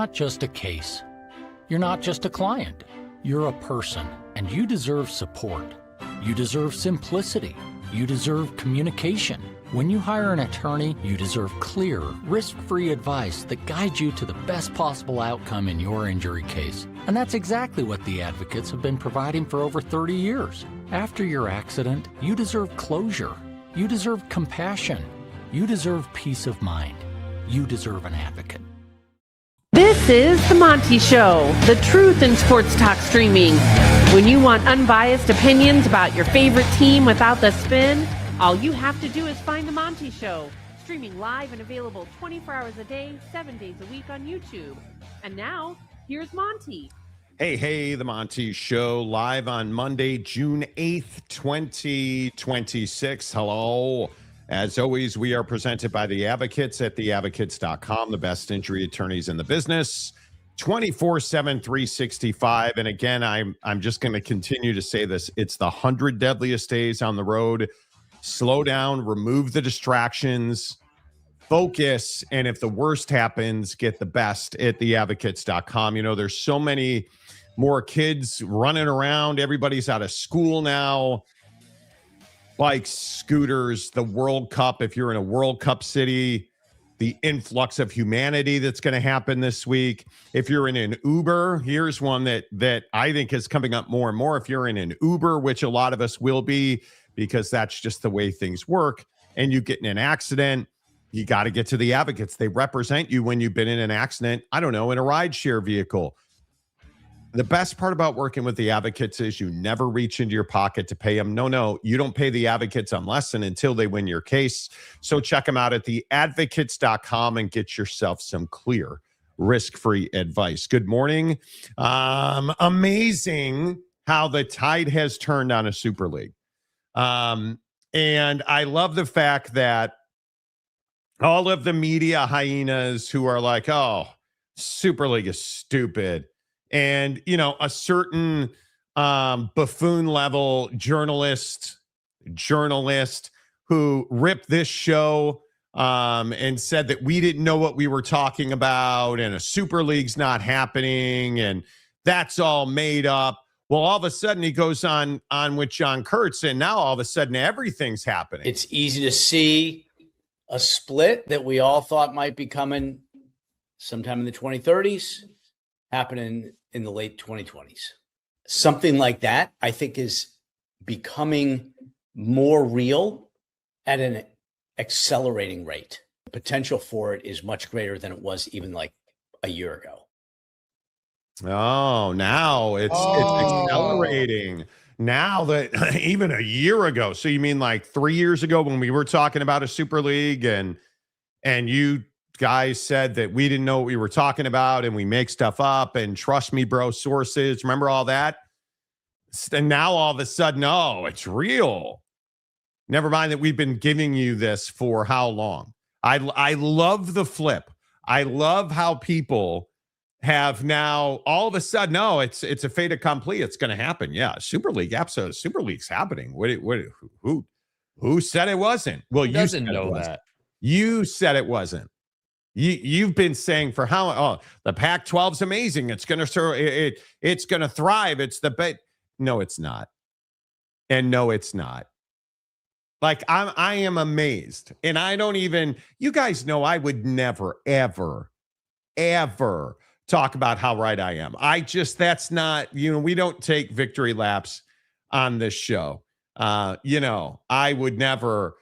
not just a case. You're not just a client. You're a person, and you deserve support. You deserve simplicity. You deserve communication. When you hire an attorney, you deserve clear, risk-free advice that guides you to the best possible outcome in your injury case. And that's exactly what the advocates have been providing for over 30 years. After your accident, you deserve closure. You deserve compassion. You deserve peace of mind. You deserve an advocate. This is The Monty Show, the truth in sports talk streaming. When you want unbiased opinions about your favorite team without the spin, all you have to do is find The Monty Show, streaming live and available 24 hours a day, 7 days a week on YouTube. And now, here's Monty. Hey, The Monty Show, live on Monday, June 8th, 2026. Hello. As always, we are presented by The Advocates at theadvocates.com, the best injury attorneys in the business, 24/7, 365. And again, I'm just going to continue to say this. It's the 100 deadliest days on the road. Slow down, remove the distractions, focus, and if the worst happens, get the best at theadvocates.com. You know, there's so many more kids running around. Everybody's out of school now. Bikes, scooters, the World Cup. If you're in a World Cup city, the influx of humanity that's going to happen this week. If you're in an Uber, here's one that I think is coming up more and more. If you're in an Uber, which a lot of us will be, because that's just the way things work, and you get in an accident, you got to get to the advocates. They represent you when you've been in an accident, I don't know, in a rideshare vehicle. The best part about working with the advocates is you never reach into your pocket to pay them. No, you don't pay the advocates unless and until they win your case. So check them out at theadvocates.com and get yourself some clear, risk-free advice. Good morning. Amazing how the tide has turned on a Super League. And I love the fact that all of the media hyenas who are like, oh, Super League is stupid. And, you know, a certain buffoon level journalist who ripped this show and said that we didn't know what we were talking about and a Super League's not happening and that's all made up. Well, all of a sudden he goes on with John Kurtz, and now all of a sudden everything's happening. It's easy to see a split that we all thought might be coming sometime in the 2030s, happening in the late 2020s. Something like that, I think, is becoming more real at an accelerating rate. The potential for it is much greater than it was even like a year ago. Oh, now it's accelerating. Now that even a year ago. So you mean like 3 years ago when we were talking about a Super League and you guys said that we didn't know what we were talking about and we make stuff up and trust me, bro, sources. Remember all that? And now all of a sudden, oh, it's real. Never mind that we've been giving you this for how long? I love the flip. I love how people have now all of a sudden, no, it's a fait accompli. It's going to happen. Yeah, Super League episode. Super League's happening. Who said it wasn't? Well, you doesn't know that. You said it wasn't. You've been saying for how? Oh, the Pac-12 is amazing. It's going to it's going to thrive. It's the bet. No, it's not. And no, it's not. Like I am amazed, and I don't even. You guys know I would never, ever talk about how right I am. That's not. You know, we don't take victory laps on this show. You know, I would never.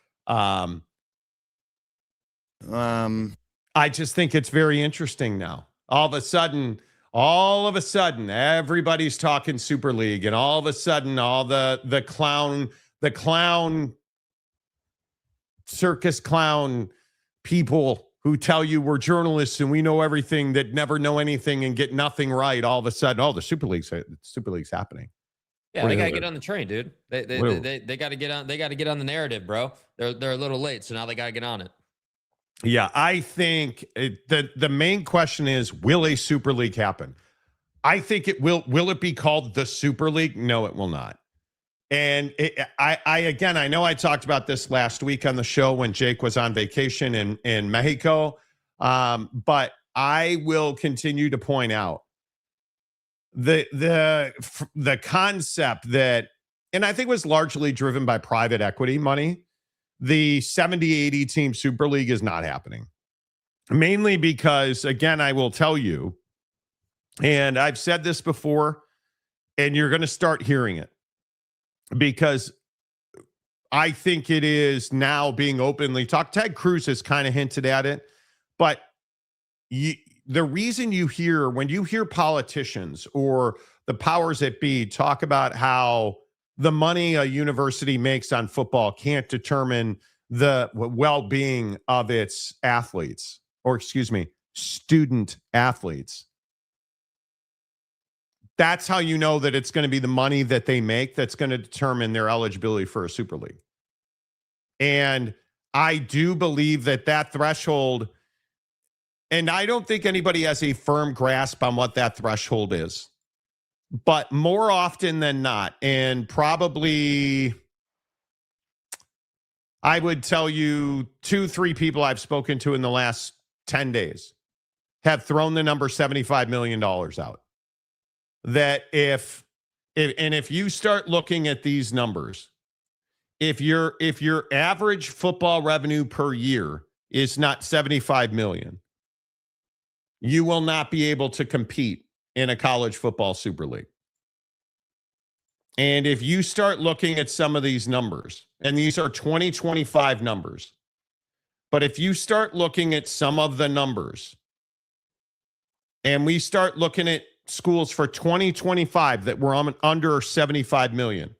I just think it's very interesting now. All of a sudden, everybody's talking Super League, and all of a sudden, all the clown circus clown people who tell you we're journalists and we know everything that never know anything and get nothing right. All of a sudden, the Super League's happening. Yeah, they gotta get on the train, dude. They gotta get on. They gotta get on the narrative, bro. They're a little late, so now they gotta get on it. Yeah, I think the main question is, will a Super League happen? I think it will. Will it be called the Super League? No, it will not. And I know I talked about this last week on the show when Jake was on vacation in Mexico. But I will continue to point out the concept that, and I think was largely driven by private equity money. The 70-80 team Super League is not happening. Mainly because, again, I will tell you, and I've said this before, and you're going to start hearing it, because I think it is now being openly talked. Ted Cruz has kind of hinted at it, but the reason when you hear politicians or the powers that be talk about how the money a university makes on football can't determine the well-being of its athletes, or excuse me, student athletes, that's how you know that it's going to be the money that they make that's going to determine their eligibility for a Super League. And I do believe that threshold, and I don't think anybody has a firm grasp on what that threshold is, but more often than not, and probably I would tell you 2-3 people I've spoken to in the last 10 days have thrown the number $75 million out. That if you start looking at these numbers, if your average football revenue per year is not 75 million, you will not be able to compete in a college football Super League. And if you start looking at some of these numbers, and these are 2025 numbers, but if you start looking at some of the numbers, and we start looking at schools for 2025 that were under 75 million,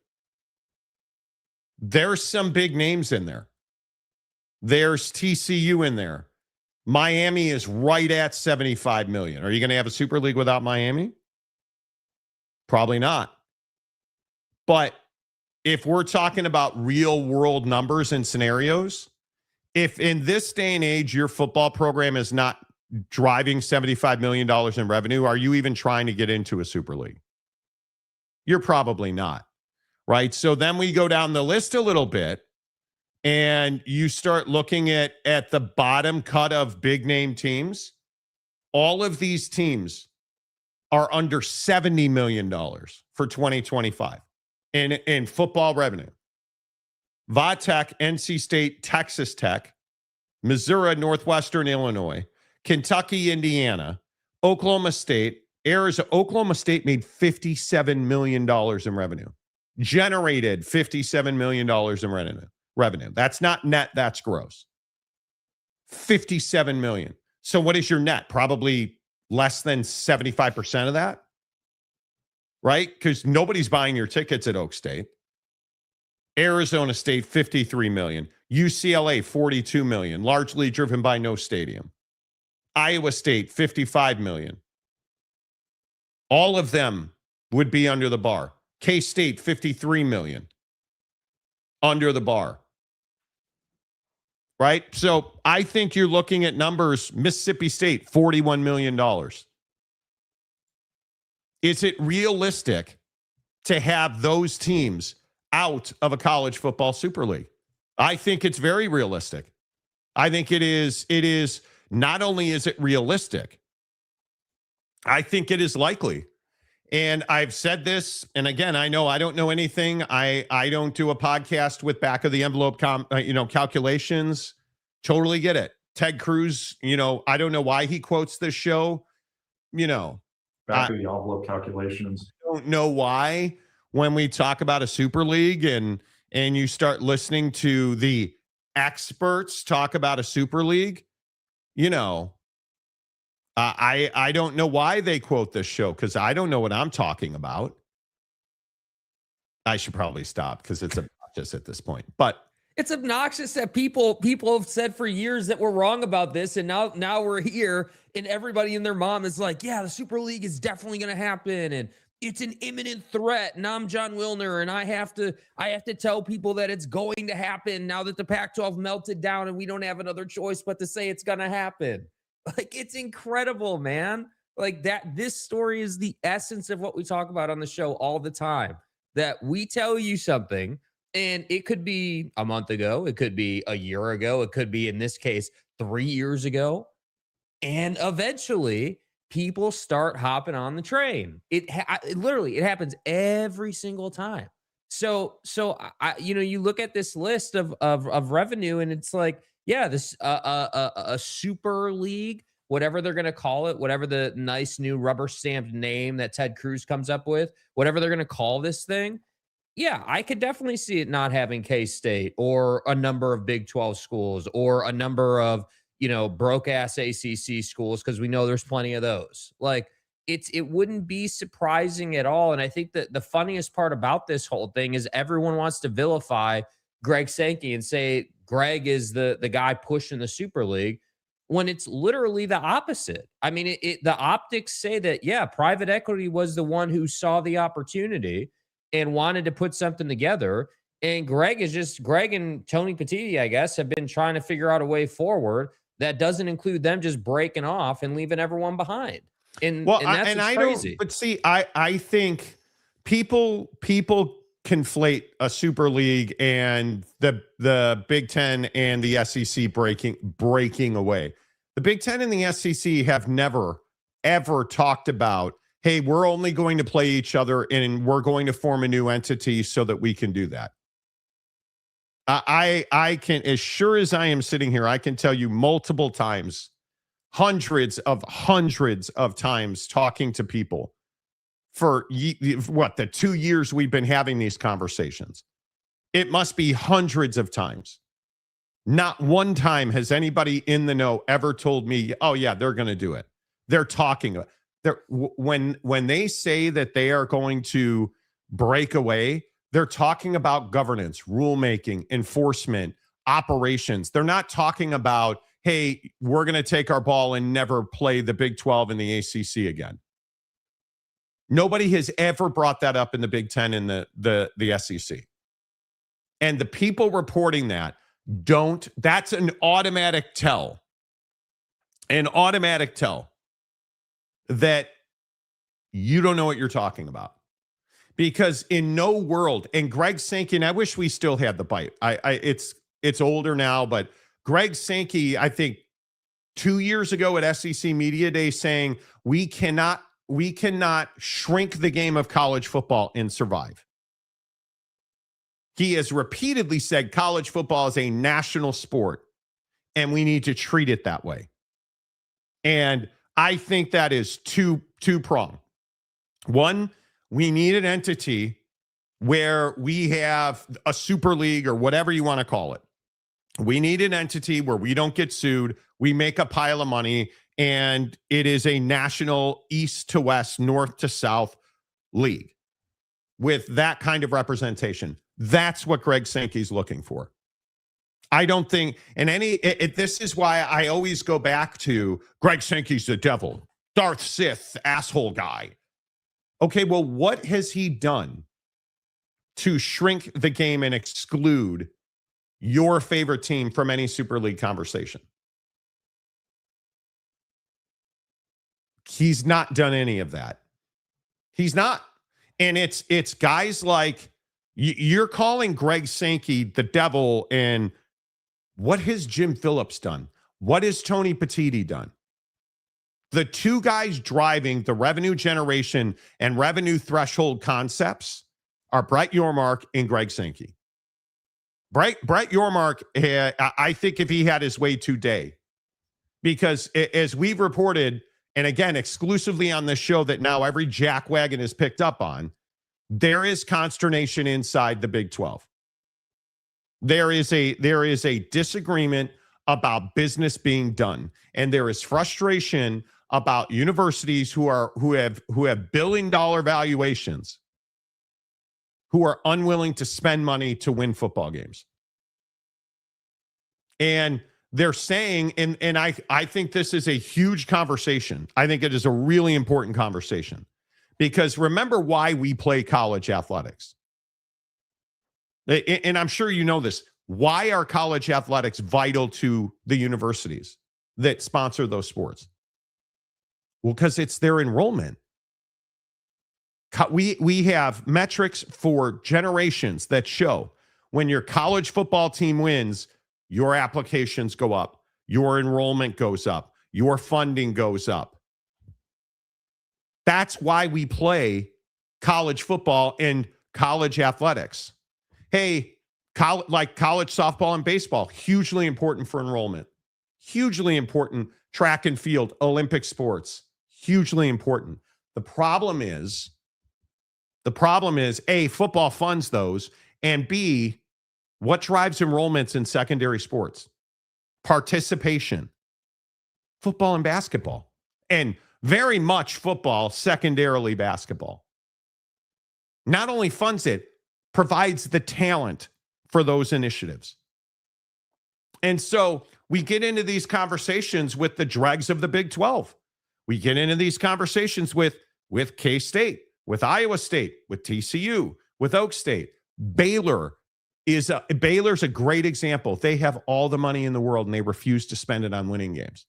there's some big names in there. There's TCU in there. Miami is right at 75 million. Are you going to have a Super League without Miami? Probably not. But if we're talking about real world numbers and scenarios, if in this day and age your football program is not driving $75 million in revenue, are you even trying to get into a Super League? You're probably not, right? So then we go down the list a little bit, and you start looking at the bottom cut of big name teams. All of these teams are under $70 million for 2025 in football revenue. Vatech, NC State, Texas Tech, Missouri, Northwestern Illinois, Kentucky, Indiana, Oklahoma State, Arizona. Oklahoma State made $57 million in revenue, generated $57 million in revenue. That's not net, that's gross. $57 million. So what is your net? Probably less than 75% of that, right? Because nobody's buying your tickets at Oak State. Arizona State, $53 million. UCLA, $42 million, largely driven by no stadium. Iowa State, $55 million. All of them would be under the bar. K-State, $53 million. Under the bar. Right? So I think you're looking at numbers. Mississippi State, $41 million. Is it realistic to have those teams out of a college football Super League? I think it's very realistic. I think it is not only is it realistic, I think it is likely. And I've said this, and again, I know I don't know anything. I don't do a podcast with back of the envelope calculations. Totally get it. Ted Cruz, I don't know why he quotes this show. Back of the envelope calculations. I don't know why when we talk about a Super League and you start listening to the experts talk about a Super League, I don't know why they quote this show, because I don't know what I'm talking about. I should probably stop because it's obnoxious at this point. But it's obnoxious that people have said for years that we're wrong about this, and now we're here, and everybody and their mom is like, yeah, the Super League is definitely going to happen, and it's an imminent threat. And I'm John Wilner, and I have to tell people that it's going to happen now that the Pac-12 melted down, and we don't have another choice but to say it's going to happen. Like, it's incredible, man. Like that, this story is the essence of what we talk about on the show all the time, that we tell you something, and it could be a month ago, it could be a year ago, it could be, in this case, 3 years ago. And eventually people start hopping on the train. It literally, it happens every single time. So you look at this list of revenue, and it's like, yeah, this a super league, whatever they're going to call it, whatever the nice new rubber stamped name that Ted Cruz comes up with, whatever they're going to call this thing. Yeah, I could definitely see it not having K-State or a number of Big 12 schools or a number of, broke ass ACC schools, because we know there's plenty of those. Like, it wouldn't be surprising at all. And I think that the funniest part about this whole thing is everyone wants to vilify Greg Sankey and say Greg is the guy pushing the Super League, when it's literally the opposite. I mean, the optics say that, yeah, private equity was the one who saw the opportunity and wanted to put something together. And Greg and Tony Petitti, I guess, have been trying to figure out a way forward that doesn't include them just breaking off and leaving everyone behind. And that's crazy. But see, I think people conflate a Super League and the Big Ten and the SEC breaking away. The Big Ten and the SEC have never, ever talked about, hey, we're only going to play each other and we're going to form a new entity so that we can do that. I can, as sure as I am sitting here, I can tell you multiple times, hundreds of times, talking to people for the 2 years we've been having these conversations. It must be hundreds of times. Not one time has anybody in the know ever told me, oh yeah, they're going to do it. They're talking. When they say that they are going to break away, they're talking about governance, rulemaking, enforcement, operations. They're not talking about, hey, we're going to take our ball and never play the Big 12 and the ACC again. Nobody has ever brought that up in the Big 10 and the SEC. And the people reporting that's an automatic tell. An automatic tell that you don't know what you're talking about. Because in no world, and Greg Sankey, and I wish we still had the bite. It's older now, but Greg Sankey, I think 2 years ago at SEC Media Day, saying we cannot shrink the game of college football and survive. He has repeatedly said college football is a national sport and we need to treat it that way. And I think that is two-pronged. One, we need an entity where we have a super league or whatever you want to call it. We need an entity where we don't get sued. We make a pile of money, and it is a national east to west, north to south league with that kind of representation. That's what Greg Sankey's looking for. I don't think, this is why I always go back to Greg Sankey's the devil, Darth Sith, asshole guy. Okay, well, what has he done to shrink the game and exclude your favorite team from any Super League conversation? He's not done any of that. He's not. And it's guys like, you're calling Greg Sankey the devil, and what has Jim Phillips done? What has Tony Petitti done? The two guys driving the revenue generation and revenue threshold concepts are Brett Yormark and Greg Sankey. Brett Yormark, I think if he had his way today, because as we've reported, and again, exclusively on this show that now every jackwagon is picked up on, there is consternation inside the Big 12. There is a disagreement about business being done, and there is frustration about universities who have billion-dollar valuations, who are unwilling to spend money to win football games. And they're saying, and I think this is a huge conversation. I think it is a really important conversation, because remember why we play college athletics. And I'm sure you know this. Why are college athletics vital to the universities that sponsor those sports? Well, because it's their enrollment. We have metrics for generations that show when your college football team wins, your applications go up, your enrollment goes up, your funding goes up. That's why we play college football and college athletics. Hey, like college softball and baseball, hugely important for enrollment. Hugely important. Track and field, Olympic sports, hugely important. The problem is, A, football funds those, and B, what drives enrollments in secondary sports? Participation. Football and basketball. And very much football, secondarily basketball. Not only funds it, provides the talent for those initiatives. And so we get into these conversations with the dregs of the Big 12. We get into these conversations with K-State, with Iowa State, with TCU, with Oak State. Baylor's a great example. They have all the money in the world and they refuse to spend it on winning games.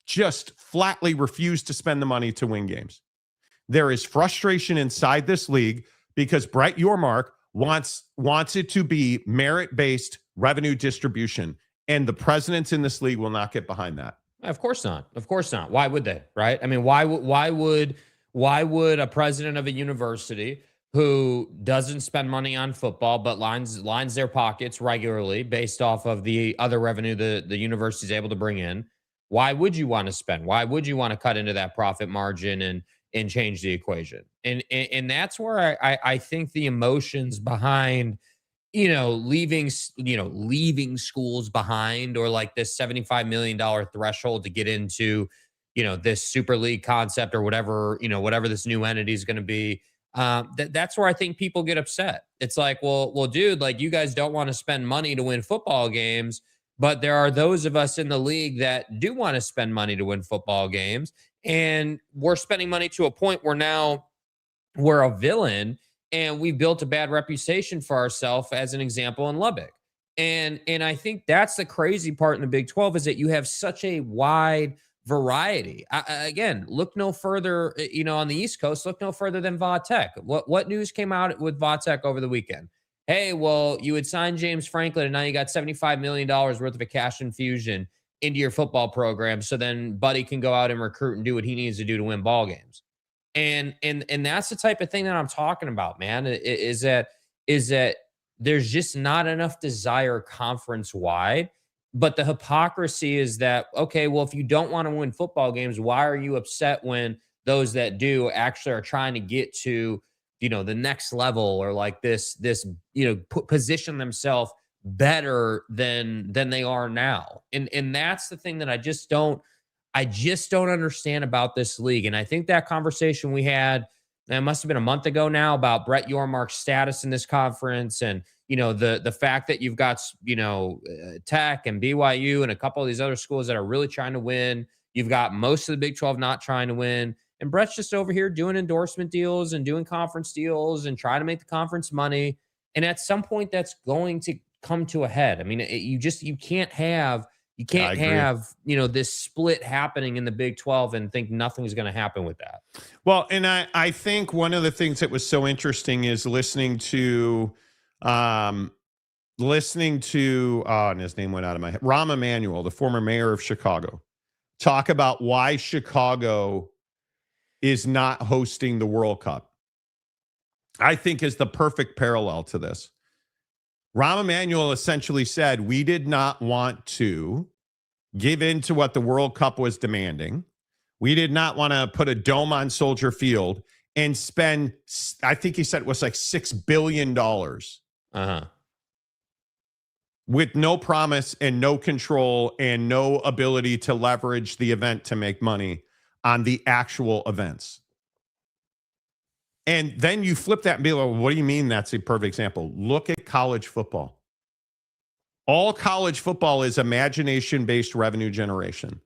Just flatly refuse to spend the money to win games. There is frustration inside this league because Brett Yormark wants it to be merit-based revenue distribution, and the presidents in this league will not get behind that. Of course not. Of course not. Why would they? Right? I mean, why would a president of a university who doesn't spend money on football but lines their pockets regularly based off of the other revenue the university is able to bring in? Why would you want to spend? Why would you want to cut into that profit margin and change the equation? And that's where I think the emotions behind, leaving schools behind, or like this $75 million threshold to get into, this super league concept or whatever this new entity is going to be. That's where I think people get upset. It's like, well, dude, like, you guys don't want to spend money to win football games, but there are those of us in the league that do want to spend money to win football games. And we're spending money to a point where now we're a villain and we built a bad reputation for ourselves, as an example, in Lubbock. And I think that's the crazy part in the Big 12, is that you have such a wide variety. Again, look no further, on the East Coast, look no further than Vautech. What news came out with Vautech over the weekend? Hey, well, you had signed James Franklin and now you got $75 million worth of a cash infusion into your football program. So then Buddy can go out and recruit and do what he needs to do to win ball games. And that's the type of thing that I'm talking about, man, is that there's just not enough desire conference wide. But the hypocrisy is that, okay, well, if you don't want to win football games, why are you upset when those that do actually are trying to get to, the next level, or like this, position themselves better than they are now? And that's the thing that I just don't understand about this league. And I think that conversation we had, it must have been a month ago now, about Brett Yormark's status in this conference, and the fact that you've got Tech and BYU and a couple of these other schools that are really trying to win. You've got most of the Big 12 not trying to win, and Brett's just over here doing endorsement deals and doing conference deals and trying to make the conference money. And at some point, that's going to come to a head. I mean, you can't have this split happening in the Big 12 and think nothing's going to happen with that. Well, and I think one of the things that was so interesting is listening to, and his name went out of my head, Rahm Emanuel, the former mayor of Chicago, talk about why Chicago is not hosting the World Cup. I think is the perfect parallel to this. Rahm Emanuel essentially said, we did not want to give in to what the World Cup was demanding. We did not want to put a dome on Soldier Field and spend, I think he said it was like $6 billion with no promise and no control and no ability to leverage the event to make money on the actual events. And then you flip that and be like, well, what do you mean that's a perfect example? Look at college football. All college football is imagination-based revenue generation.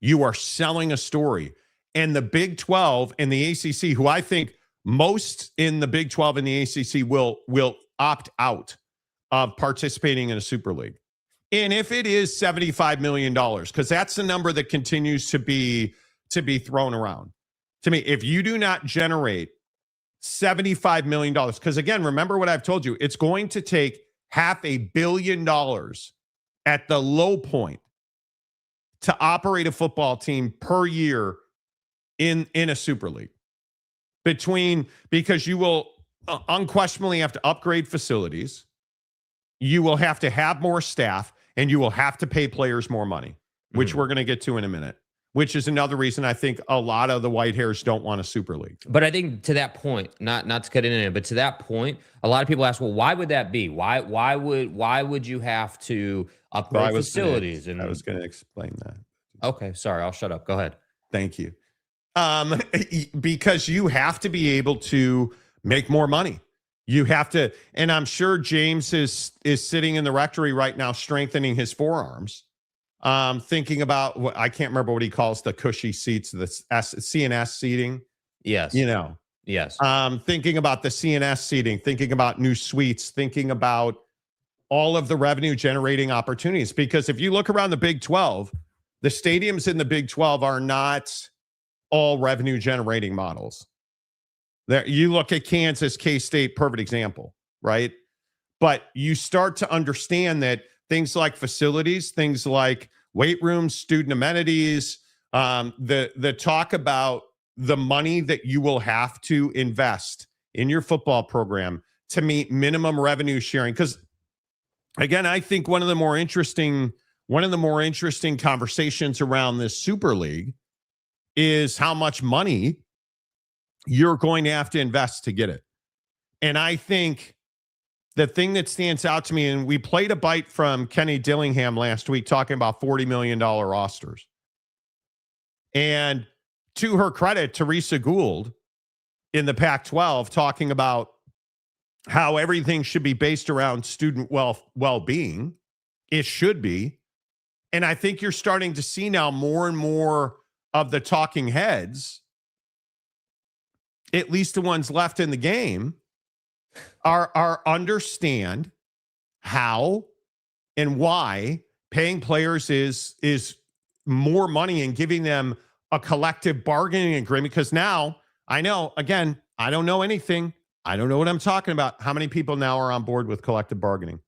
You are selling a story. And the Big 12 and the ACC, who I think most in the Big 12 and the ACC will opt out of participating in a super league. And if it is $75 million, because that's the number that continues to be thrown around. To me, if you do not generate $75 million, because again, remember what I've told you, it's going to take $500 million at the low point to operate a football team per year in a super league, because you will unquestionably have to upgrade facilities, you will have to have more staff, and you will have to pay players more money, which we're going to get to in a minute, which is another reason I think a lot of the white hairs don't want a super league. But I think to that point, not to cut in it, but to that point, a lot of people ask, well, why would that be? Why would you have to upgrade facilities? I was going to explain that. Okay, sorry, I'll shut up. Go ahead. Thank you. Because you have to be able to make more money. You have to, and I'm sure James is sitting in the rectory right now, strengthening his forearms, thinking about what I can't remember what he calls the cushy seats, the CNS seating. Yes. Yes. Thinking about the CNS seating, thinking about new suites, thinking about all of the revenue generating opportunities. Because if you look around the Big 12, the stadiums in the Big 12 are not all revenue generating models. There, you look at Kansas, K-State, perfect example, right? But you start to understand that things like facilities, things like weight rooms, student amenities, the talk about the money that you will have to invest in your football program to meet minimum revenue sharing. Because again, I think one of the more interesting conversations around this Super League is how much money you're going to have to invest to get it. And I think the thing that stands out to me, and we played a bite from Kenny Dillingham last week talking about $40 million rosters. And to her credit, Teresa Gould in the Pac-12 talking about how everything should be based around student well-being. It should be. And I think you're starting to see now more and more of the talking heads, at least the ones left in the game, are understand how and why paying players is more money and giving them a collective bargaining agreement. Because now I know, again, I don't know anything. I don't know what I'm talking about. How many people now are on board with collective bargaining?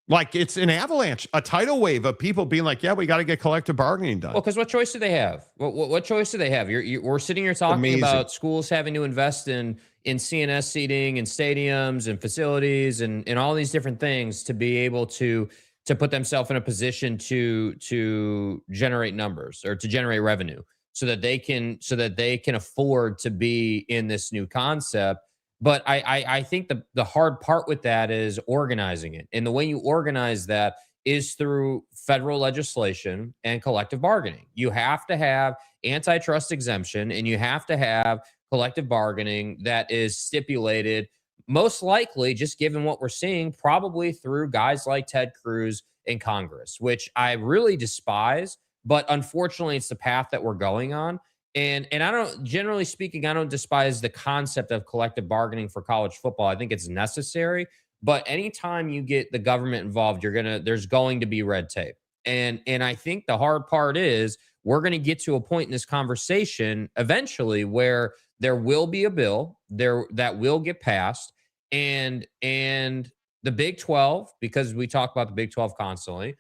Like it's an avalanche, a tidal wave of people being like, yeah, we got to get collective bargaining done. Well, because what choice do they have? What choice do they have? We're sitting here talking about schools having to invest in CNS seating and stadiums and facilities and all these different things to be able to put themselves in a position to generate numbers or to generate revenue so that they can afford to be in this new concept. But I think the hard part with that is organizing it. And the way you organize that is through federal legislation and collective bargaining. You have to have antitrust exemption and you have to have collective bargaining that is stipulated, most likely, just given what we're seeing, probably through guys like Ted Cruz in Congress, which I really despise. But unfortunately, it's the path that we're going on. And I don't, generally speaking, I don't despise the concept of collective bargaining for college football. I think it's necessary. But anytime you get the government involved, there's going to be red tape. And I think the hard part is we're going to get to a point in this conversation eventually where there will be a bill that will get passed. And the Big 12, because we talk about the Big 12 constantly,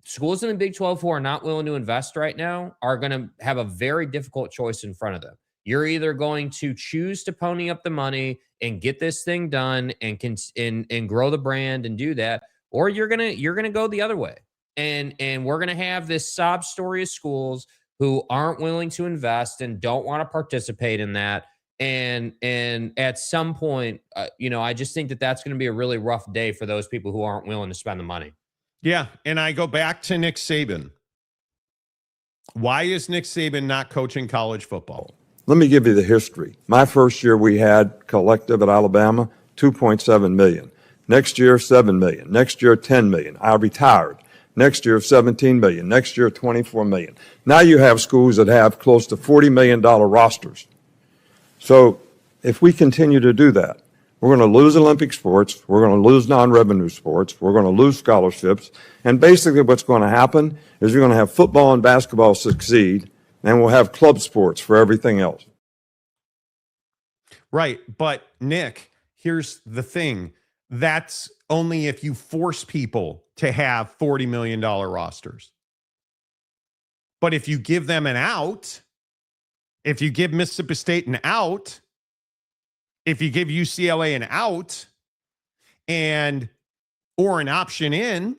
schools in the Big 12 who are not willing to invest right now are going to have a very difficult choice in front of them. You're either going to choose to pony up the money and get this thing done and grow the brand and do that, or you're gonna go the other way. And we're gonna have this sob story of schools who aren't willing to invest and don't want to participate in that. And at some point, I just think that that's going to be a really rough day for those people who aren't willing to spend the money. Yeah, and I go back to Nick Saban. Why is Nick Saban not coaching college football? Let me give you the history. My first year we had collective at Alabama, $2.7 million. Next year, $7 million. Next year, $10 million. I retired. Next year, $17 million. Next year, $24 million. Now you have schools that have close to $40 million rosters. So if we continue to do that, we're going to lose Olympic sports. We're going to lose non-revenue sports. We're going to lose scholarships. And basically what's going to happen is you're going to have football and basketball succeed, and we'll have club sports for everything else. Right. But, Nick, here's the thing. That's only if you force people to have $40 million rosters. But if you give them an out, if you give Mississippi State an out, if you give UCLA an out or an option in,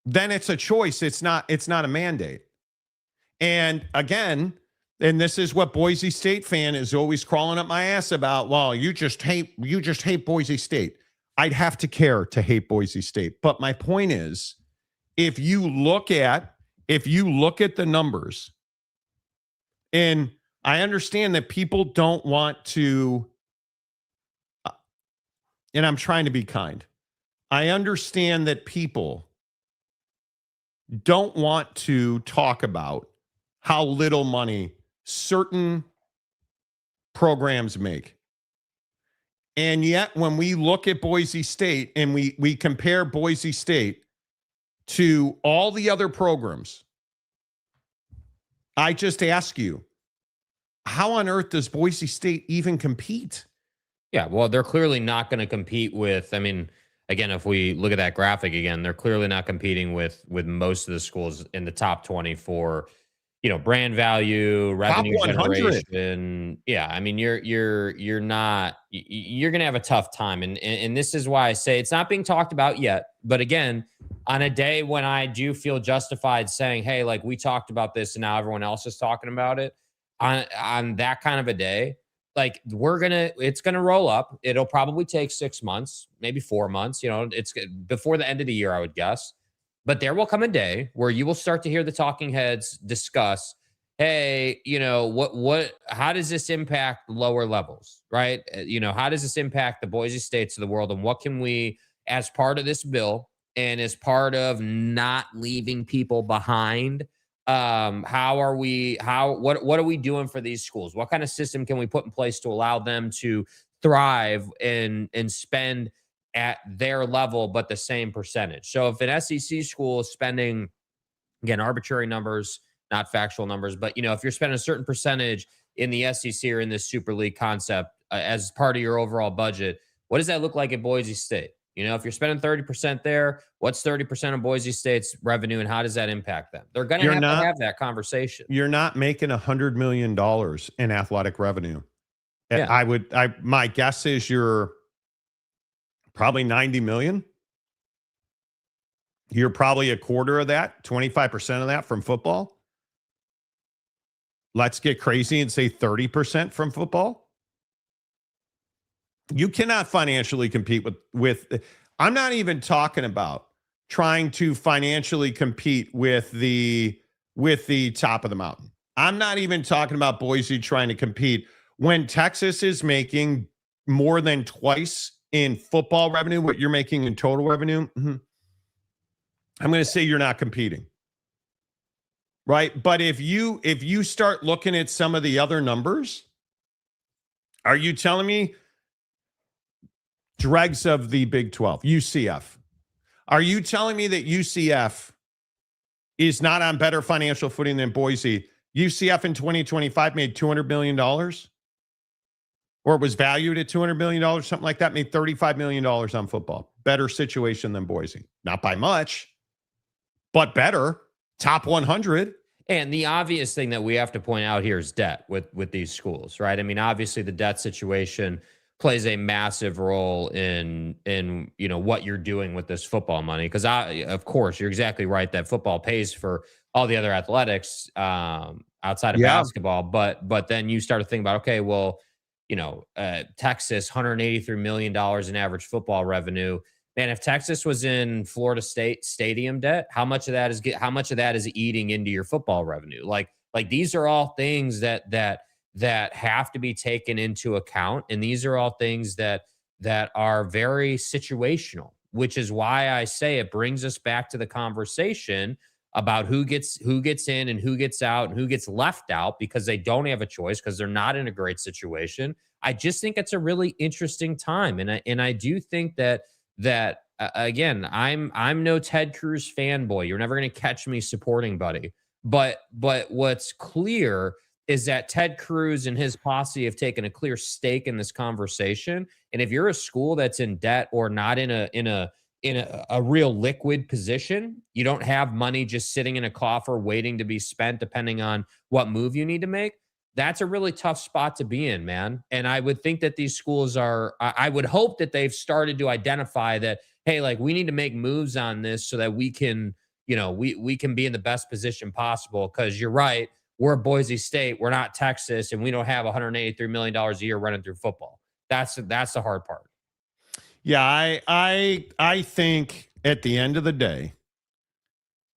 then it's a choice. It's not a mandate. And again, and this is what Boise State fan is always crawling up my ass about. Well, you just hate Boise State. I'd have to care to hate Boise State. But my point is, if you look at the numbers, and I understand that people don't want to, and I'm trying to be kind. I understand that people don't want to talk about how little money certain programs make. And yet, when we look at Boise State and we compare Boise State to all the other programs, I just ask you, how on earth does Boise State even compete? Yeah, well, they're clearly not going to compete with, I mean, again, if we look at that graphic again, they're clearly not competing with most of the schools in the top 20 for, brand value, revenue generation. Yeah, I mean, you're going to have a tough time. And this is why I say it's not being talked about yet. But again, on a day when I do feel justified saying, hey, like we talked about this and now everyone else is talking about it, on that kind of a day, like it's gonna roll up. It'll probably take 6 months, maybe 4 months. It's before the end of the year, I would guess. But there will come a day where you will start to hear the talking heads discuss, hey, how does this impact lower levels, right? How does this impact the Boise States of the world, and what can we, as part of this bill and as part of not leaving people behind, what are we doing for these schools? What kind of system can we put in place to allow them to thrive and spend at their level, but the same percentage? So if an SEC school is spending, again, arbitrary numbers, not factual numbers, but if you're spending a certain percentage in the SEC or in this Super League concept as part of your overall budget, what does that look like at Boise State? If you're spending 30% there, what's 30% of Boise State's revenue, and how does that impact them? They're going to have that conversation. You're not making $100 million in athletic revenue. Yeah. My guess is you're probably 90 million. You're probably a quarter of that, 25% of that from football. Let's get crazy and say 30% from football. You cannot financially compete with I'm not even talking about trying to financially compete with the top of the mountain. I'm not even talking about Boise trying to compete when Texas is making more than twice in football revenue what you're making in total revenue. Mm-hmm. I'm going to say you're not competing. Right? But if you start looking at some of the other numbers, are you telling me dregs of the Big 12, UCF? Are you telling me that UCF is not on better financial footing than Boise? UCF in 2025 made $200 million, or it was valued at $200 million, something like that, made $35 million on football. Better situation than Boise. Not by much, but better. Top 100. And the obvious thing that we have to point out here is debt with these schools, right? I mean, obviously the debt situation plays a massive role in what you're doing with this football money. Because of course, you're exactly right that football pays for all the other athletics outside of basketball. But then you start to think about, okay, well, Texas, $183 million in average football revenue. Man, if Texas was in Florida State stadium debt, how much of that is eating into your football revenue? Like these are all things that have to be taken into account. And these are all things that are very situational, which is why I say it brings us back to the conversation about who gets in and who gets out and who gets left out because they don't have a choice because they're not in a great situation. I just think it's a really interesting time. And I do think that again, I'm no Ted Cruz fanboy. You're never going to catch me supporting Buddy. But what's clear is that Ted Cruz and his posse have taken a clear stake in this conversation. And if you're a school that's in debt or not in in a real liquid position. You don't have money just sitting in a coffer waiting to be spent depending on what move you need to make. That's a really tough spot to be in, man. And I would think that these schools I would hope that they've started to identify that, hey, like we need to make moves on this so that we can, we can be in the best position possible. Cause you're right. We're Boise State. We're not Texas, and we don't have $183 million a year running through football. That's the hard part. Yeah, I think at the end of the day,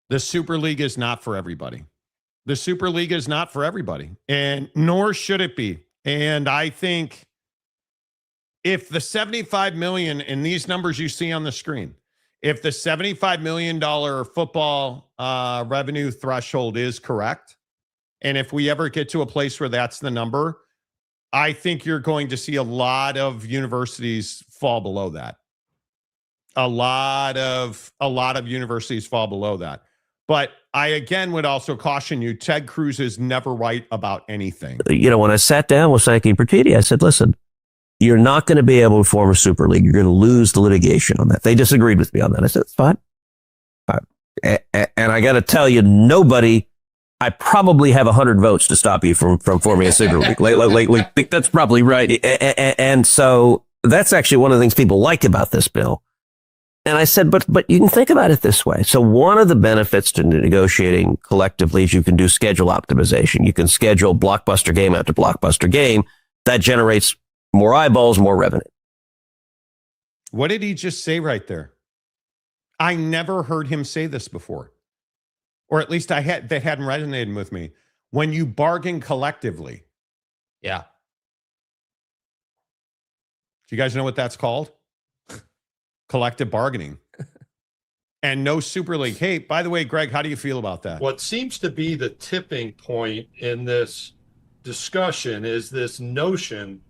the Super League is not for everybody. The Super League is not for everybody, and nor should it be. And I think if the $75 million in these numbers you see on the screen, if the $75 million football revenue threshold is correct, and if we ever get to a place where that's the number, I think you're going to see a lot of universities fall below that. A lot of universities fall below that. But I, again, would also caution you, Ted Cruz is never right about anything. When I sat down with Sankey and Pertini, I said, listen, you're not going to be able to form a super league. You're going to lose the litigation on that. They disagreed with me on that. I said, it's fine. And I got to tell you, I probably have 100 votes to stop you from forming a super league. I think that's probably right. And so that's actually one of the things people like about this bill. And I said, but you can think about it this way. So one of the benefits to negotiating collectively is you can do schedule optimization. You can schedule blockbuster game after blockbuster game. That generates more eyeballs, more revenue. What did he just say right there? I never heard him say this before. Or at least that hadn't resonated with me. When you bargain collectively. Yeah. Do you guys know what that's called? Collective bargaining. And no Super League. Hey, by the way, Greg, how do you feel about that? What seems to be the tipping point in this discussion is this notion,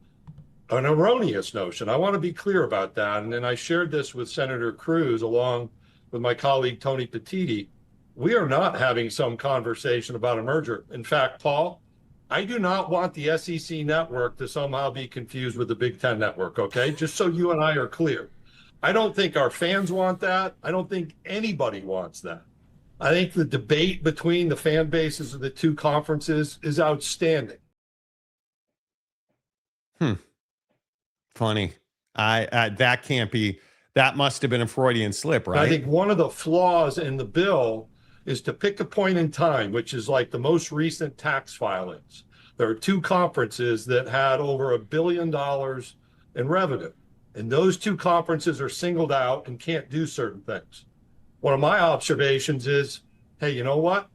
an erroneous notion. I want to be clear about that. And then I shared this with Senator Cruz along with my colleague, Tony Petitti. We are not having some conversation about a merger. In fact, Paul, I do not want the SEC network to somehow be confused with the Big Ten network, okay? Just so you and I are clear. I don't think our fans want that. I don't think anybody wants that. I think the debate between the fan bases of the two conferences is outstanding. Funny. That can't be, that must have been a Freudian slip, right? I think one of the flaws in the bill is to pick a point in time, which is like the most recent tax filings. There are two conferences that had over $1 billion in revenue. And those two conferences are singled out and can't do certain things. One of my observations is, hey, you know what?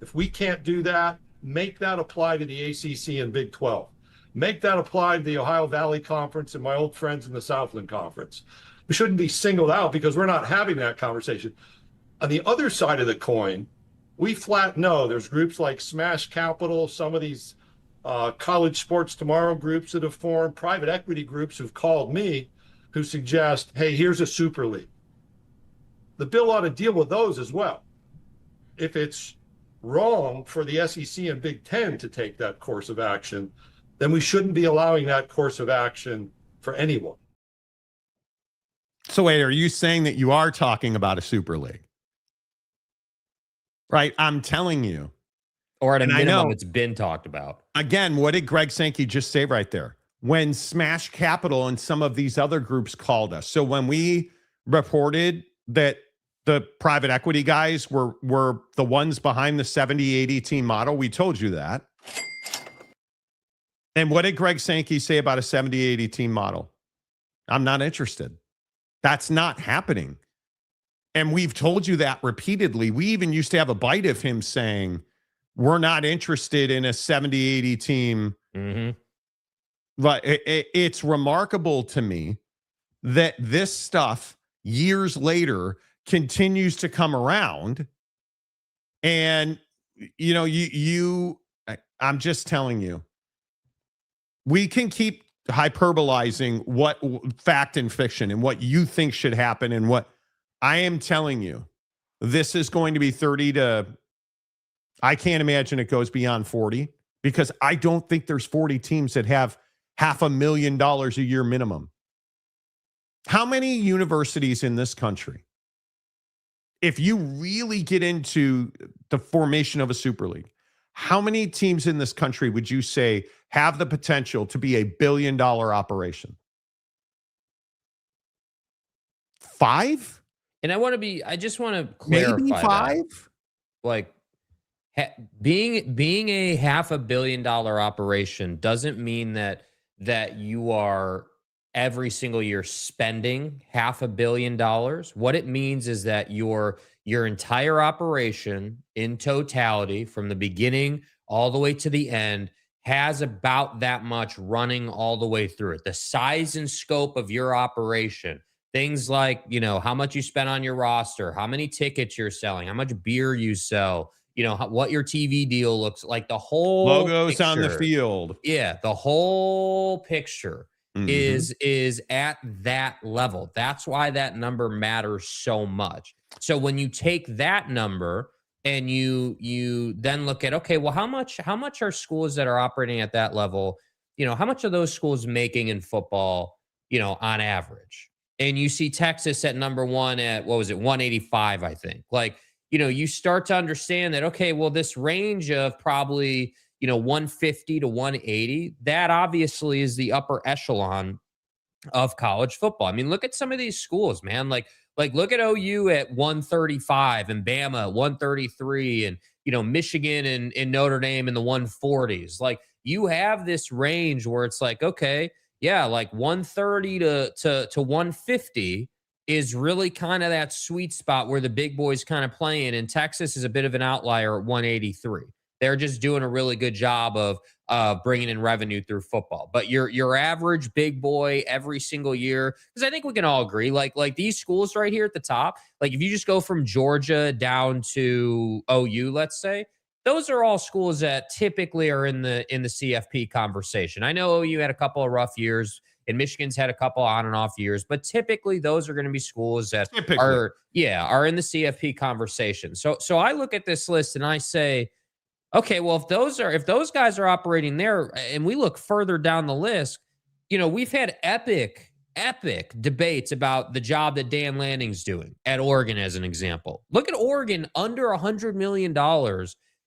If we can't do that, make that apply to the ACC and Big 12. Make that apply to the Ohio Valley Conference and my old friends in the Southland Conference. We shouldn't be singled out because we're not having that conversation. On the other side of the coin, we flat know there's groups like Smash Capital, some of these College Sports Tomorrow groups that have formed, private equity groups who've called me who suggest, hey, here's a super league. The bill ought to deal with those as well. If it's wrong for the SEC and Big Ten to take that course of action, then we shouldn't be allowing that course of action for anyone. So wait, are you saying that you are talking about a super league? Right, I'm telling you. Or at a minimum, it's been talked about. Again, what did Greg Sankey just say right there? When Smash Capital and some of these other groups called us. So when we reported that the private equity guys were the ones behind the 70-80 team model, we told you that. And what did Greg Sankey say about a 70-80 team model? I'm not interested. That's not happening. And we've told you that repeatedly. We even used to have a bite of him saying, we're not interested in a 70-80 team. Mm-hmm. But it's remarkable to me that this stuff years later continues to come around. And, I'm just telling you, we can keep hyperbolizing what fact and fiction and what you think should happen. And what I am telling you, this is going to be 30 to, I can't imagine it goes beyond 40, because I don't think there's 40 teams that have $500,000 a year minimum. How many universities in this country, if you really get into the formation of a super league, how many teams in this country would you say have the potential to be a $1 billion operation? 5? And I just want to clarify Maybe 5? that. Like, being a $500 million operation doesn't mean that you are every single year spending $500 million. What it means is that your entire operation in totality, from the beginning all the way to the end, has about that much running all the way through it. The size and scope of your operation, things like, how much you spend on your roster, how many tickets you're selling, how much beer you sell, what your TV deal looks like, the whole Logos picture. on the field. Yeah, the whole picture Mhm. is at that level. That's why that number matters so much. So when you take that number and you then look at, okay, well, how much are schools that are operating at that level, how much are those schools making in football, on average? And you see Texas at number 1 at, what was it, 185, I think. Like, you start to understand that, okay, well, this range of probably, 150 to 180, that obviously is the upper echelon of college football. I mean, look at some of these schools, man. Like look at OU at 135 and Bama at 133 and, Michigan and Notre Dame in the 140s. Like, you have this range where it's like, okay, yeah, like 130 to 150 is really kind of that sweet spot where the big boys kind of playing. And Texas is a bit of an outlier at 183. They're just doing a really good job of bringing in revenue through football. But your average big boy every single year, because I think we can all agree, like these schools right here at the top, like if you just go from Georgia down to OU, let's say, those are all schools that typically are in the CFP conversation. I know OU had a couple of rough years, and Michigan's had a couple on and off years, but typically those are going to be schools that are in the CFP conversation. So I look at this list and I say, okay, well, if those guys are operating there, and we look further down the list, we've had epic debates about the job that Dan Lanning's doing at Oregon, as an example. Look at Oregon, under $100 million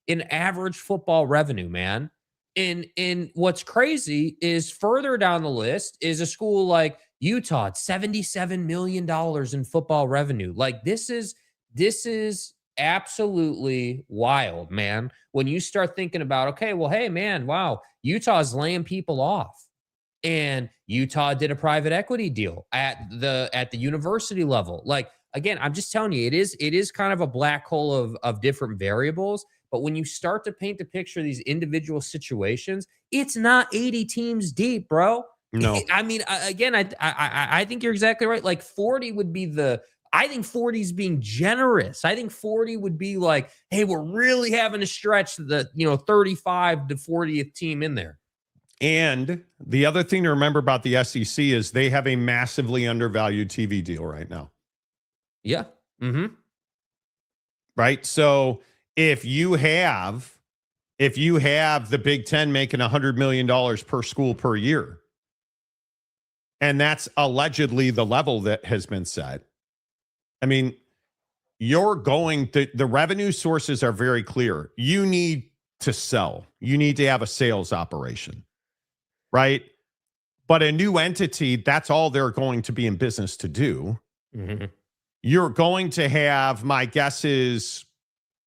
in average football revenue, man. And what's crazy is further down the list is a school like Utah at $77 million in football revenue. Like, this is absolutely wild, man. When you start thinking about, okay, well, hey, man, wow, Utah's laying people off. And Utah did a private equity deal at the university level. Like, again, I'm just telling you, it is kind of a black hole of different variables. But when you start to paint the picture of these individual situations, it's not 80 teams deep, bro. No. I mean, again, I think you're exactly right. Like, 40 would be I think 40 is being generous. I think 40 would be like, hey, we're really having to stretch the 35 to 40th team in there. And the other thing to remember about the SEC is they have a massively undervalued TV deal right now. Yeah. Mm-hmm. Right. So if you have the Big Ten making $100 million per school per year, and that's allegedly the level that has been set, I mean, the revenue sources are very clear. You need to sell. You need to have a sales operation, right? But a new entity, that's all they're going to be in business to do. Mm-hmm. You're going to have, my guess is,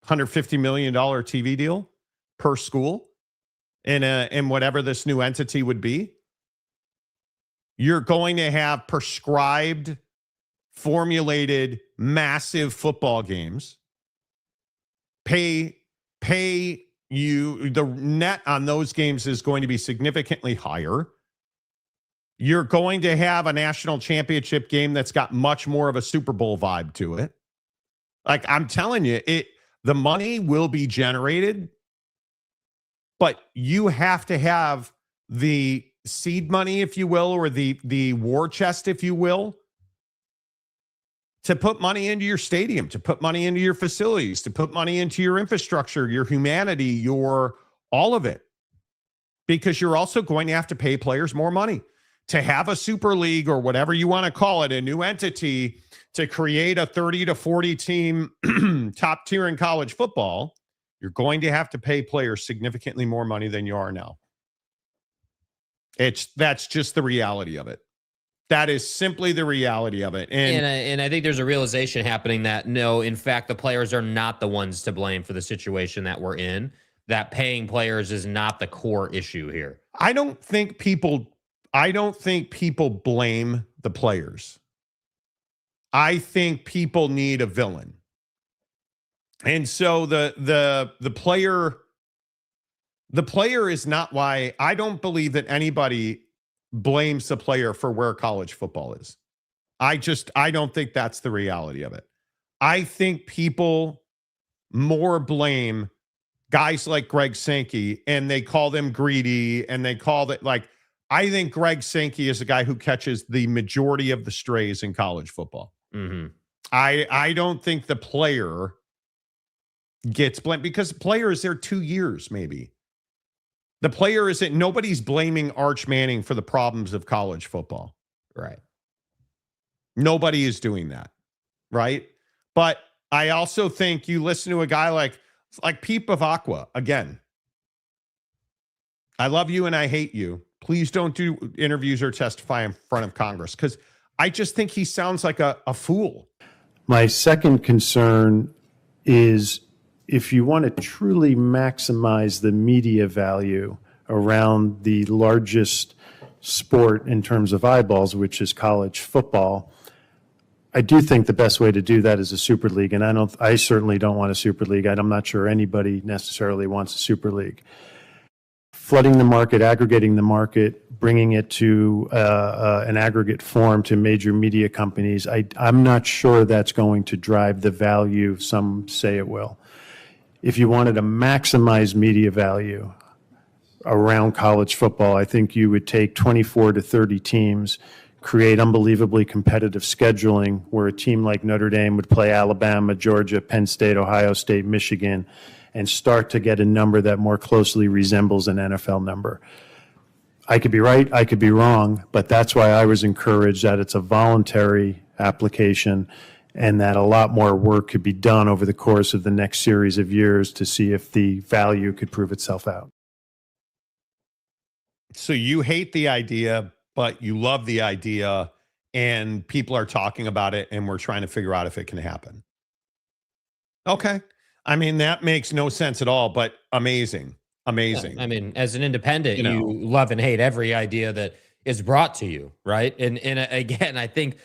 $150 million TV deal per school in whatever this new entity would be. You're going to have prescribed, formulated, massive football games. Pay you, the net on those games is going to be significantly higher. You're going to have a national championship game that's got much more of a Super Bowl vibe to it. Like, I'm telling you, the money will be generated, but you have to have the seed money, if you will, or the war chest, if you will, to put money into your stadium, to put money into your facilities, to put money into your infrastructure, your humanity, all of it. Because you're also going to have to pay players more money. to have a super league or whatever you want to call it, a new entity to create a 30 to 40 team top tier in college football, you're going to have to pay players significantly more money than you are now. That's just the reality of it. That is simply the reality of it. And I think there's a realization happening that no, in fact, the players are not the ones to blame for the situation that we're in, that paying players is not the core issue here. I don't think people blame the players. I think people need a villain. And so the player is not why. I don't believe that anybody blames the player for where college football is. I don't think that's the reality of it. I think people more blame guys like Greg Sankey, and they call them greedy, and they call it like, I think Greg Sankey is a guy who catches the majority of the strays in college football. Mm-hmm. I don't think the player gets blamed, because the player is there 2 years, maybe. The player isn't, nobody's blaming Arch Manning for the problems of college football. Right. Nobody is doing that. Right. But I also think you listen to a guy like Pete Bavacqua. Again, I love you and I hate you. Please don't do interviews or testify in front of Congress, because I just think he sounds like a fool. My second concern is, if you want to truly maximize the media value around the largest sport in terms of eyeballs, which is college football, I do think the best way to do that is a super league. And I certainly don't want a super league. I'm not sure anybody necessarily wants a super league. Flooding the market, aggregating the market, bringing it to an aggregate form to major media companies, I'm not sure that's going to drive the value some say it will. If you wanted to maximize media value around college football, I think you would take 24 to 30 teams, create unbelievably competitive scheduling where a team like Notre Dame would play Alabama, Georgia, Penn State, Ohio State, Michigan, and start to get a number that more closely resembles an NFL number. I could be right, I could be wrong, but that's why I was encouraged that it's a voluntary application and that a lot more work could be done over the course of the next series of years to see if the value could prove itself out. So you hate the idea, but you love the idea, and people are talking about it, and we're trying to figure out if it can happen. Okay. I mean, that makes no sense at all, but amazing. Amazing. Yeah, I mean, as an independent, You know. you love and hate every idea that is brought to you, right? And again, I think,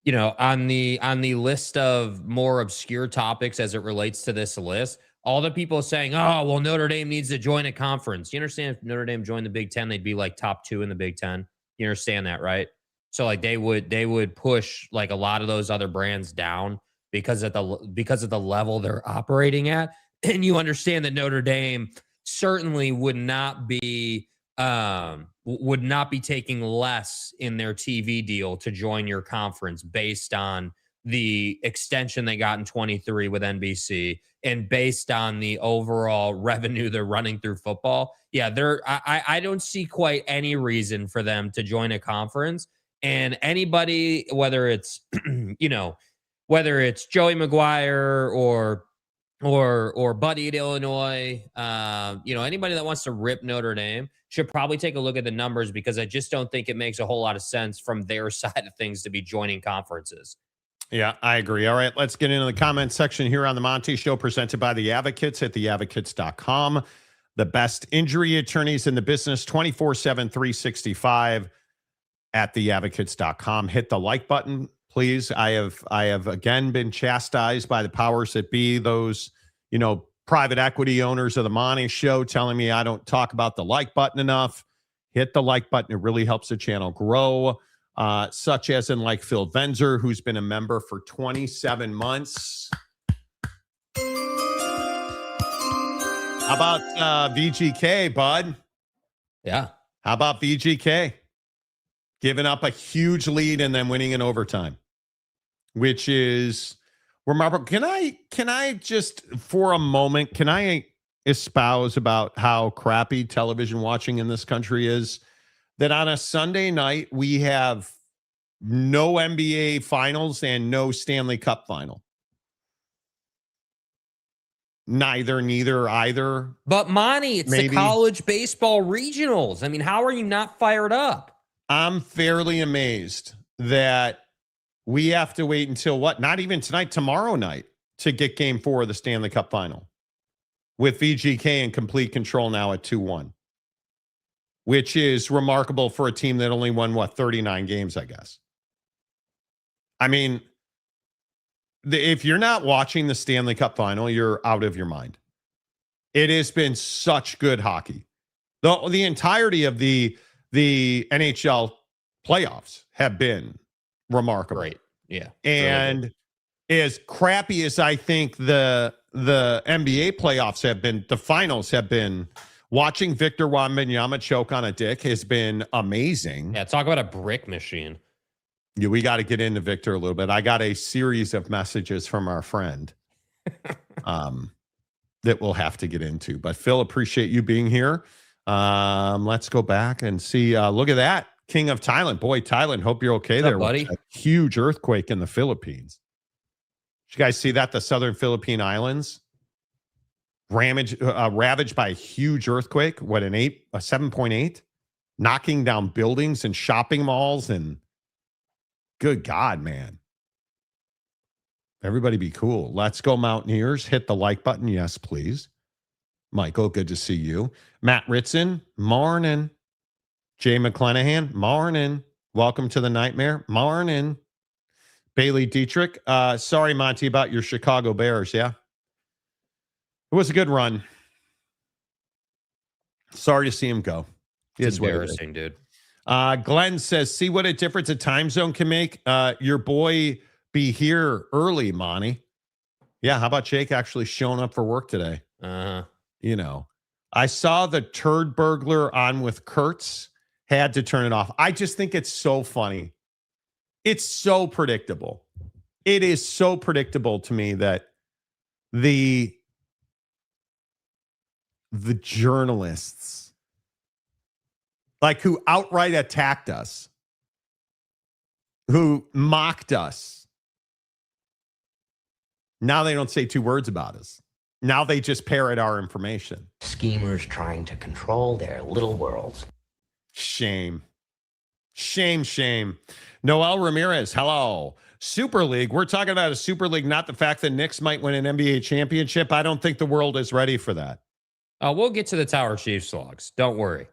you know, on the list of more obscure topics as it relates to this list, all the people saying, oh, well, Notre Dame needs to join a conference. You understand, if Notre Dame joined the Big Ten, they'd be like top 2 in the Big Ten. You understand that, right? So like they would push like a lot of those other brands down because of the level they're operating at. And you understand that Notre Dame certainly would not be taking less in their TV deal to join your conference based on the extension they got in 23 with NBC and based on the overall revenue they're running through football. Yeah, I don't see quite any reason for them to join a conference. And anybody, whether it's whether it's Joey Maguire or Buddy at Illinois, anybody that wants to rip Notre Dame should probably take a look at the numbers, because I just don't think it makes a whole lot of sense from their side of things to be joining conferences. Yeah, I agree. All right, let's get into the comments section here on the Monty Show, presented by the Advocates at theadvocates.com. The best injury attorneys in the business, 24/7, 365 at theadvocates.com. Hit the like button, please. I have again been chastised by the powers that be, those, private equity owners of the Monty Show, telling me I don't talk about the like button enough. Hit the like button. It really helps the channel grow. Such as in like Phil Venzer, who's been a member for 27 months. How about VGK, bud? Yeah. How about VGK? Giving up a huge lead and then winning in overtime, which is remarkable. Can I just, for a moment, can I espouse about how crappy television watching in this country is? that on a Sunday night we have no NBA finals and no Stanley Cup final? Neither, neither, either. But Monty, it's Maybe. the college baseball regionals. I mean, how are you not fired up? I'm fairly amazed that we have to wait until what? Not even tonight, tomorrow night to get game 4 of the Stanley Cup final with VGK in complete control now at 2-1, which is remarkable for a team that only won, 39 games, I guess. I mean, if you're not watching the Stanley Cup final, you're out of your mind. It has been such good hockey. The entirety of the NHL playoffs have been remarkable. Great. Yeah. And as crappy as I think the NBA playoffs have been, the finals have been, watching Victor Wembanyama choke on a dick has been amazing. Yeah, talk about a brick machine. Yeah, we got to get into Victor a little bit. I got a series of messages from our friend that we'll have to get into. But Phil, appreciate you being here. Let's go back and see. Look at that. King of Thailand. Boy, Thailand, hope you're okay there. Buddy? A huge earthquake in the Philippines. Did you guys see that? The southern Philippine islands ravaged by a huge earthquake. What, a 7.8? Knocking down buildings and shopping malls, and good God, man. Everybody be cool. Let's go Mountaineers. Hit the like button. Yes, please. Michael, good to see you. Matt Ritson, morning. Jay McClanahan, morning. Welcome to the nightmare. Morning. Bailey Dietrich. Sorry, Monty, about your Chicago Bears, yeah? It was a good run. Sorry to see him go. It's embarrassing, dude. Glenn says, see what a difference a time zone can make. Your boy be here early, Monty. Yeah, how about Jake actually showing up for work today? You know, I saw the turd burglar on with Kurtz. Had to turn it off. I just think it's so funny. It's so predictable. It is so predictable to me that the journalists, like, who outright attacked us, who mocked us, now they don't say 2 words about us. Now they just parrot our information. Schemers trying to control their little worlds. Shame. Shame, shame. Noel Ramirez, hello. Super League. We're talking about a Super League, not the fact that Knicks might win an NBA championship. I don't think the world is ready for that. We'll get to the Tower Chiefs logs. Don't worry.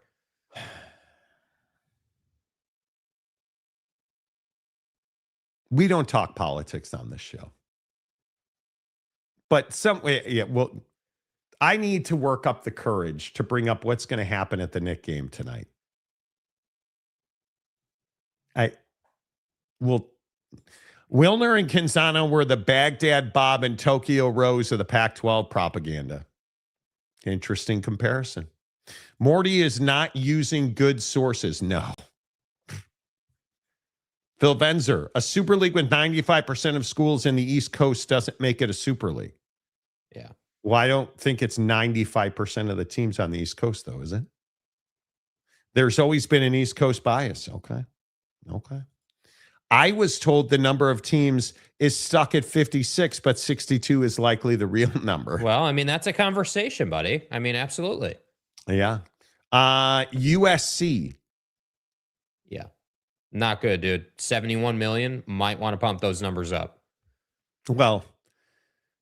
We don't talk politics on this show. But I need to work up the courage to bring up what's going to happen at the Knick game tonight. Wilner and Canzano were the Baghdad Bob and Tokyo Rose of the Pac-12 propaganda. Interesting comparison. Morty is not using good sources. No. Phil Venzer, a Super League with 95% of schools in the East Coast doesn't make it a Super League. Yeah. Well, I don't think it's 95% of the teams on the East Coast, though, is it? There's always been an East Coast bias. Okay. I was told the number of teams is stuck at 56, but 62 is likely the real number. Well, I mean, that's a conversation, buddy. I mean, absolutely. Yeah. USC. Yeah. Not good, dude. 71 million. Might want to pump those numbers up. Well,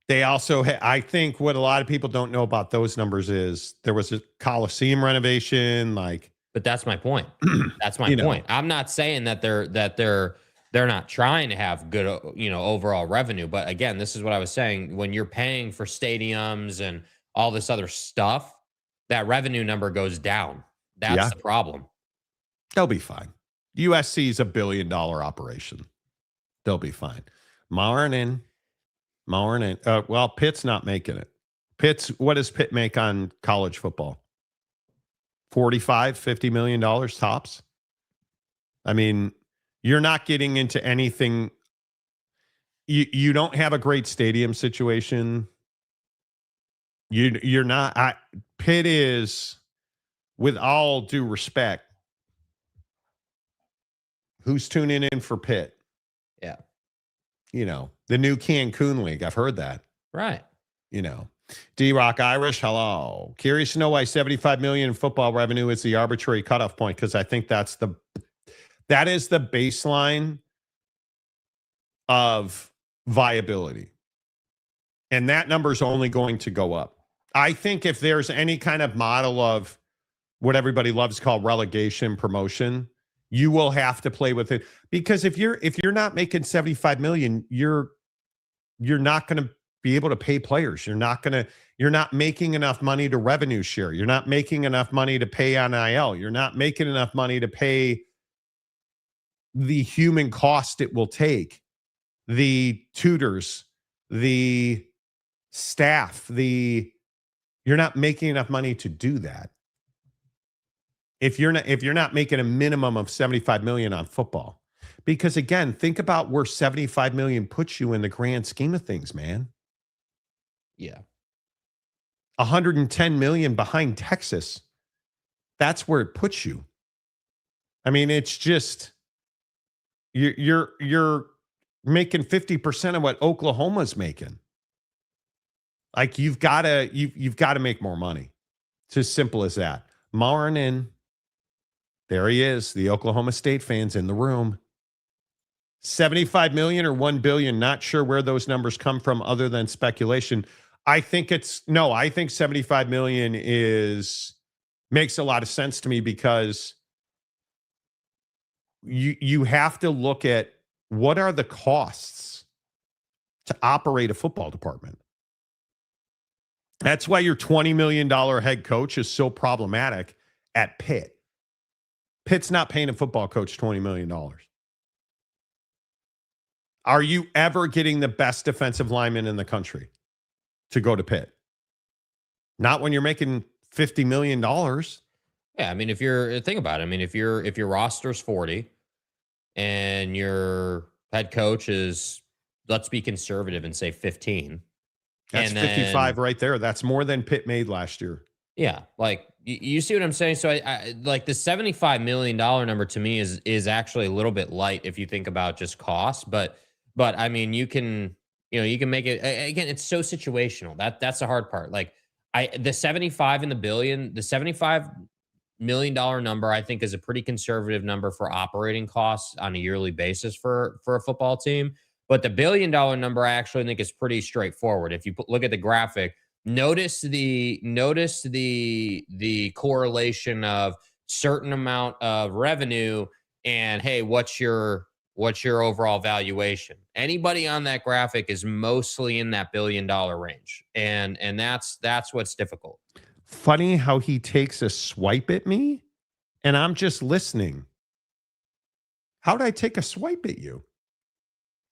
they also, I think what a lot of people don't know about those numbers is there was a Coliseum renovation, But that's my point. That's my point. I'm not saying that they're not trying to have good, overall revenue. But again, this is what I was saying. When you're paying for stadiums and all this other stuff, that revenue number goes down. That's the problem. They'll be fine. USC is $1 billion operation. They'll be fine. Morning. Well, Pitt's not making it. What does Pitt make on college football? $45-50 million tops. I mean, you're not getting into anything. You don't have a great stadium situation. You're not. Pitt is, with all due respect, Who's tuning in for Pitt? Yeah. You know, the new Cancun League. I've heard that. Right. You know, D-Rock Irish, hello. Curious to know why 75 million in football revenue is the arbitrary cutoff point, because I think that is the baseline of viability. And that number is only going to go up. I think if there's any kind of model of what everybody loves called relegation promotion, you will have to play with it, because if you're not making 75 million, you're not going to be able to pay players. You're not making enough money to revenue share. You're not making enough money to pay NIL. You're not making enough money to pay the human cost it will take, the tutors, the staff, you're not making enough money to do that. If you're not making a minimum of 75 million on football. Because again, think about where 75 million puts you in the grand scheme of things, man. Yeah. 110 million behind Texas. That's where it puts you. I mean, it's just you're making 50% of what Oklahoma's making. Like you've got to make more money. It's as simple as that. Morning. There he is. The Oklahoma State fans in the room. 75 million or 1 billion. Not sure where those numbers come from other than speculation. I think 75 million makes a lot of sense to me, because you have to look at what are the costs to operate a football department. That's why your $20 million head coach is so problematic at Pitt. Pitt's not paying a football coach $20 million. Are you ever getting the best defensive lineman in the country to go to Pitt? Not when you're making $50 million. Yeah, I mean, think about it. I mean, if your roster's 40 and your head coach is, let's be conservative and say 15. That's 55 right there. That's more than Pitt made last year. Yeah, like you see what I'm saying. So I like the $75 million number to me is actually a little bit light if you think about just cost. But I mean, you can make it again. It's so situational. That's the hard part. Like the 75 in the billion, the $75 million number, I think is a pretty conservative number for operating costs on a yearly basis for a football team. But the $1 billion number, I actually think is pretty straightforward. If you look at the graphic, notice the correlation of certain amount of revenue and, hey, what's your overall valuation? Anybody on that graphic is mostly in that $1 billion range, and that's what's difficult. Funny how he takes a swipe at me, and I'm just listening. How did I take a swipe at you?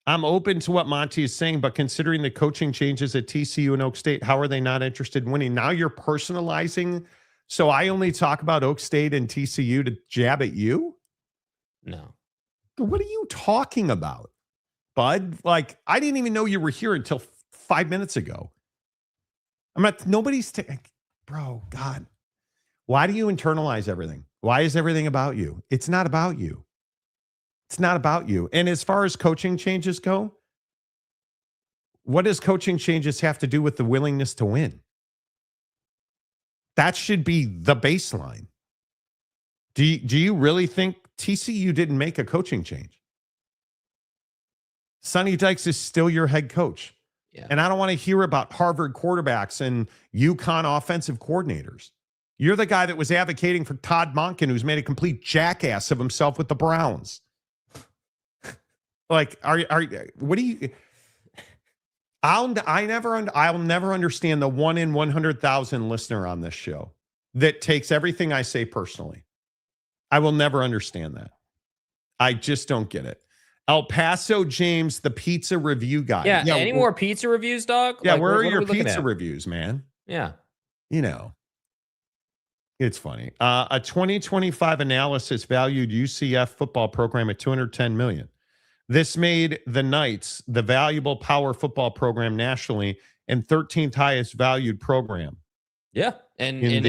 I'm open to what Monty is saying, but considering the coaching changes at TCU and Oak State, how are they not interested in winning? Now you're personalizing. So I only talk about Oak State and TCU to jab at you? No. What are you talking about, bud? Like, I didn't even know you were here until 5 minutes ago. Bro, God. Why do you internalize everything? Why is everything about you? It's not about you. It's not about you. And as far as coaching changes go, what does coaching changes have to do with the willingness to win? That should be the baseline. Do you really think TCU didn't make a coaching change? Sonny Dykes is still your head coach. Yeah. And I don't want to hear about Harvard quarterbacks and UConn offensive coordinators. You're the guy that was advocating for Todd Monken, who's made a complete jackass of himself with the Browns. Like, what do you? I'll never understand the 1 in 100,000 listener on this show that takes everything I say personally. I will never understand that. I just don't get it. El Paso James, the pizza review guy. Yeah. Any more pizza reviews, dog? Yeah. Like, where are what your we looking pizza at? reviews, man? Yeah. You know, it's funny. A 2025 analysis valued UCF football program at $210 million. This made the Knights the valuable power football program nationally and 13th highest valued program. Yeah. And if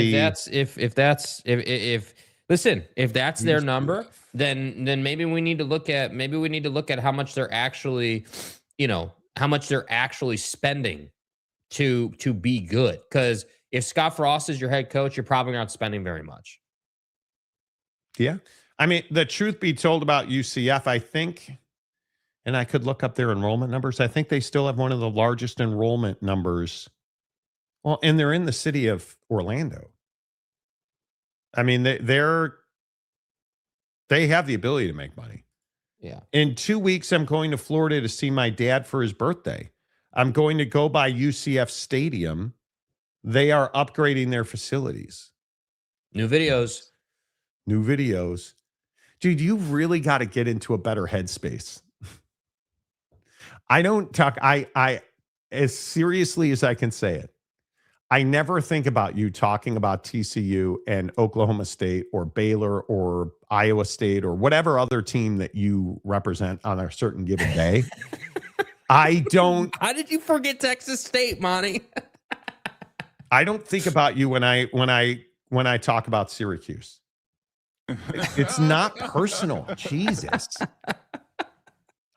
Listen, if that's their number, then maybe we need to look at how much they're actually, how much they're actually spending to be good. Because if Scott Frost is your head coach, you're probably not spending very much. Yeah. I mean, the truth be told about UCF, I think, and I could look up their enrollment numbers. I think they still have one of the largest enrollment numbers. Well, and they're in the city of Orlando. I mean, they have the ability to make money. Yeah. In 2 weeks, I'm going to Florida to see my dad for his birthday. I'm going to go by UCF Stadium. They are upgrading their facilities. New videos. Dude, you've really got to get into a better headspace. I don't talk, I as seriously as I can say it, I never think about you talking about TCU and Oklahoma State or Baylor or Iowa State or whatever other team that you represent on a certain given day. I don't. How did you forget Texas State, Monty? I don't think about you when I talk about Syracuse. It's not personal. Jesus.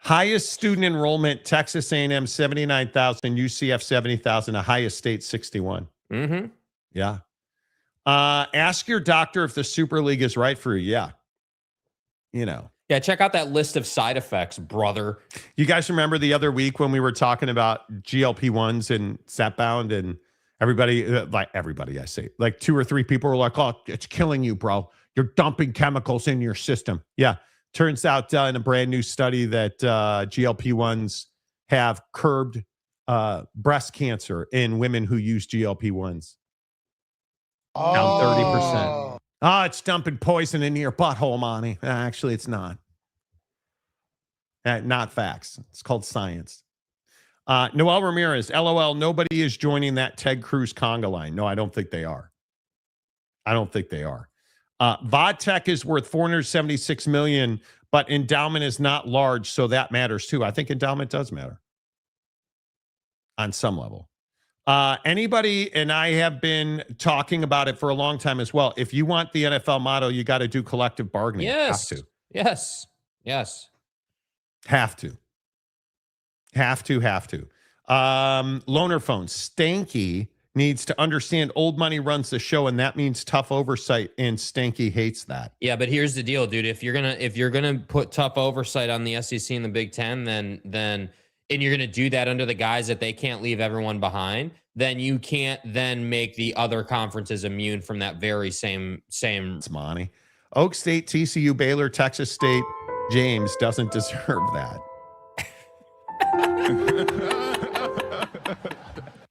Highest student enrollment, Texas A&M 79,000, UCF 70,000, Ohio State 61. Mm-hmm. Yeah. Ask your doctor if the Super League is right for you. Yeah. Yeah, check out that list of side effects, brother. You guys remember the other week when we were talking about GLP-1s and Zepbound and everybody, I say, like 2 or 3 people were like, oh, it's killing you, bro. You're dumping chemicals in your system. Yeah. Turns out in a brand new study that GLP-1s have curbed breast cancer in women who use GLP-1s. Down 30%. Oh, it's dumping poison into your butthole, Monty. Actually, it's not. Not facts. It's called science. Noel Ramirez, LOL, nobody is joining that Ted Cruz conga line. No, I don't think they are. Vodtech is worth $476 million, but endowment is not large, so that matters too. I think endowment does matter on some level. Anybody, and I have been talking about it for a long time as well. If you want the NFL motto, you got to do collective bargaining. Yes. Have to. Yes. Have to. Loaner phone. Stanky needs to understand old money runs the show, and that means tough oversight, and Stanky hates that. Yeah, but here's the deal, dude. If you're gonna put tough oversight on the SEC and the Big Ten, then and you're gonna do that under the guise that they can't leave everyone behind, then you can't then make the other conferences immune from that very same. It's Monty. Oak State, TCU, Baylor, Texas State, James doesn't deserve that.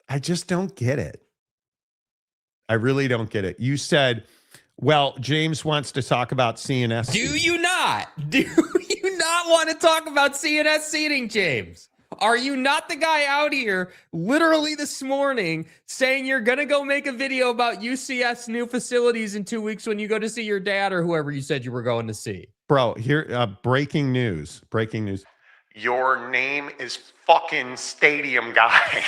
I just don't get it. I really don't get it. You said, well, James wants to talk about CNS. Do you not want to talk about CNS seating, James? Are you not the guy out here literally this morning saying you're going to go make a video about UCF's new facilities in 2 weeks when you go to see your dad or whoever you said you were going to see? Bro, here, breaking news. Your name is fucking Stadium Guy.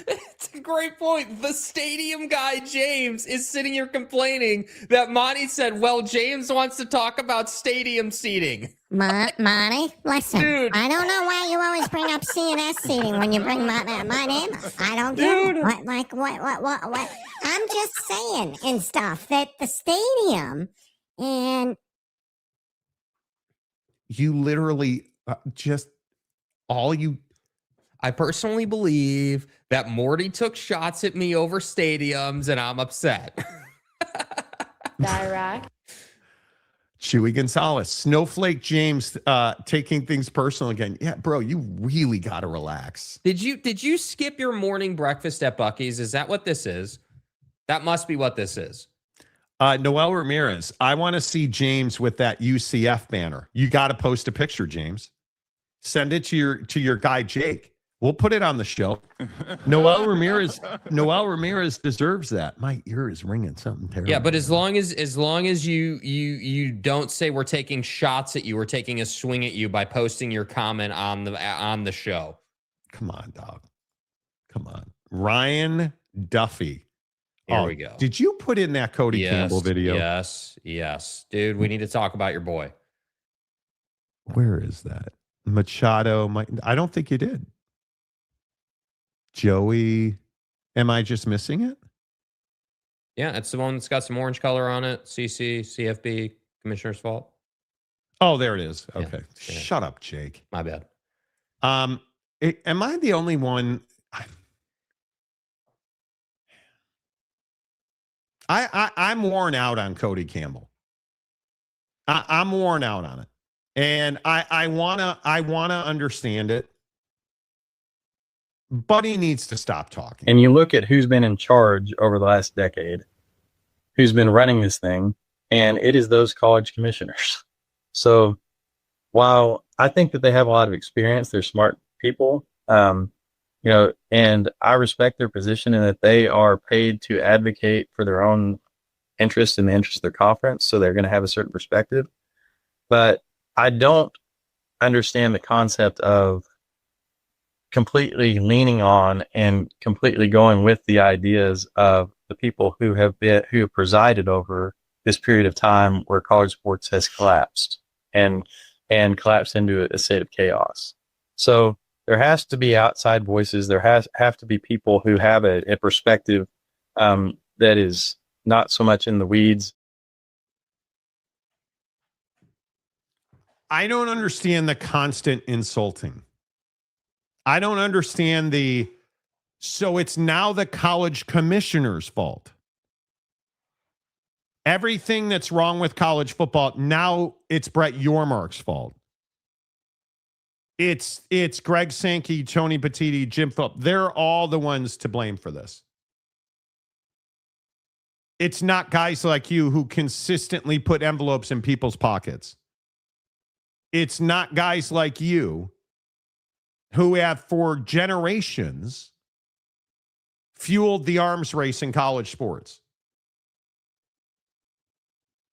It's a great point. The Stadium Guy, James, is sitting here complaining that Monty said, well, James wants to talk about stadium seating. Monty, listen, Dude. I don't know why you always bring up CNS seating when you bring my name. I don't get it. What? I'm just saying and stuff that the stadium and You literally I personally believe that Morty took shots at me over stadiums and I'm upset. Dirac. Chewy Gonzalez, Snowflake James, taking things personal again. Yeah, bro, you really got to relax. Did you skip your morning breakfast at Buc-ee's? Is that what this is? That must be what this is. Noel Ramirez, I want to see James with that UCF banner. You got to post a picture, James. Send it to your guy Jake. We'll put it on the show. Noel Ramirez deserves that. My ear is ringing something terrible. Yeah, but as long as you don't say we're taking shots at you, we're taking a swing at you by posting your comment on the show. Come on, dog. Come on. Ryan Duffy. Here we go. Did you put in that Cody Campbell video? Yes. Dude, we need to talk about your boy. Where is that? Machado. I don't think you did. Joey. Am I just missing it? Yeah, it's the one that's got some orange color on it. CFB, Commissioner's Fault. Oh, there it is. Okay. Yeah. Shut up, Jake. My bad. Am I the only one? I'm worn out on Cody Campbell. I'm worn out on it. And I wanna understand it. But he needs to stop talking. And you look at who's been in charge over the last decade, who's been running this thing, and it is those college commissioners. So while I think that they have a lot of experience, they're smart people, and I respect their position in that they are paid to advocate for their own interests and the interests of their conference. So they're going to have a certain perspective. But I don't understand the concept of completely leaning on and completely going with the ideas of the people who have presided over this period of time where college sports has collapsed and collapsed into a state of chaos. So there has to be outside voices. There have to be people who have a perspective that is not so much in the weeds. I don't understand the constant insulting. I don't understand so it's now the college commissioner's fault. Everything that's wrong with college football, now it's Brett Yormark's fault. It's Greg Sankey, Tony Petitti, Jim Phillips. They're all the ones to blame for this. It's not guys like you who consistently put envelopes in people's pockets. It's not guys like you who have for generations fueled the arms race in college sports.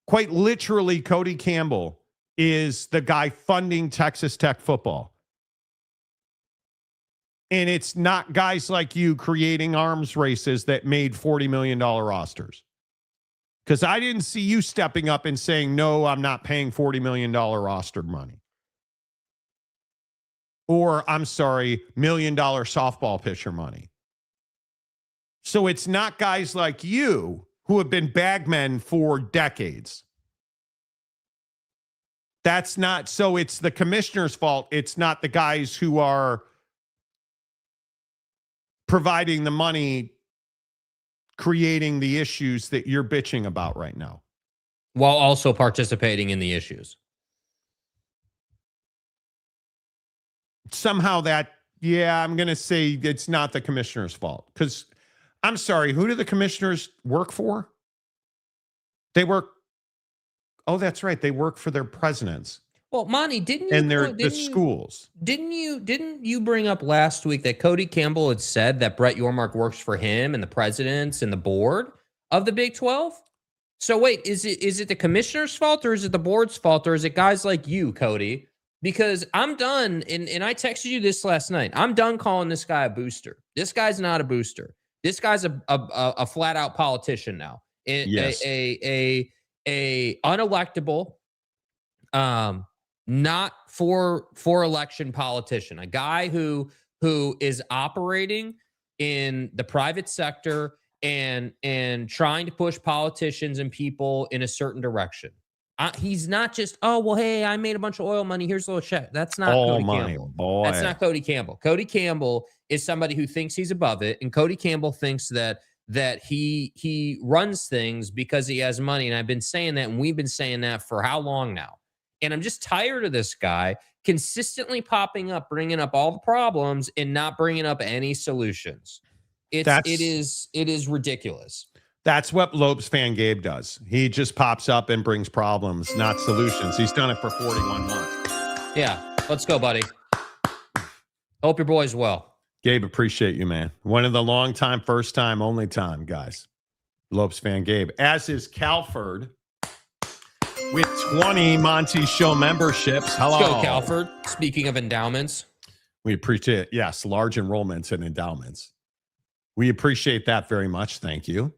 Quite literally, Cody Campbell is the guy funding Texas Tech football. And it's not guys like you creating arms races that made $40 million rosters. Because I didn't see you stepping up and saying, no, I'm not paying $40 million roster money. Or, I'm sorry, $1 million softball pitcher money. So it's not guys like you who have been bagmen for decades. That's not, so it's the commissioner's fault. It's not the guys who are providing the money, creating the issues that you're bitching about right now. While also participating in the issues. Somehow I'm going to say it's not the commissioner's fault. Because, I'm sorry, who do the commissioners work for? That's right. They work for their presidents. Well, Monty, didn't you? And the schools. Didn't you bring up last week that Cody Campbell had said that Brett Yormark works for him and the presidents and the board of the Big 12? So wait, is it the commissioner's fault or is it the board's fault or is it guys like you, Cody? Because I'm done, and I texted you this last night. I'm done calling this guy a booster. This guy's not a booster. This guy's a flat out politician now. Yes. A unelectable, not for election politician. A guy who is operating in the private sector and trying to push politicians and people in a certain direction. He's not just, hey, I made a bunch of oil money. Here's a little check. That's not Cody Campbell. Boy. That's not Cody Campbell. Cody Campbell is somebody who thinks he's above it, and Cody Campbell thinks that he runs things because he has money. And I've been saying that, and we've been saying that for how long now? And I'm just tired of this guy consistently popping up, bringing up all the problems and not bringing up any solutions. It is ridiculous. That's what Lopes fan Gabe does. He just pops up and brings problems, not solutions. He's done it for 41 months. Yeah, let's go, buddy. Hope your boy's well. Gabe, appreciate you, man. One of the long time, first time, only time guys. Lopes fan Gabe. As is Calford with 20 Monty Show memberships. Hello. Let's go, Calford. Speaking of endowments. We appreciate it. Yes, large enrollments and endowments. We appreciate that very much. Thank you.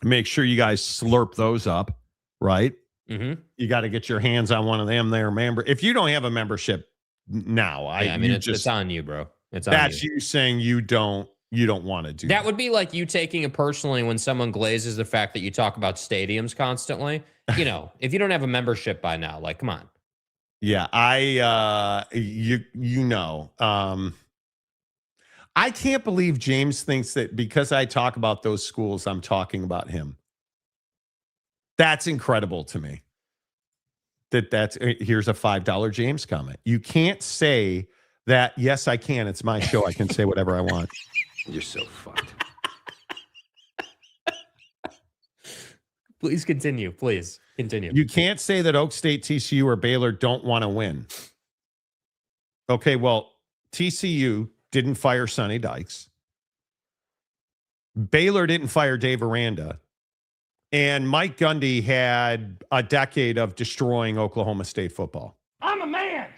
Make sure you guys slurp those up, right? Mm-hmm. You got to get your hands on one of them there, member. If you don't have a membership now, it's on you, bro. That's you saying you don't want to do that. That would be like you taking it personally when someone glazes the fact that you talk about stadiums constantly. You know, if you don't have a membership by now, like, come on. Yeah, I can't believe James thinks that because I talk about those schools, I'm talking about him. That's incredible to me. Here's a $5 James comment. You can't say that. Yes, I can. It's my show. I can say whatever I want. You're so fucked. Please continue. Please continue. You can't say that Oak State, TCU, or Baylor don't want to win. Okay, well, TCU didn't fire Sonny Dykes. Baylor didn't fire Dave Aranda. And Mike Gundy had a decade of destroying Oklahoma State football. I'm a man.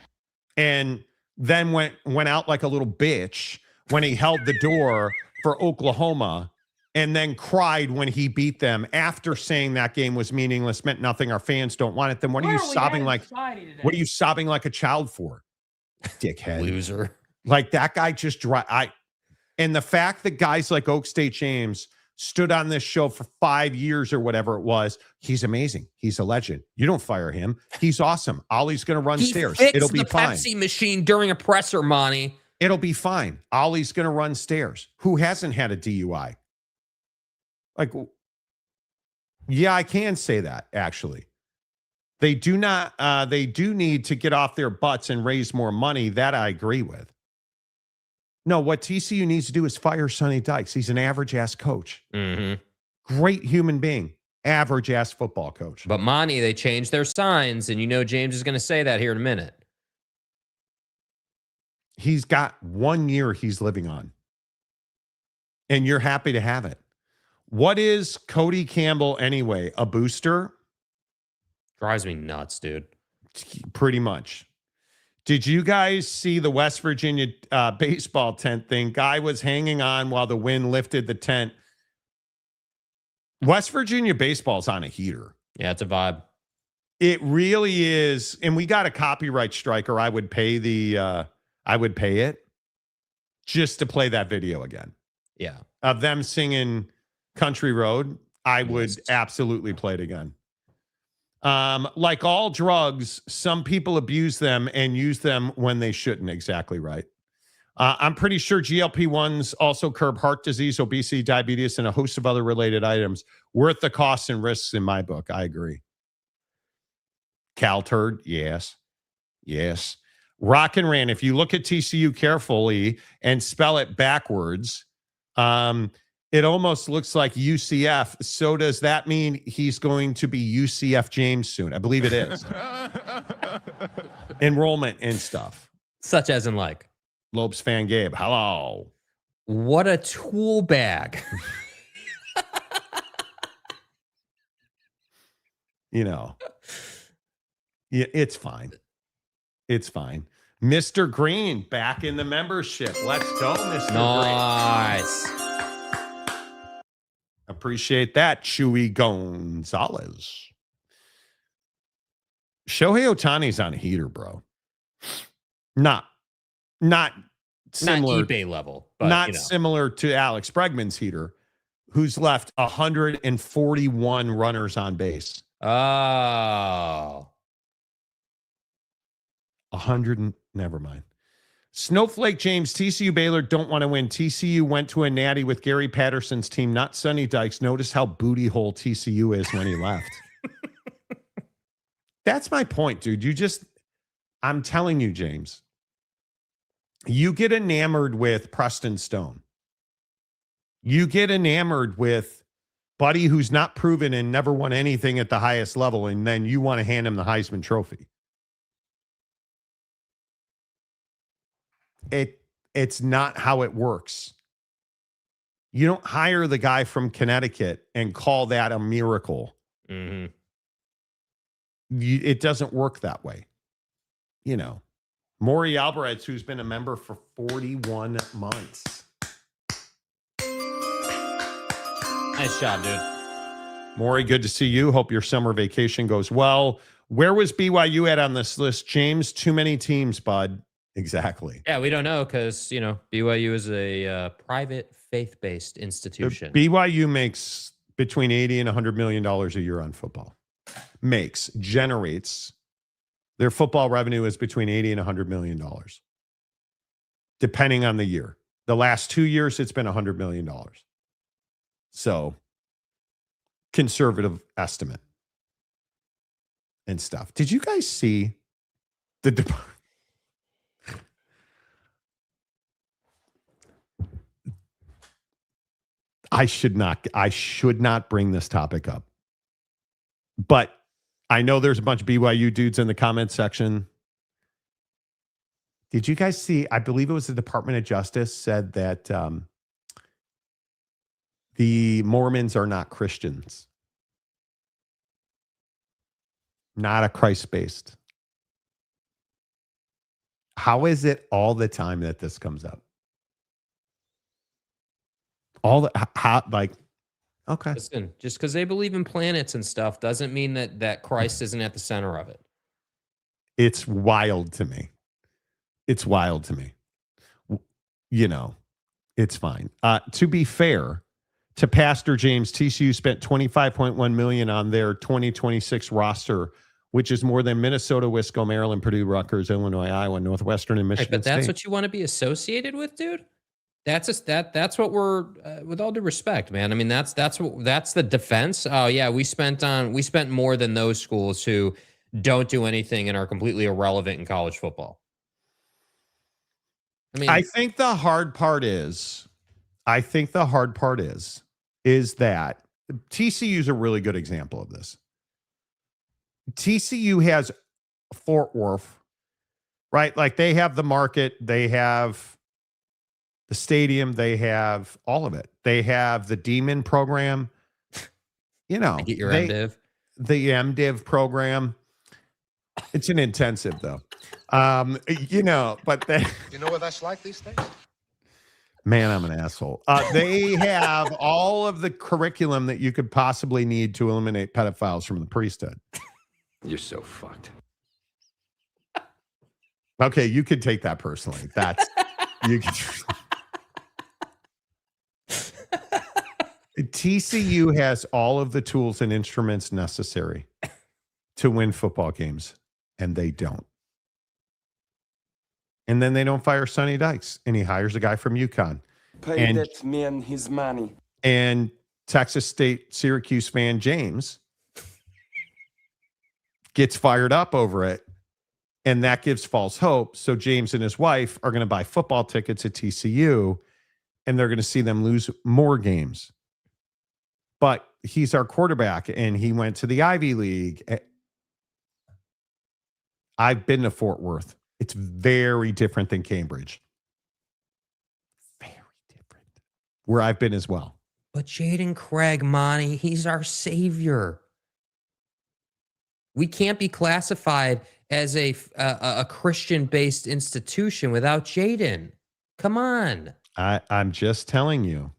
And then went out like a little bitch when he held the door for Oklahoma and then cried when he beat them after saying that game was meaningless, meant nothing, our fans don't want it. Then what are you sobbing like? What are you sobbing like a child for? Dickhead. Loser. Like that guy just and the fact that guys like Oak State James stood on this show for 5 years or whatever it was, he's amazing. He's a legend. You don't fire him. He's awesome. Ollie's going to run stairs. It'll be fine. Pepsi machine during a presser, Monty. It'll be fine. Ollie's going to run stairs. Who hasn't had a DUI? Like, yeah, I can say that, actually. They do need to get off their butts and raise more money. That I agree with. No, what TCU needs to do is fire Sonny Dykes. He's an average-ass coach. Mm-hmm. Great human being. Average-ass football coach. But Monty, they changed their signs, and you know James is going to say that here in a minute. He's got 1 year he's living on. And you're happy to have it. What is Cody Campbell anyway? A booster? Drives me nuts, dude. Pretty much. Did you guys see the West Virginia baseball tent thing? Guy was hanging on while the wind lifted the tent. West Virginia baseball's on a heater. Yeah, it's a vibe. It really is. And we got a copyright strike, or I would pay it just to play that video again. Yeah. Of them singing Country Road. I would absolutely play it again. Like all drugs, some people abuse them and use them when they shouldn't. Exactly right. I'm pretty sure GLP-1s also curb heart disease, obesity, diabetes, and a host of other related items. Worth the costs and risks in my book. I agree. CalTurd, yes. Yes. Rock and Ran, if you look at TCU carefully and spell it backwards, it almost looks like UCF. So does that mean he's going to be UCF James soon? I believe it is. Enrollment and stuff. Such as in like? Lopes fan Gabe. Hello. What a tool bag. You know. Yeah, it's fine. It's fine. Mr. Green back in the membership. Let's go, Mr. Green. Nice. Appreciate that, Chewy Gonzalez. Shohei Ohtani's on a heater, bro. Not similar. Not eBay level. But, not similar to Alex Bregman's heater, who's left 141 runners on base. Oh. 100. Never mind. Snowflake James, TCU Baylor don't want to win. TCU went to a natty with Gary Patterson's team, not Sonny Dykes. Notice how booty hole TCU is when he left. That's my point, dude. I'm telling you, James, you get enamored with Preston Stone. You get enamored with Buddy who's not proven and never won anything at the highest level, and then you want to hand him the Heisman Trophy. It's not how it works. You don't hire the guy from Connecticut and call that a miracle. Mm-hmm. It doesn't work that way. You know, Maury Alvarez, who's been a member for 41 months. Nice job, dude. Maury, good to see you. Hope your summer vacation goes well. Where was BYU at on this list, James? Too many teams, bud. Exactly. Yeah, we don't know because, you know, BYU is a private faith-based institution. BYU makes between 80 and $100 million a year on football. Generates. Their football revenue is between 80 and $100 million, depending on the year. The last 2 years, it's been $100 million. So, conservative estimate and stuff. Did you guys see the I should not bring this topic up. But I know there's a bunch of BYU dudes in the comment section. Did you guys see, I believe it was the Department of Justice said that the Mormons are not Christians. Not a Christ-based. How is it all the time that this comes up? Okay. Listen, just because they believe in planets and stuff doesn't mean that Christ isn't at the center of it. It's wild to me. It's wild to me. You know, it's fine. To be fair to Pastor James, TCU spent $25.1 million on their 2026 roster, which is more than Minnesota, Wisconsin, Maryland, Purdue, Rutgers, Illinois, Iowa, Northwestern, and Michigan But that's State. what you want to be associated with, dude. That's what we're with all due respect, man. I mean, that's the defense. Oh yeah, we spent more than those schools who don't do anything and are completely irrelevant in college football. I mean, I think the hard part is that TCU is a really good example of this. TCU has Fort Worth, right? Like they have the market, they have the stadium, they have all of it. They have the Demon program. You know, get your MDiv. The MDiv program. It's an intensive though. You know, but You know what that's like these days? man, I'm an asshole. They have all of the curriculum that you could possibly need to eliminate pedophiles from the priesthood. You're so fucked. Okay, you could take that personally. That's you can. TCU has all of the tools and instruments necessary to win football games, and they don't. And then they don't fire Sonny Dykes, and he hires a guy from UConn. Pay that man his money. And Texas State Syracuse fan James gets fired up over it, and that gives false hope. So James and his wife are going to buy football tickets at TCU, and they're going to see them lose more games. But he's our quarterback, and he went to the Ivy League. I've been to Fort Worth. It's very different than Cambridge. Very different. Where I've been as well. But Jaden Craig, Monty, he's our savior. We can't be classified as a Christian-based institution without Jaden. Come on. I'm just telling you.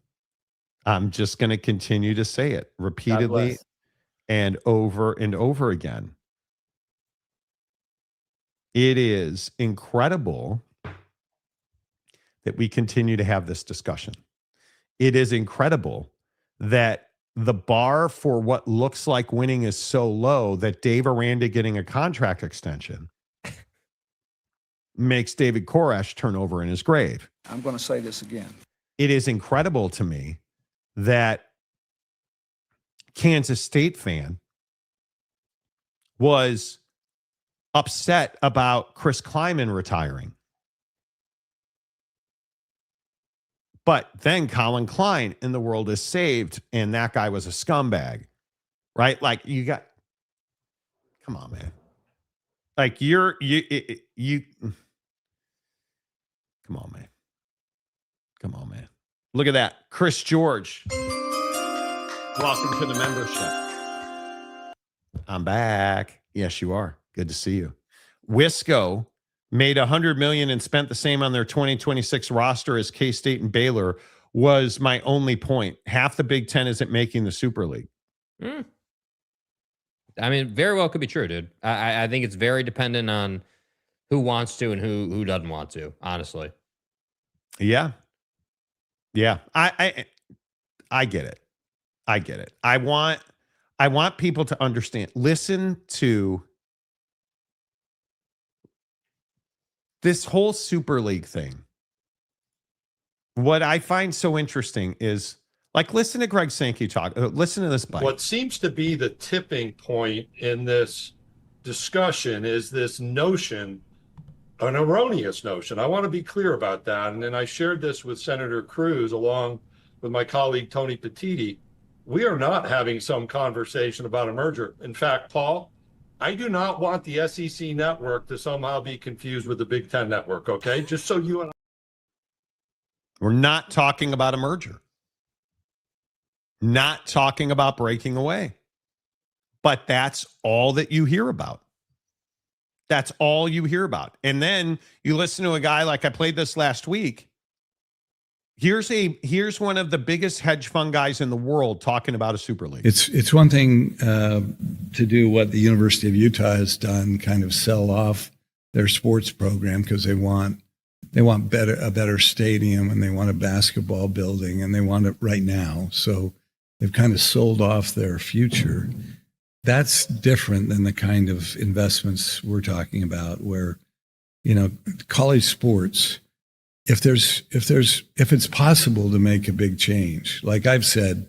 I'm just going to continue to say it repeatedly and over again. It is incredible that we continue to have this discussion. It is incredible that the bar for what looks like winning is so low that Dave Aranda getting a contract extension makes David Koresh turn over in his grave. I'm going to say this again. It is incredible to me that Kansas State fan was upset about Chris Kleiman retiring. But then Colin Klein in the world is saved, and that guy was a scumbag, right? Like come on, man. Like you come on, man. Come on, man. Look at that. Chris George. Welcome to the membership. I'm back. Yes, you are. Good to see you. Wisco made $100 million and spent the same on their 2026 roster as K-State and Baylor. was my only point. Half the Big Ten isn't making the Super League. I mean, very well could be true, dude. I think it's very dependent on who wants to and who doesn't want to, honestly. Yeah. Yeah. I get it. I get it. I want people to understand. Listen to this whole Super League thing. What I find so interesting is, like, listen to Greg Sankey talk. Listen to this bite. What seems to be the tipping point in this discussion is this notion, an erroneous notion. I want to be clear about that. And then I shared this with Senator Cruz along with my colleague Tony Petitti. We are not having some conversation about a merger. In fact, Paul, I do not want the SEC network to somehow be confused with the Big Ten network, okay? Just so you and I. We're not talking about a merger. Not talking about breaking away. But that's all that you hear about. That's all you hear about. And then you listen to a guy like I played this last week. Here's one of the biggest hedge fund guys in the world talking about a Super League. It's one thing to do what the University of Utah has done, kind of sell off their sports program because they want a better stadium and they want a basketball building and they want it right now. So they've kind of sold off their future. That's different than the kind of investments we're talking about where, college sports, if it's possible to make a big change, like I've said,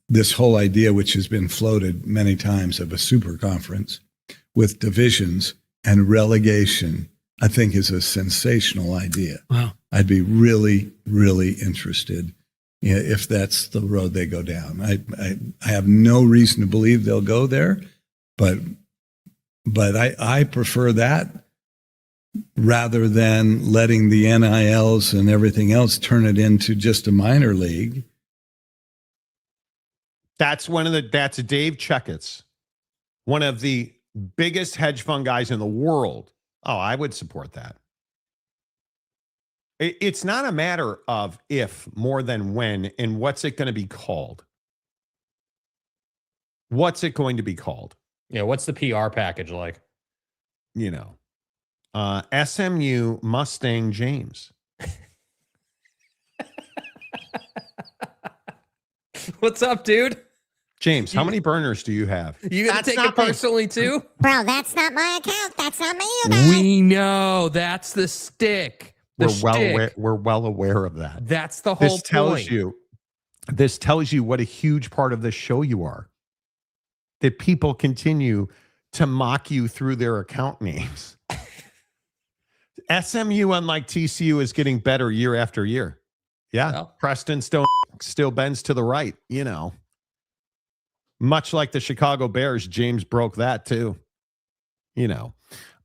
this whole idea, which has been floated many times, of a super conference with divisions and relegation, I think is a sensational idea. Wow. I'd be really, really interested if that's the road they go down. I have no reason to believe they'll go there, but I prefer that rather than letting the NILs and everything else turn it into just a minor league. That's Dave Checketts, one of the biggest hedge fund guys in the world. Oh, I would support that. It's not a matter of if more than when, and what's it going to be called? What's it going to be called? Yeah, what's the PR package like? SMU Mustang James. What's up, dude? James, how many burners do you have? You gonna take it personally too? Bro, that's not my account. That's not me. We know. That's the stick. We're well aware of that. That's the whole point. This tells you what a huge part of the show you are. That people continue to mock you through their account names. SMU, unlike TCU, is getting better year after year. Yeah. Well, Preston still bends to the right, Much like the Chicago Bears, James broke that too.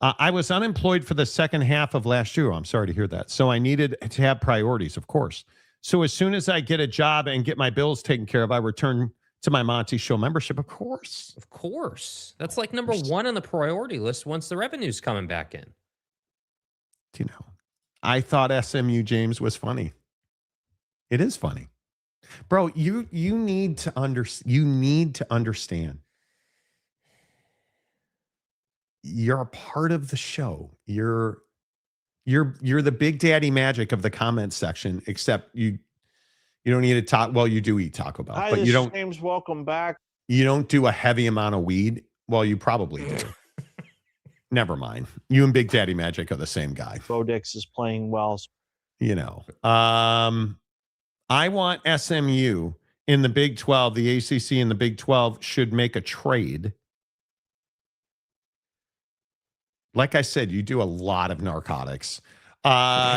I was unemployed for the second half of last year. I'm sorry to hear that. So I needed to have priorities, of course. So as soon as I get a job and get my bills taken care of, I return to my Monty Show membership, of course. Of course. That's like number one on the priority list once the revenue's coming back in. I thought SMU James was funny. It is funny. Bro, you need to understand. You're a part of the show. You're the big daddy magic of the comment section, except you don't need to talk. Well, you do eat Taco Bell, but you don't. James, welcome back. You don't do a heavy amount of weed. Well, you probably do. Never mind. You and Big Daddy Magic are the same guy. Bodix is playing well. I want SMU in the Big 12. The ACC and the Big 12 should make a trade. Like I said, you do a lot of narcotics.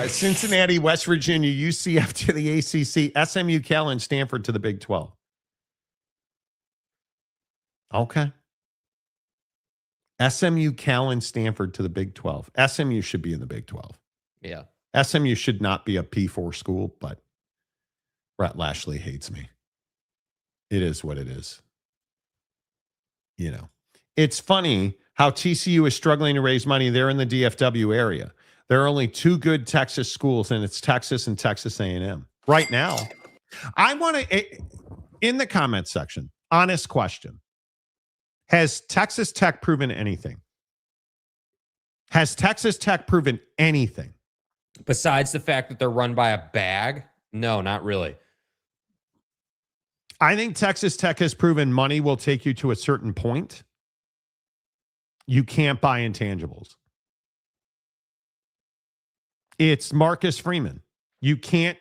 Cincinnati, West Virginia, UCF to the ACC, SMU, Cal, and Stanford to the Big 12. Okay. SMU, Cal, and Stanford to the Big 12. SMU should be in the Big 12. Yeah. SMU should not be a P4 school, but Brett Lashley hates me. It is what it is. It's funny how TCU is struggling to raise money. They're in the DFW area. There are only two good Texas schools, and it's Texas and Texas A&M. Right now, I want to, in the comment section, honest question. Has Texas Tech proven anything? Has Texas Tech proven anything? Besides the fact that they're run by a bag? No, not really. I think Texas Tech has proven money will take you to a certain point. You can't buy intangibles. It's Marcus Freeman. You can't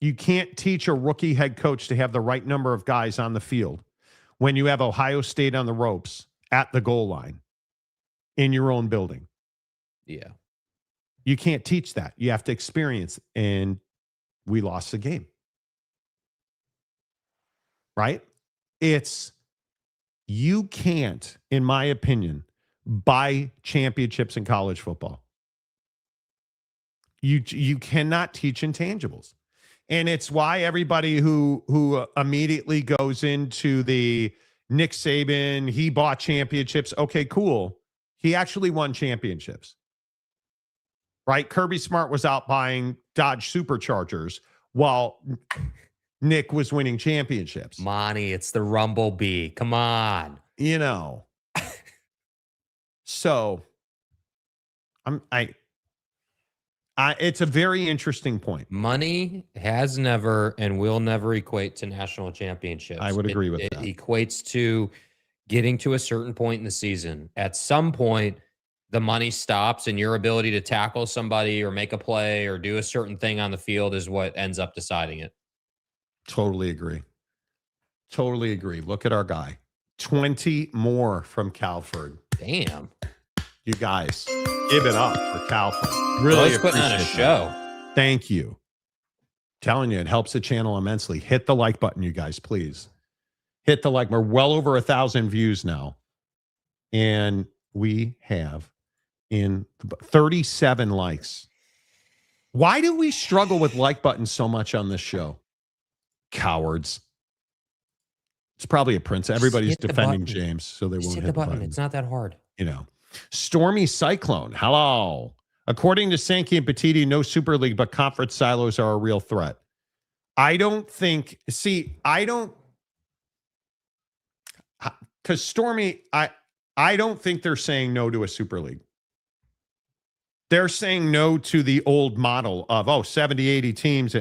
teach a rookie head coach to have the right number of guys on the field when you have Ohio State on the ropes at the goal line in your own building. Yeah. You can't teach that. You have to experience, and we lost the game. Right? You can't, in my opinion, buy championships in college football. You cannot teach intangibles. And it's why everybody who immediately goes into the Nick Saban, he bought championships. Okay, cool. He actually won championships. Right? Kirby Smart was out buying Dodge Superchargers while Nick was winning championships. Monty, it's the Rumblebee. Come on. You know. So it's a very interesting point. Money has never and will never equate to national championships. I would agree with that. It equates to getting to a certain point in the season. At some point, the money stops, and your ability to tackle somebody or make a play or do a certain thing on the field is what ends up deciding it. Totally agree. Totally agree. Look at our guy. 20 more from Calford. Damn. You guys, give it up for Calford. Really putting on a show. Thank you. Telling you, it helps the channel immensely. Hit the like button, you guys, please. Hit the like. We're well over 1,000 views now. And we have 37 likes. Why do we struggle with like buttons so much on this show? Cowards. It's probably a prince. Everybody's defending James, so they won't hit the button. It's not that hard. You know. Stormy Cyclone. Hello. According to Sankey and Petiti, no Super League, but conference silos are a real threat. Because Stormy, I don't think they're saying no to a Super League. They're saying no to the old model of, 70, 80 teams.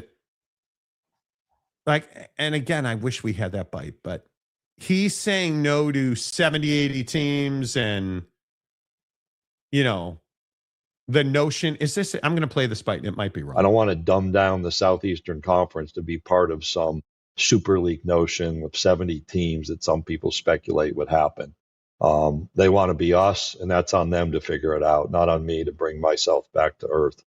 And again, I wish we had that bite, but he's saying no to 70, 80 teams and, the notion is this. I'm going to play this bite and it might be wrong. I don't want to dumb down the Southeastern Conference to be part of some Super League notion of 70 teams that some people speculate would happen. They want to be us, and that's on them to figure it out, not on me to bring myself back to earth.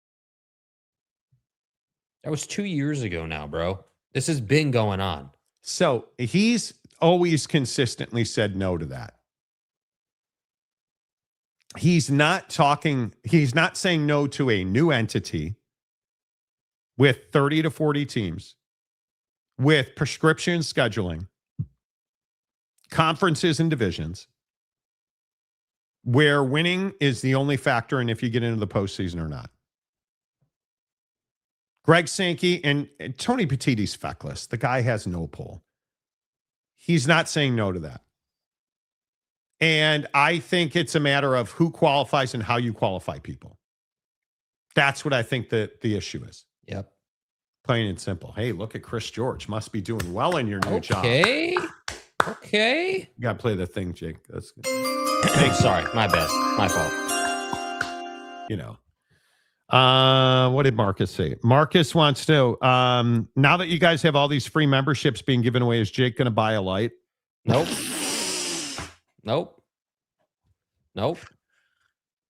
That was 2 years ago now, bro. This has been going on. So he's always consistently said no to that. He's not saying no to a new entity with 30 to 40 teams, with prescription scheduling, conferences and divisions, where winning is the only factor in if you get into the postseason or not. Greg Sankey and Tony Petiti's feckless. The guy has no pull. He's not saying no to that. And I think it's a matter of who qualifies and how you qualify people. That's what I think the issue is. Yep. Plain and simple. Hey, look at Chris George. Must be doing well in your new job. Okay. You got to play the thing, Jake. That's good. Hey, sorry. My bad. My fault. What did Marcus say? Marcus wants to, now that you guys have all these free memberships being given away, is Jake going to buy a light? Nope. Nope.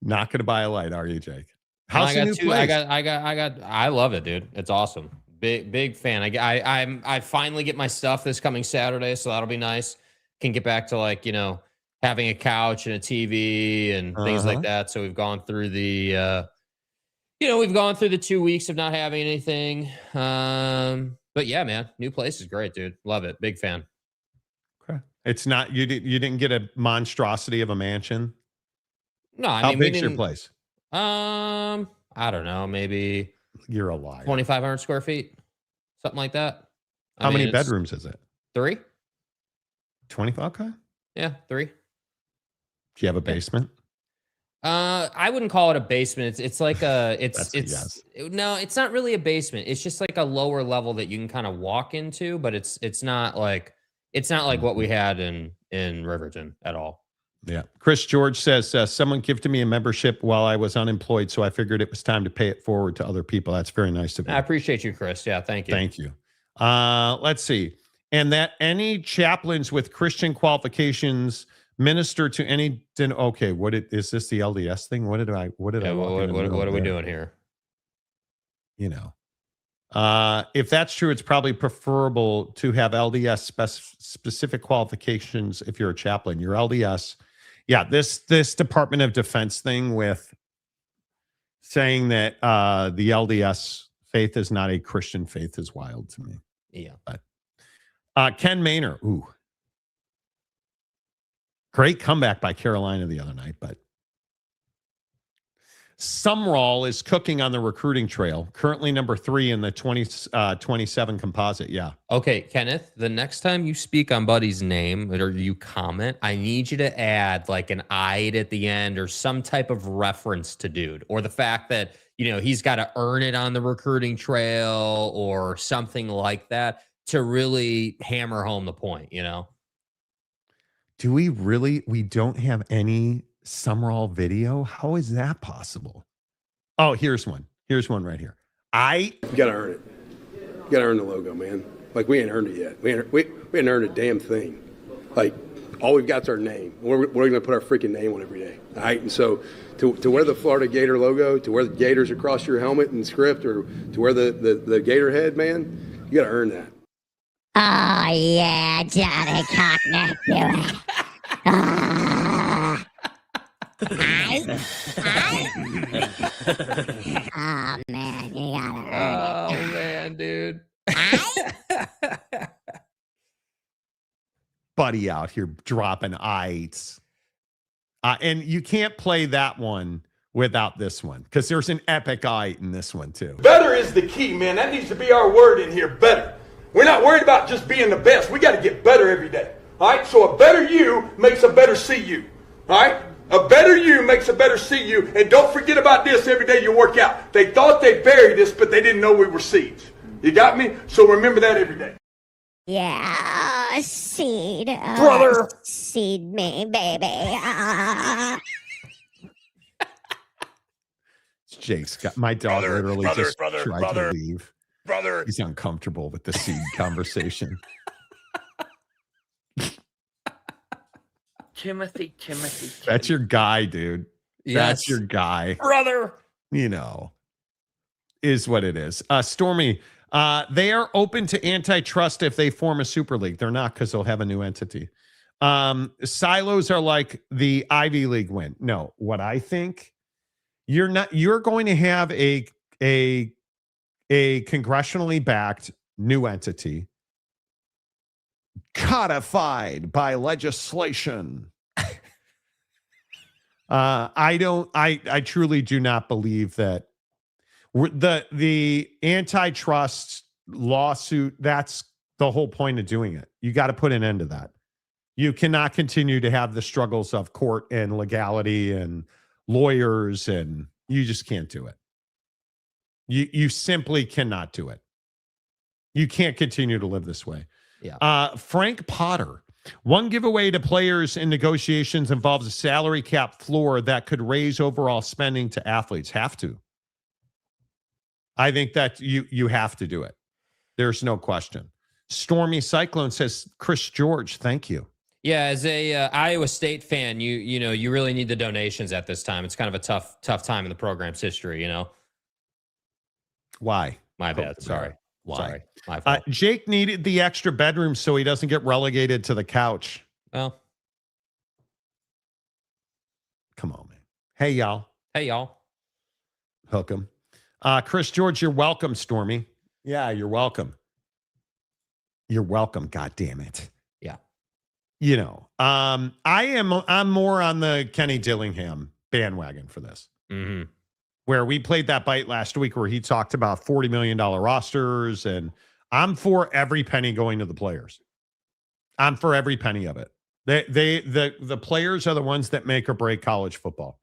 Not going to buy a light, are you, Jake? How's the new place? I love it, dude. It's awesome. Big fan. I finally get my stuff this coming Saturday, so that'll be nice. Can get back to having a couch and a TV and things like that. So we've gone through the 2 weeks of not having anything. But yeah, man, new place is great, dude. Love it. Big fan. Okay. It's not you didn't get a monstrosity of a mansion. No, How big's your place? I don't know, maybe you're a liar. 2,500 square feet, something like that. How many bedrooms is it? 3. 25? Okay. Yeah, 3. Do you have a basement? I wouldn't call it a basement. It's like a That's a yes. no, it's not really a basement. It's just like a lower level that you can kind of walk into, but it's not like what we had in Riverton at all. Yeah. Chris George says, someone gifted me a membership while I was unemployed, so I figured it was time to pay it forward to other people. That's very nice of you. I appreciate you, Chris. Yeah, thank you. Thank you. Let's see. And that any chaplains with Christian qualifications minister to any okay, is this the LDS thing? What are we doing here? You know. If that's true, it's probably preferable to have LDS specific qualifications if you're a chaplain. Your LDS, yeah, this Department of Defense thing with saying that the LDS faith is not a Christian faith is wild to me. Yeah. But Ken Maynor, ooh. Great comeback by Carolina the other night, but Sumrall is cooking on the recruiting trail. Currently number 3 in the 27 composite. Yeah. Okay, Kenneth, the next time you speak on Buddy's name or you comment, I need you to add like an "I'd" at the end or some type of reference to dude, or the fact that, he's got to earn it on the recruiting trail or something like that to really hammer home the point, Do we really? We don't have any Sumrall video? How is that possible? Oh, here's one. Here's one right here. You gotta earn it. You gotta earn the logo, man. Like, we ain't earned it yet. We ain't earned a damn thing. Like, all we've got's our name. We're gonna put our freaking name on every day. All right. And so to wear the Florida Gator logo, to wear the Gators across your helmet and script, or to wear the Gator head, man, you gotta earn that. Oh, yeah, Johnny Cockney, do it. Oh, man, you gotta earn it. Oh, man, dude. Buddy out here dropping ites. And you can't play that one without this one, because there's an epic ite in this one, too. Better is the key, man. That needs to be our word in here, better. We're not worried about just being the best. We got to get better every day. All right? So a better you makes a better CU. All right? A better you makes a better CU. And don't forget about this every day you work out. They thought they buried us, but they didn't know we were seeds. You got me? So remember that every day. Yeah, seed. Brother. Seed me, baby. Jake's got my dog literally just tried to leave. Brother. He's uncomfortable with the seed conversation. Timothy. That's your guy, dude. Yes. That's your guy. Brother. Is what it is. Stormy, they are open to antitrust if they form a super league. They're not, because they'll have a new entity. Silos are like the Ivy League win. No, what I think, you're going to have a congressionally backed new entity codified by legislation. I truly do not believe that the antitrust lawsuit, that's the whole point of doing it. You got to put an end to that. You cannot continue to have the struggles of court and legality and lawyers, and you just can't do it. You simply cannot do it. You can't continue to live this way. Yeah. Frank Potter. One giveaway to players in negotiations involves a salary cap floor that could raise overall spending to athletes. Have to. I think that you have to do it. There's no question. Stormy Cyclone says, Chris George, thank you. Yeah, as a Iowa State fan, you really need the donations at this time. It's kind of a tough time in the program's history, Why? My bad. Sorry. Why? Sorry. My fault. Jake needed the extra bedroom so he doesn't get relegated to the couch. Well, come on, man. Hey, y'all. Hook 'em. Chris George, you're welcome, Stormy. Yeah, you're welcome. You're welcome. God damn it. Yeah. I'm more on the Kenny Dillingham bandwagon for this. Mm-hmm. Where we played that bite last week where he talked about $40 million rosters, and I'm for every penny going to the players. I'm for every penny of it. The players are the ones that make or break college football.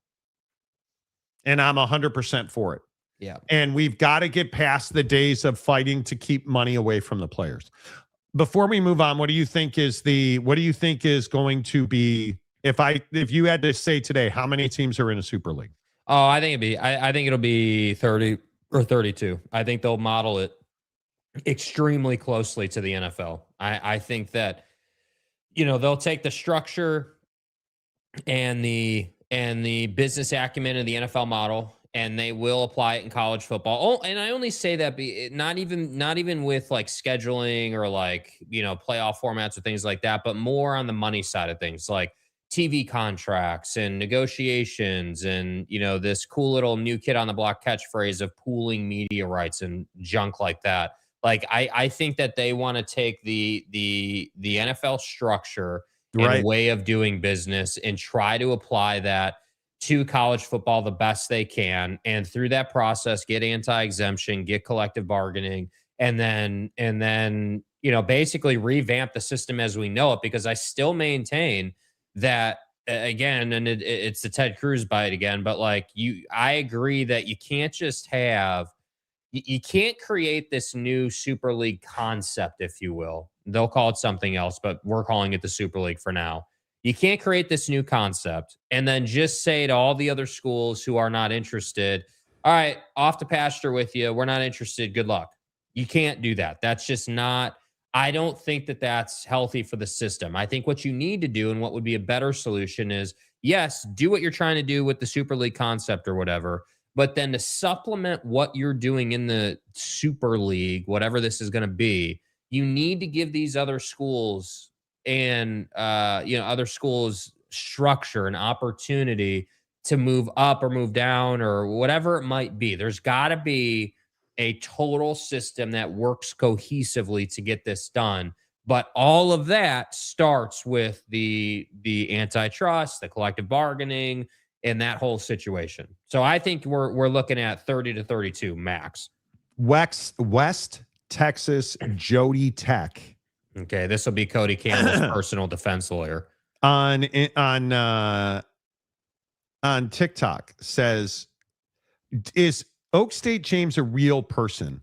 And I'm 100% for it. Yeah. And we've got to get past the days of fighting to keep money away from the players. Before we move on, what do you think is going to be, if you had to say today, how many teams are in a Super League? Oh, I think it'll be 30 or 32. I think they'll model it extremely closely to the NFL. I think that, they'll take the structure and the business acumen of the NFL model, and they will apply it in college football. Oh, and I only say that not even with like scheduling or like, playoff formats or things like that, but more on the money side of things, like TV contracts and negotiations and, this cool little new kid on the block catchphrase of pooling media rights and junk like that. Like, I think that they want to take the NFL structure and way of doing business and try to apply that to college football the best they can. And through that process, get anti-exemption, get collective bargaining, and then, basically revamp the system as we know it, because I still maintain that, again, and it's the Ted Cruz bite again, but like I agree that you can't just you can't create this new Super League concept, if you will. They'll call it something else, but we're calling it the Super League for now. You can't create this new concept and then just say to all the other schools who are not interested, all right, off the pasture with you. We're not interested. Good luck. You can't do that. That's just not, I don't think that that's healthy for the system. I think what you need to do and what would be a better solution is, yes, do what you're trying to do with the Super League concept or whatever, but then to supplement what you're doing in the Super League, whatever this is going to be, you need to give these other schools and other schools structure and opportunity to move up or move down or whatever it might be. There's got to be a total system that works cohesively to get this done. But all of that starts with the antitrust, the collective bargaining, and that whole situation. So I think we're looking at 30 to 32 max. West Texas Jody Tech. Okay, this will be Cody Campbell's personal defense lawyer. On TikTok says, is Oak State James a real person?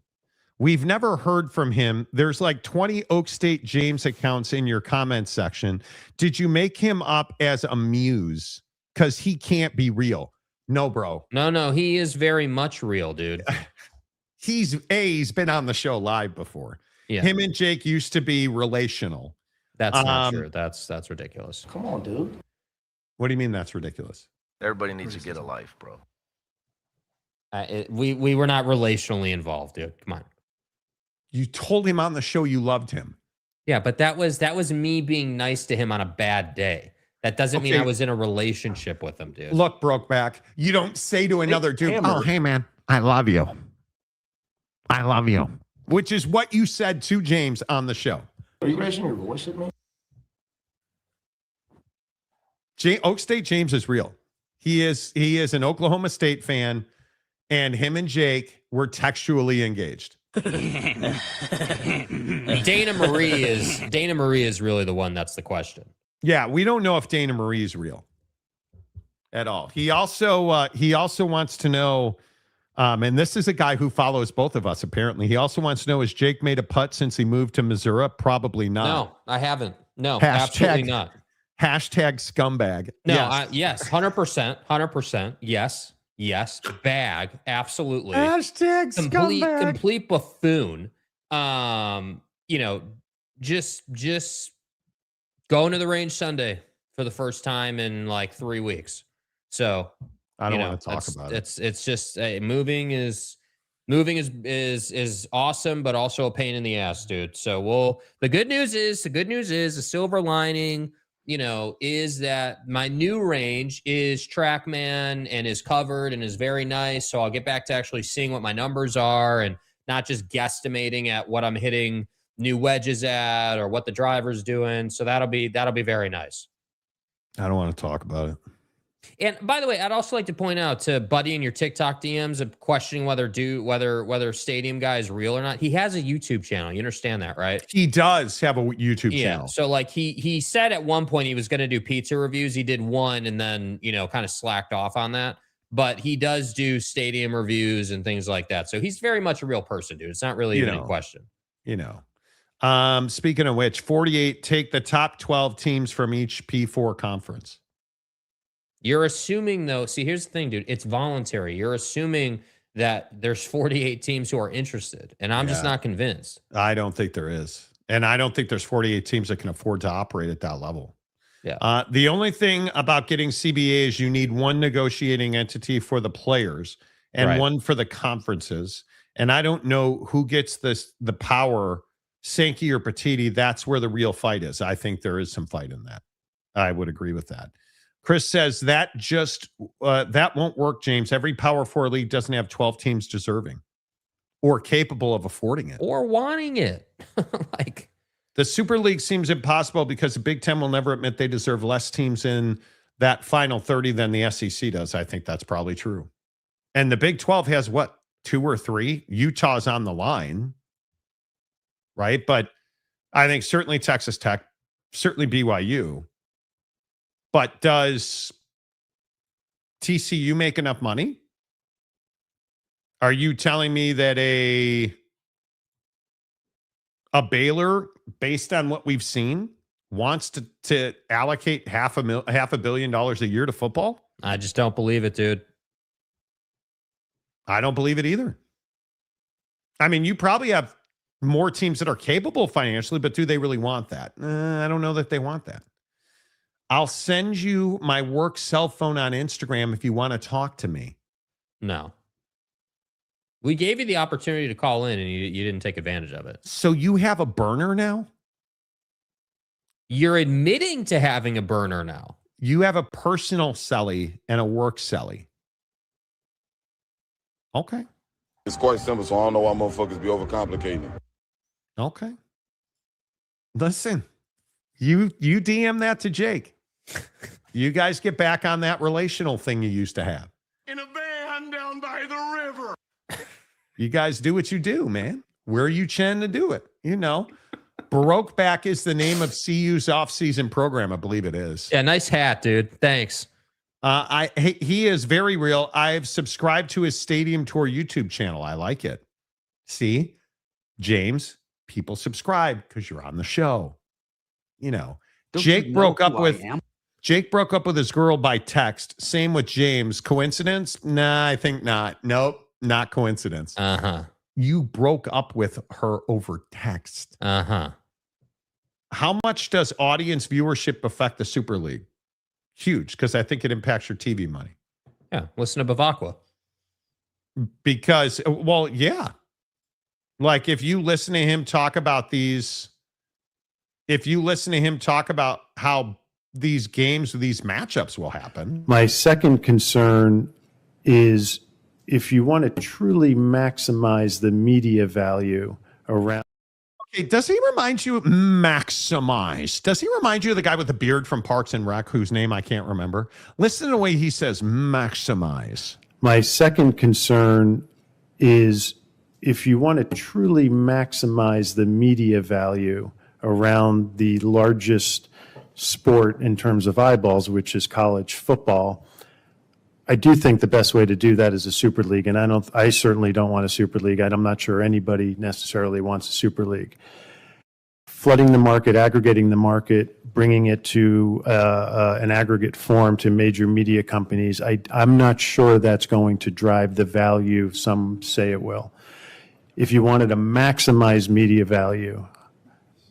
We've never heard from him. There's like 20 Oak State James accounts in your comment section. Did you make him up as a muse? Because he can't be real. No, bro. No, he is very much real, dude. He's been on the show live before. Yeah. Him and Jake used to be relational. That's not true. That's ridiculous. Come on, dude. What do you mean that's ridiculous? Everybody needs to get a life, bro. We were not relationally involved, dude. Come on. You told him on the show you loved him. Yeah, but that was me being nice to him on a bad day. That doesn't mean I was in a relationship with him, dude. Look, Brokeback, you don't say to another dude, Hammer. oh, hey, man, I love you. I love you. Which is what you said to James on the show. Are you raising your voice at me? Oak State James is real. He is an Oklahoma State fan, and him and Jake were textually engaged. Dana Marie is really the one that's the question. Yeah, we don't know if Dana Marie is real at all. He also wants to know, and this is a guy who follows both of us, apparently. He also wants to know, has Jake made a putt since he moved to Missouri? Probably not. No, I haven't. No, absolutely not. Hashtag scumbag. No, yes, 100%. Yes, bag, absolutely. Hashtag scumbag. Complete buffoon. Just going to the range Sunday for the first time in like 3 weeks. So I don't want to talk about it. It's just moving is awesome, but also a pain in the ass, dude. So the good news is the silver lining, is that my new range is TrackMan and is covered and is very nice. So I'll get back to actually seeing what my numbers are and not just guesstimating at what I'm hitting new wedges at or what the driver's doing. So that'll be very nice. I don't want to talk about it. And by the way, I'd also like to point out to Buddy in your TikTok DMs of questioning whether Stadium Guy is real or not. He has a YouTube channel. You understand that, right? He does have a YouTube channel. So like he said at one point he was going to do pizza reviews. He did one and then, kind of slacked off on that. But he does do stadium reviews and things like that. So he's very much a real person, dude. It's not really even a question. Speaking of which, 48 take the top 12 teams from each P4 conference. You're assuming, though, see, here's the thing, dude. It's voluntary. You're assuming that there's 48 teams who are interested, and I'm just not convinced. I don't think there is. And I don't think there's 48 teams that can afford to operate at that level. Yeah. The only thing about getting CBA is you need one negotiating entity for the players and one for the conferences. And I don't know who gets the power, Sankey or Petiti. That's where the real fight is. I think there is some fight in that. I would agree with that. Chris says that that won't work, James. Every Power 4 league doesn't have 12 teams deserving or capable of affording it. Or wanting it. The Super League seems impossible because the Big Ten will never admit they deserve less teams in that final 30 than the SEC does. I think that's probably true. And the Big 12 has what, 2 or 3? Utah's on the line, right? But I think certainly Texas Tech, certainly BYU. But does TCU make enough money? Are you telling me that a Baylor, based on what we've seen, wants to allocate $500 million a year to football? I just don't believe it, dude. I don't believe it either. I mean, you probably have more teams that are capable financially, but do they really want that? I don't know that they want that. I'll send you my work cell phone on Instagram if you want to talk to me. No. We gave you the opportunity to call in and you didn't take advantage of it. So you have a burner now? You're admitting to having a burner now. You have a personal celly and a work celly. Okay. It's quite simple, so I don't know why motherfuckers be overcomplicating it. Okay. Listen, you DM that to Jake. You guys get back on that relational thing you used to have. In a van down by the river. You guys do what you do, man. Where are you trying to do it? Baroque Back is the name of CU's off-season program. I believe it is. Yeah, nice hat, dude. Thanks. He is very real. I've subscribed to his Stadium Tour YouTube channel. I like it. See, James, people subscribe because you're on the show. Jake broke up with his girl by text. Same with James. Coincidence? Nah, I think not. Nope, not coincidence. You broke up with her over text. How much does audience viewership affect the Super League? Huge, because I think it impacts your TV money. Yeah, listen to Bavacqua. Because, well, yeah. Like if you listen to him talk about how these games, these matchups will happen. My second concern is if you want to truly maximize the media value around. Okay, does he remind you of maximize? Does he remind you of the guy with the beard from Parks and Rec, whose name I can't remember? Listen to the way he says maximize. My second concern is if you want to truly maximize the media value around the largest sport in terms of eyeballs, which is college football, I do think the best way to do that is a Super League, and I certainly don't want a Super League. I'm not sure anybody necessarily wants a Super League. Flooding the market, aggregating the market, bringing it to an aggregate form to major media companies, I'm not sure that's going to drive the value some say it will. If you wanted to maximize media value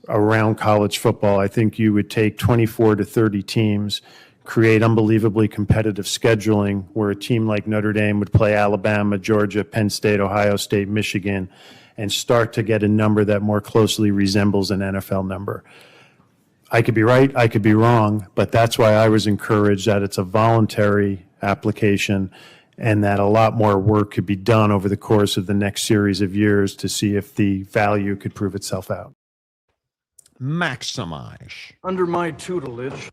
around college football, I think you would take 24 to 30 teams, create unbelievably competitive scheduling where a team like Notre Dame would play Alabama, Georgia, Penn State, Ohio State, Michigan, and start to get a number that more closely resembles an NFL number. I could be right, I could be wrong, but that's why I was encouraged that it's a voluntary application and that a lot more work could be done over the course of the next series of years to see if the value could prove itself out. Maximize. Under my tutelage.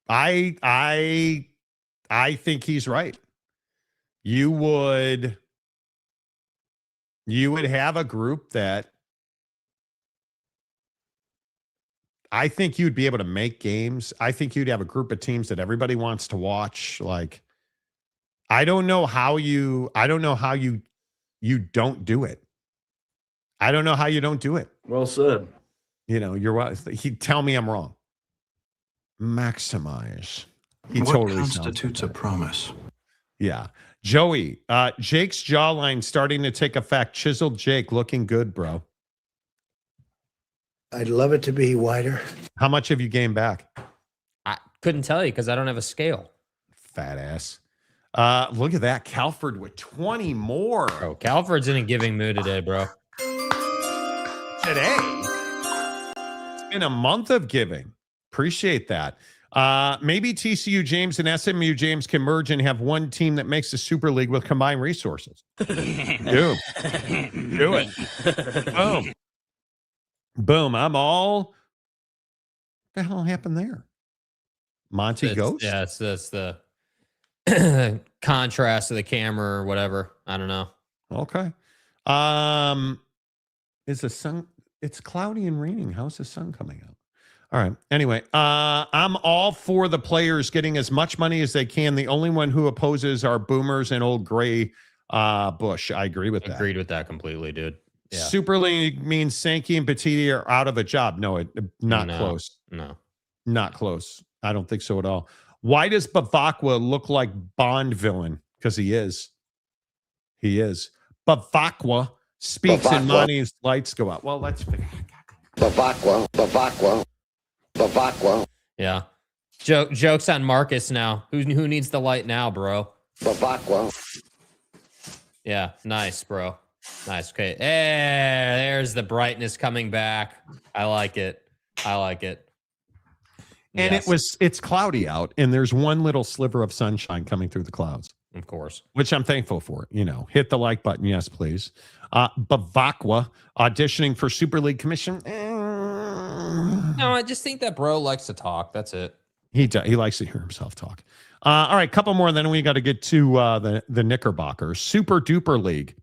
I I think he's right. You would have a group that I think you'd be able to make games. I think you'd have a group of teams that everybody wants to watch. Like, I don't know how you don't do it. I don't know how you don't do it. Well said. You're right. He'd tell me I'm wrong. Maximize. He What totally constitutes a promise? Yeah. Joey, Jake's jawline starting to take effect. Chiseled Jake looking good, bro. I'd love it to be wider. How much have you gained back? I couldn't tell you because I don't have a scale. Fat ass. Look at that. Calford with 20 more. Bro, Calford's in a giving mood today, bro. Today? It's been a month of giving. Appreciate that. Maybe TCU James and SMU James can merge and have one team that makes the Super League with combined resources. Do it. Boom. Boom. I'm all. What the hell happened there? Monty Ghost? Yeah, it's the contrast of the camera or whatever. I don't know. Okay. Is the sun? It's cloudy and raining. How's the sun coming out? All right. Anyway, I'm all for the players getting as much money as they can. The only one who opposes are boomers and old gray Bush. I agree with that. Agreed with that completely, dude. Yeah. Super League means Sankey and Petiti are out of a job. No, not close. No. Not close. I don't think so at all. Why does Bavakwa look like Bond villain? Because he is. He is. Bavakwa speaks and Monty's lights go out. Well, let's figure Bavakwa. Yeah. Jokes on Marcus now. Who needs the light now, bro? Bavakwa. Yeah, nice, bro. Nice. Okay. There's the brightness coming back. I like it. And yes. it's cloudy out, and there's one little sliver of sunshine coming through the clouds. Of course. Which I'm thankful for. Hit the like button. Yes, please. Bavakwa auditioning for Super League commission. No, I just think that bro likes to talk. That's it. He likes to hear himself talk. All right, couple more, then we got to get to the Knickerbockers. Super Duper League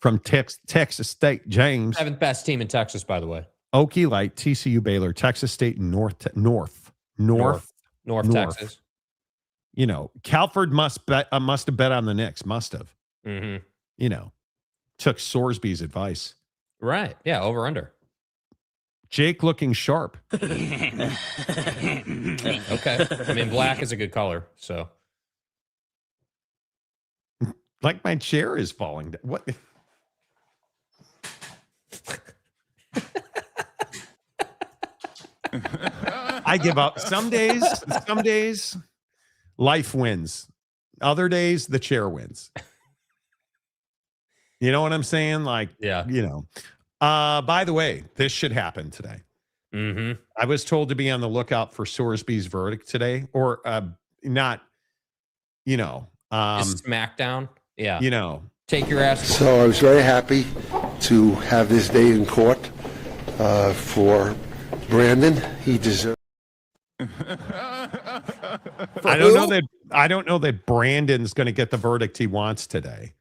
from Texas State. James, 7th best team in Texas, by the way. Okie Light, TCU, Baylor, Texas State, North Texas. Calford must have bet on the Knicks. Must have. Mm-hmm. Took Sorsby's advice. Right. Yeah. Over under. Jake looking sharp. Okay. I mean, black is a good color. So. Like my chair is falling down. What? I give up. Some days life wins. Other days the chair wins. You know what I'm saying? Like, yeah. By the way, this should happen today. Mm-hmm. I was told to be on the lookout for Sorsby's verdict today, or not. SmackDown. Yeah. Take your ass. So I was very happy to have this day in court for Brandon. He deserves. I don't know that Brandon's going to get the verdict he wants today.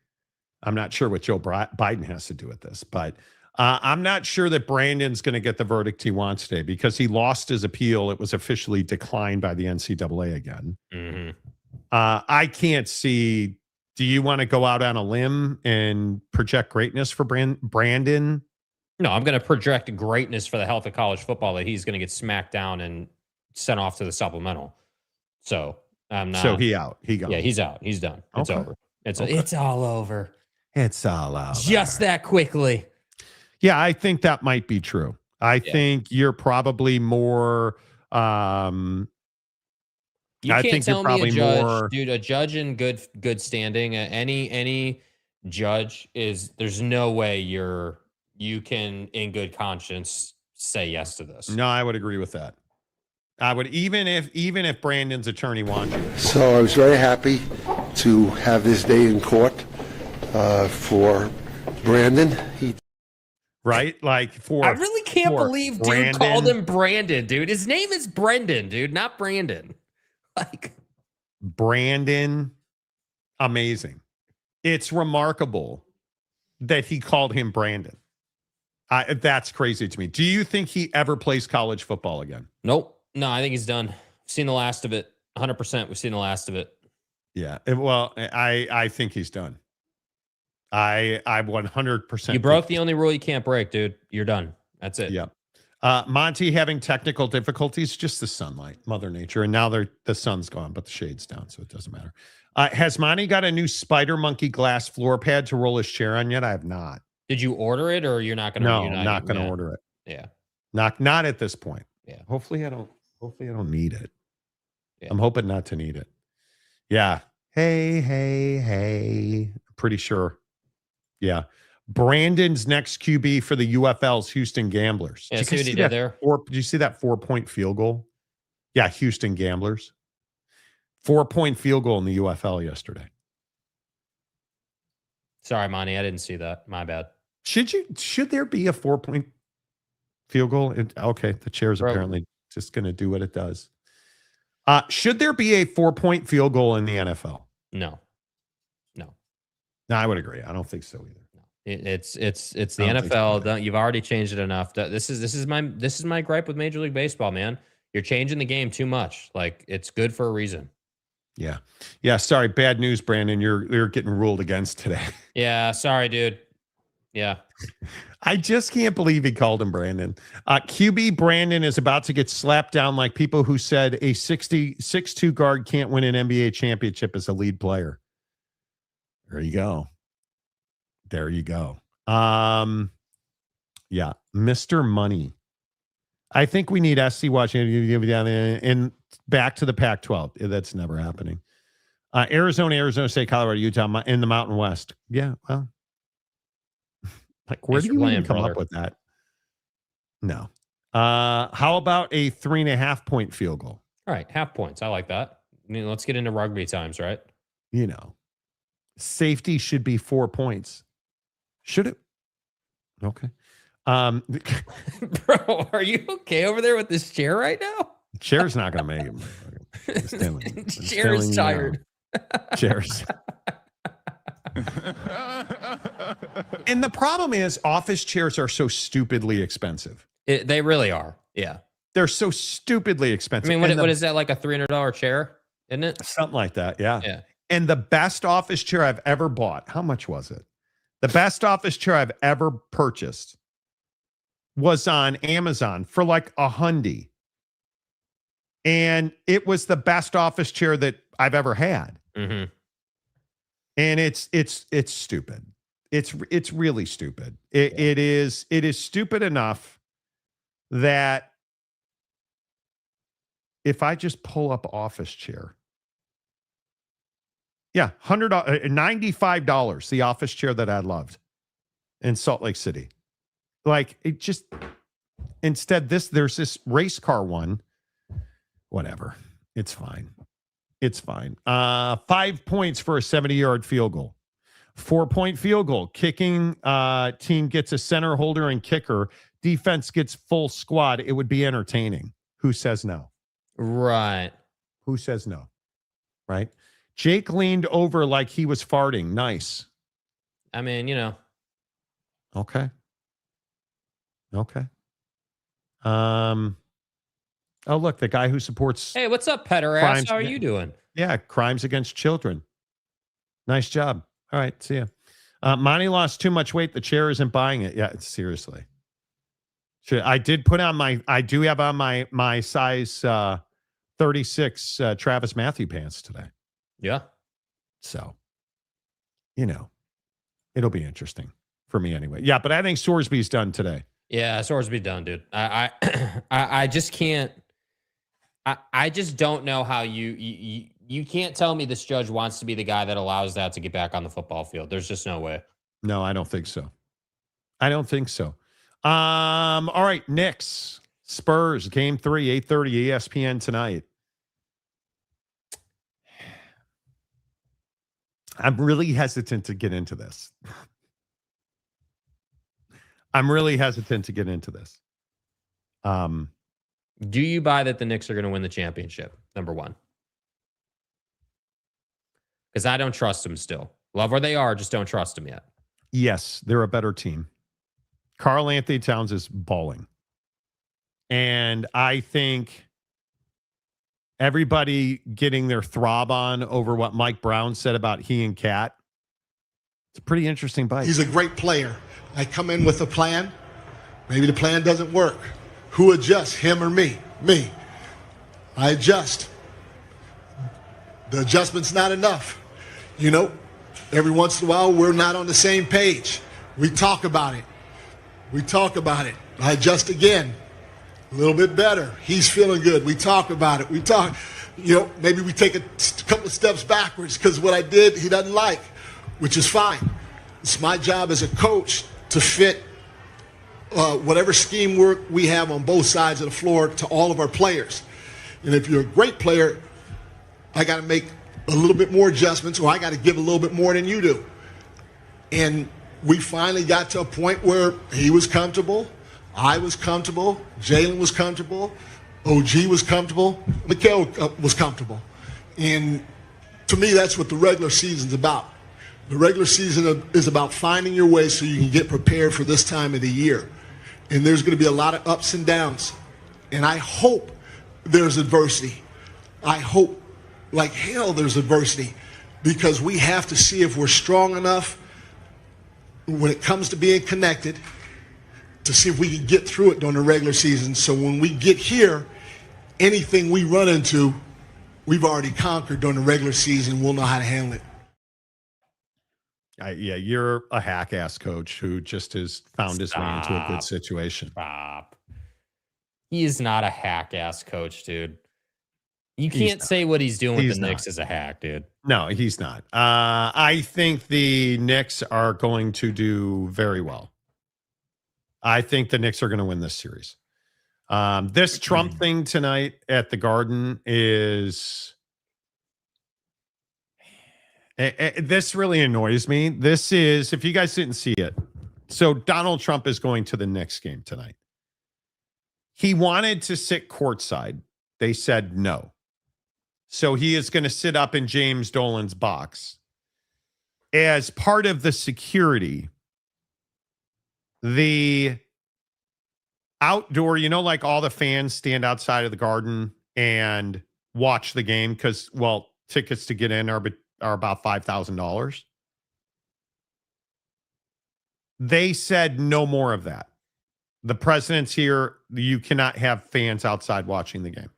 I'm not sure what Joe Biden has to do with this, but I'm not sure that Brandon's going to get the verdict he wants today because he lost his appeal. It was officially declined by the NCAA again. Mm-hmm. I can't see. Do you want to go out on a limb and project greatness for Brandon? No, I'm going to project greatness for the health of college football that he's going to get smacked down and sent off to the supplemental. So I'm not. So he out. He gone. Yeah, he's out. He's done. It's over. It's all over. It's all over. Just that quickly. Yeah, I think that might be true. I think you're probably more. You can't tell me a judge, dude. A judge in good standing. Any judge is. There's no way you can, in good conscience, say yes to this. No, I would agree with that. I would even if Brandon's attorney wanted you. So I was very happy to have this day in court for Brandon. Right? Like I really can't believe dude called him Brandon, dude. His name is Brendan, dude, not Brandon. Like Brandon, amazing. It's remarkable that he called him Brandon. That's crazy to me. Do you think he ever plays college football again? Nope. No, I think he's done. We've seen the last of it. 100%. We've seen the last of it. Yeah. Well, I think he's done. I 100%. You broke the only rule you can't break, dude. You're done. That's it. Yeah. Monty having technical difficulties, just the sunlight, Mother Nature. And now the sun's gone, but the shade's down, so it doesn't matter. Has Monty got a new Spider Monkey glass floor pad to roll his chair on yet? I have not. Did you order it or you're not going to? No, I'm not going to order it. Yeah. Not at this point. Yeah. Hopefully I don't need it. Yeah. I'm hoping not to need it. Yeah. Hey. Pretty sure. Yeah. Brandon's next QB for the UFL's Houston Gamblers. Yeah, see what he did there? Did you see that 4-point field goal? Yeah, Houston Gamblers. 4-point field goal in the UFL yesterday. Sorry, Monty, I didn't see that. My bad. Should there be a 4-point field goal? Okay, the chair's apparently just going to do what it does. Should there be a 4-point field goal in the NFL? No. No, I would agree. I don't think so either. It's the NFL. You've already changed it enough. This is my gripe with Major League Baseball, man. You're changing the game too much. Like, it's good for a reason. Yeah. Sorry, bad news, Brandon. You're getting ruled against today. Yeah, sorry, dude. Yeah. I just can't believe he called him Brandon. QB Brandon is about to get slapped down like people who said a 6'2" guard can't win an NBA championship as a lead player. There you go. Yeah, Mr. Money. I think we need SC watching down in back to the Pac-12. That's never happening. Arizona State, Colorado, Utah, in the Mountain West. Yeah, well, like where do you even come up with that? No. How about a 3.5-point field goal? All right, half points. I like that. I mean, let's get into rugby times, right? Safety should be 4 points. Should it? Okay. Bro, are you okay over there with this chair right now? Chair's not going to make it. Chair is tired. Chairs. And the problem is office chairs are so stupidly expensive. They really are. Yeah. They're so stupidly expensive. I mean, what is that, like a $300 chair? Isn't it? Something like that. Yeah. Yeah. And the best office chair I've ever bought, how much was it? The best office chair I've ever purchased was on Amazon for like $100. And it was the best office chair that I've ever had. Mm-hmm. And it's stupid. It's really stupid. It is stupid enough that if I just pull up office chair, yeah, $95, the office chair that I loved in Salt Lake City. Like, it just, instead there's this race car one. Whatever. It's fine. 5 points for a 70-yard field goal. 4-point field goal. Kicking team gets a center holder and kicker. Defense gets full squad. It would be entertaining. Who says no? Right. Who says no? Right? Jake leaned over like he was farting. Nice. I mean, Okay. Oh, look, the guy who supports. Hey, what's up, petter ass? How are you doing? Yeah, crimes against children. Nice job. All right, see ya. Monty lost too much weight. The chair isn't buying it. Yeah, seriously. I did put on I do have on my size 36 Travis Matthew pants today. Yeah. So, it'll be interesting for me anyway. Yeah, but I think Sorsby's done today. Yeah, Sorsby done, dude. I just can't. I just don't know how you can't tell me this judge wants to be the guy that allows that to get back on the football field. There's just no way. No, I don't think so. All right, Knicks, Spurs, game 3, 8:30 ESPN tonight. I'm really hesitant to get into this. Do you buy that the Knicks are going to win the championship? Number one. because I don't trust them still. Love where they are, just don't trust them yet. Yes, they're a better team. Karl Anthony Towns is balling. And I think everybody getting their throb on over what Mike Brown said about he and Cat. It's a pretty interesting bite. He's a great player. I come in with a plan. Maybe the plan doesn't work. Who adjusts, him or me? Me. I adjust. The adjustment's not enough. You know, every once in a while, we're not on the same page. We talk about it. I adjust again. A little bit better. He's feeling good. We talk about it. Maybe we take a couple of steps backwards because what I did, he doesn't like, which is fine. It's my job as a coach to fit whatever scheme work we have on both sides of the floor to all of our players. And if you're a great player, I got to make a little bit more adjustments, or I got to give a little bit more than you do. And we finally got to a point where he was comfortable, I was comfortable, Jalen was comfortable, OG was comfortable, Mikal was comfortable. And to me, that's what the regular season's about. The regular season is about finding your way so you can get prepared for this time of the year. And there's going to be a lot of ups and downs. And I hope there's adversity. I hope like hell there's adversity, because we have to see if we're strong enough when it comes to being connected to see if we can get through it during the regular season. So when we get here, anything we run into, we've already conquered during the regular season. We'll know how to handle it. Yeah, you're a hack-ass coach who just has found his way into a good situation. Stop. He is not a hack-ass coach, dude. You can't say what he's doing with the Knicks is a hack, dude. No, he's not. I think the Knicks are going to do very well. I think the Knicks are going to win this series. This Trump thing tonight at the Garden is... this really annoys me. This is, if you guys didn't see it, so Donald Trump is going to the Knicks game tonight. He wanted to sit courtside. They said no. So he is going to sit up in James Dolan's box. As part of the security, the outdoor, like all the fans stand outside of the Garden and watch the game because, well, tickets to get in are about $5,000. They said no more of that. The president's here. You cannot have fans outside watching the game.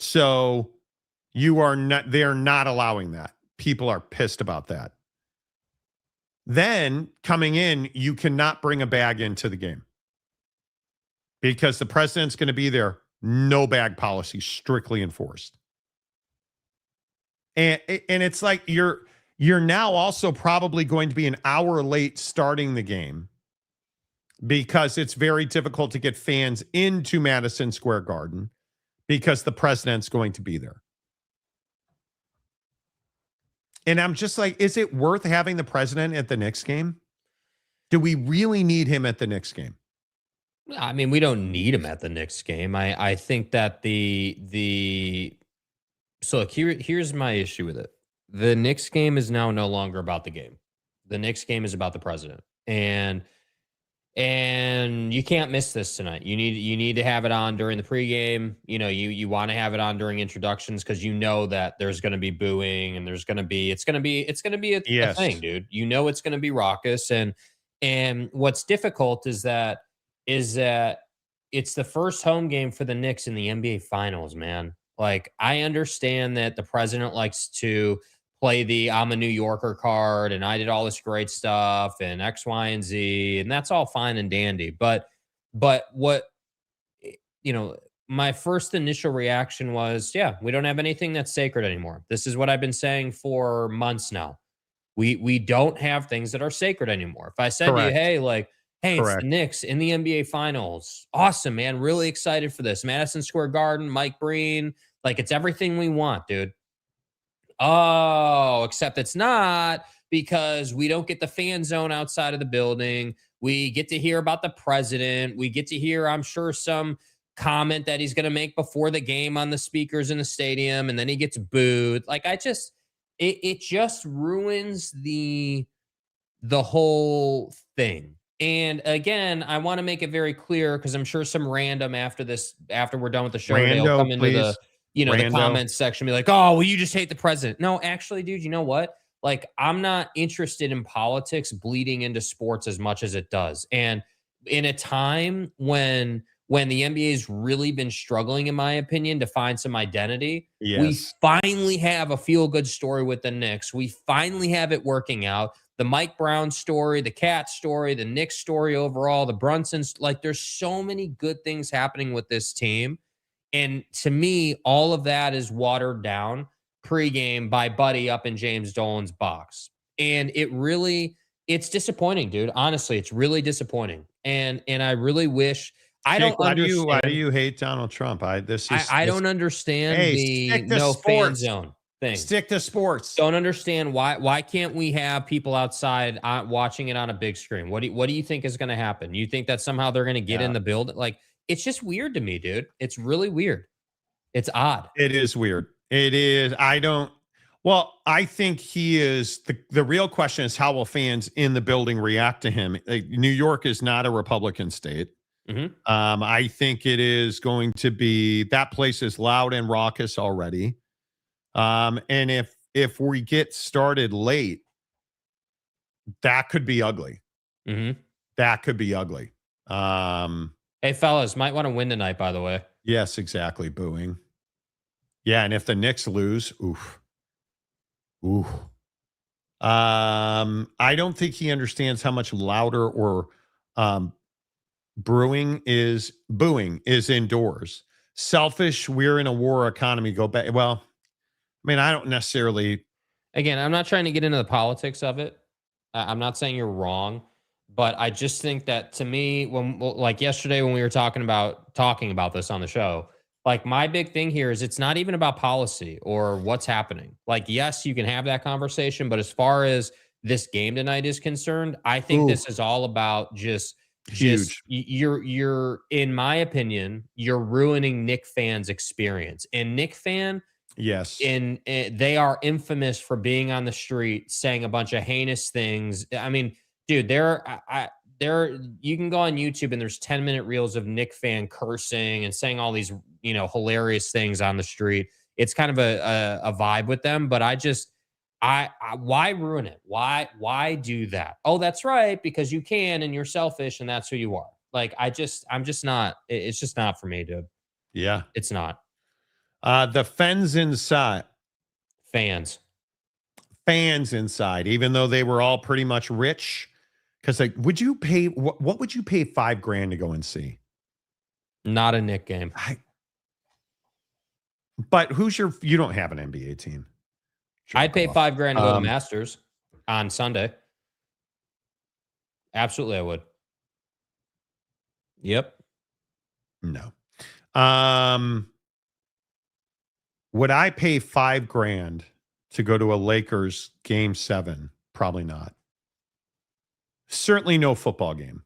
So they're not allowing that. People are pissed about that. Then coming in, you cannot bring a bag into the game because the president's going to be there. No bag policy, strictly enforced. And it's like you're now also probably going to be an hour late starting the game because it's very difficult to get fans into Madison Square Garden because the president's going to be there. And I'm just like, is it worth having the president at the Knicks game? Do we really need him at the Knicks game? I mean, we don't need him at the Knicks game. I think that so look, here's my issue with it. The Knicks game is now no longer about the game. The Knicks game is about the president. And you can't miss this tonight. You need to have it on during the pregame. You want to have it on during introductions because you know that there's going to be booing and it's going to be a thing, dude. It's going to be raucous. And what's difficult is that it's the first home game for the Knicks in the NBA Finals, man. Like, I understand that the president likes to play the I'm a New Yorker card and I did all this great stuff and X, Y, and Z, and that's all fine and dandy. But what, my first initial reaction was, yeah, we don't have anything that's sacred anymore. This is what I've been saying for months now. We don't have things that are sacred anymore. If I said to you, hey, it's the Knicks in the NBA Finals. Awesome, man. Really excited for this. Madison Square Garden, Mike Breen. It's everything we want, dude. Oh, except it's not, because we don't get the fan zone outside of the building. We get to hear about the president. We get to hear, I'm sure, some comment that he's going to make before the game on the speakers in the stadium, and then he gets booed. it just ruins the whole thing. And again, I want to make it very clear because I'm sure some random after we're done with the show today will come into the the comments section and be like, oh, well, you just hate the president. No, actually, dude, you know what? Like, I'm not interested in politics bleeding into sports as much as it does. And in a time when the NBA's really been struggling, in my opinion, to find some identity, we finally have a feel-good story with the Knicks. We finally have it working out. The Mike Brown story, the Cat story, the Knicks story overall, the Brunsons, like there's so many good things happening with this team. And to me, all of that is watered down pregame by Buddy up in James Dolan's box. And it's disappointing, dude. Honestly, it's really disappointing. And I really wish I don't understand. Why do you hate Donald Trump? I don't understand the no fan zone thing. Stick to sports. Don't understand why can't we have people outside watching it on a big screen? What do you think is going to happen? You think that somehow they're going to get in the building? Like, it's just weird to me, dude. It's really weird. It's odd. It is weird. It is. I think he is the real question is how will fans in the building react to him? Like, New York is not a Republican state. Mm-hmm. I think it is going to be that place is loud and raucous already. And if we get started late, that could be ugly. Mm-hmm. That could be ugly. Hey, fellas, might want to win tonight, by the way. Yes, exactly. Booing. Yeah, and if the Knicks lose, oof. I don't think he understands how much louder or booing is indoors. Selfish, we're in a war economy. Go back. Well, I mean, I don't necessarily. Again, I'm not trying to get into the politics of it. I'm not saying you're wrong, but I just think that to me, like yesterday when we were talking about this on the show, like my big thing here is it's not even about policy or what's happening. Like, yes, you can have that conversation, but as far as this game tonight is concerned, I think this is all about just you're in my opinion, you're ruining Knick fans' experience. And Knick fan, yes, and they are infamous for being on the street saying a bunch of heinous things. I mean, dude, you can go on YouTube and there's 10-minute reels of Knick fan cursing and saying all these, hilarious things on the street. It's kind of a vibe with them, but why ruin it? Why do that? Oh, that's right, because you can and you're selfish and that's who you are. Like, I'm just not, it's just not for me, dude. Yeah. It's not. The fans inside. Fans inside, even though they were all pretty much rich. Because like, would you pay, what would you pay $5,000 to go and see? Not a Knick game. But you don't have an NBA team. I'd pay $5,000 to go to the Masters on Sunday. Absolutely, I would. Yep. No. Would I pay $5,000 to go to a Lakers Game 7? Probably not. Certainly no football game.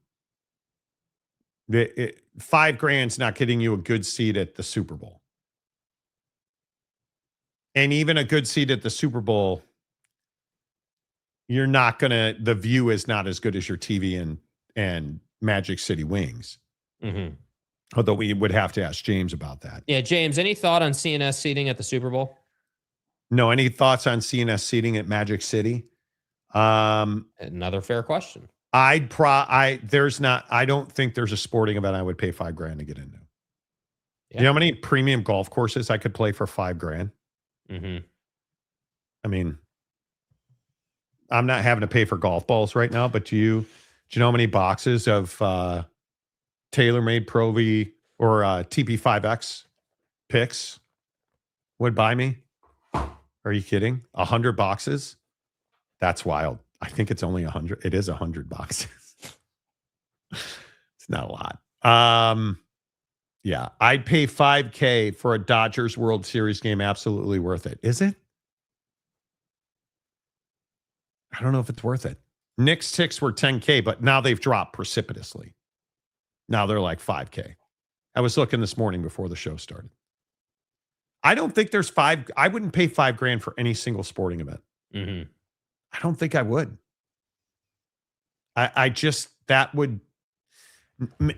$5,000's not getting you a good seat at the Super Bowl. And even a good seat at the Super Bowl, the view is not as good as your TV and Magic City Wings. Mm-hmm. Although we would have to ask James about that. Yeah, James, any thought on CNS seating at the Super Bowl? No, any thoughts on CNS seating at Magic City? Another fair question. I don't think there's a sporting event I would pay $5,000 to get into. Yeah. You know how many premium golf courses I could play for $5,000? Mm-hmm. I mean, I'm not having to pay for golf balls right now, but do you know how many boxes of TaylorMade Pro V or TP5X picks would buy me? Are you kidding? 100 boxes? That's wild. I think it's only 100. It is 100 boxes. It's not a lot. Yeah, I'd pay $5,000 for a Dodgers World Series game. Absolutely worth it. Is it? I don't know if it's worth it. Knicks ticks were $10,000, but now they've dropped precipitously. Now they're like $5,000. I was looking this morning before the show started. I don't think there's I wouldn't pay $5,000 for any single sporting event. Mm-hmm. I don't think I would. I just, that would,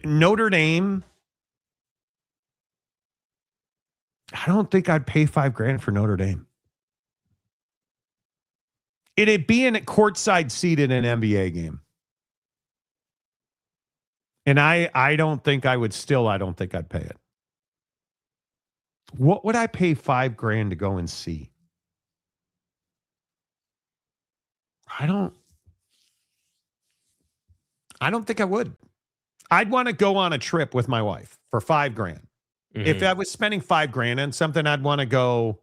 Notre Dame, I don't think I'd pay $5,000 for Notre Dame. It'd be in a courtside seat in an NBA game. And I don't think I would I don't think I'd pay it. What would I pay $5,000 to go and see? I don't think I would. I'd want to go on a trip with my wife for $5,000. Mm-hmm. If I was spending $5,000 on something, I'd want to go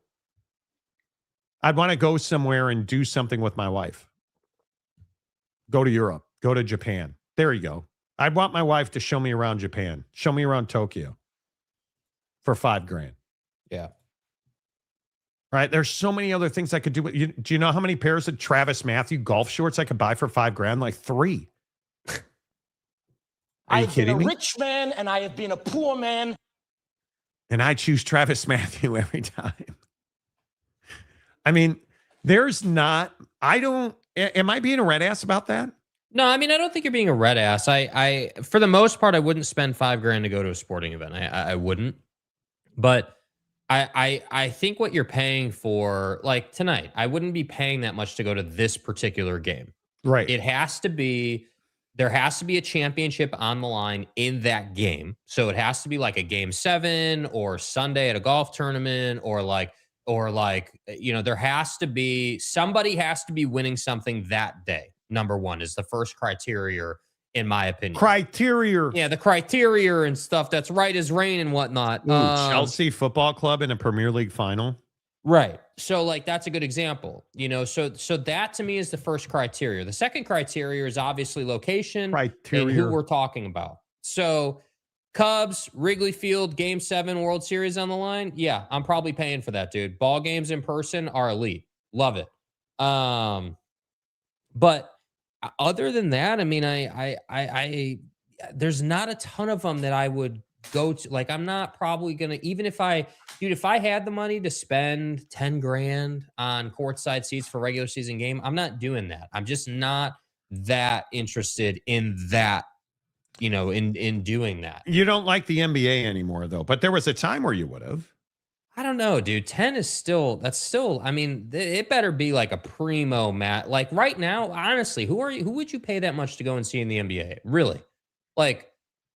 somewhere and do something with my wife. Go to Europe, go to Japan. There you go. I'd want my wife to show me around Japan, show me around Tokyo for $5,000. Yeah. Right. There's so many other things I could do. Do you know how many pairs of Travis Matthew golf shorts I could buy for $5,000? Like 3. Are you kidding me? I've been a rich man and I have been a poor man. And I choose Travis Matthew every time. I mean, am I being a red ass about that? No, I mean, I don't think you're being a red ass. I for the most part, I wouldn't spend $5,000 to go to a sporting event. I wouldn't. But I think what you're paying for, like tonight, I wouldn't be paying that much to go to this particular game. Right. There has to be a championship on the line in that game. So it has to be like a game 7 or Sunday at a golf tournament or there has to be, somebody has to be winning something that day. Number one is the first criteria, in my opinion. Yeah, the criteria and stuff. That's right as rain and whatnot. Chelsea Football Club in a Premier League final. Right. So like that's a good example, so that to me is the first criteria. The second criteria is obviously location and who we're talking about. So Cubs, Wrigley Field, Game 7 World Series on the line. Yeah, I'm probably paying for that, dude. Ball games in person are elite. Love it. But other than that, I mean, I there's not a ton of them that I would go to. Like, I'm not probably gonna, even if I had the money to spend $10,000 on courtside seats for regular season game, I'm not doing that. I'm just not that interested in that, in doing that. You don't like the NBA anymore, though, but there was a time where you would have. I don't know, dude. 10 is still, I mean, it better be like a primo mat. Like right now, honestly, who would you pay that much to go and see in the NBA? Really? Like,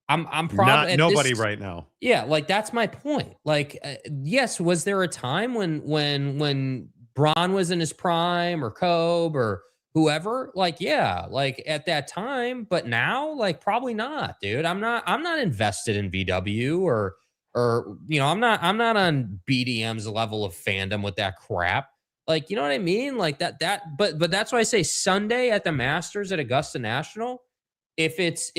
I'm probably nobody right now. Yeah, like that's my point. Like, yes, was there a time when Bron was in his prime or Kobe or whoever? Like, yeah, like at that time, but now, like, probably not, dude. I'm not invested in VW or I'm not on BDM's level of fandom with that crap. Like, you know what I mean? Like that, but that's why I say Sunday at the Masters at Augusta National, if it's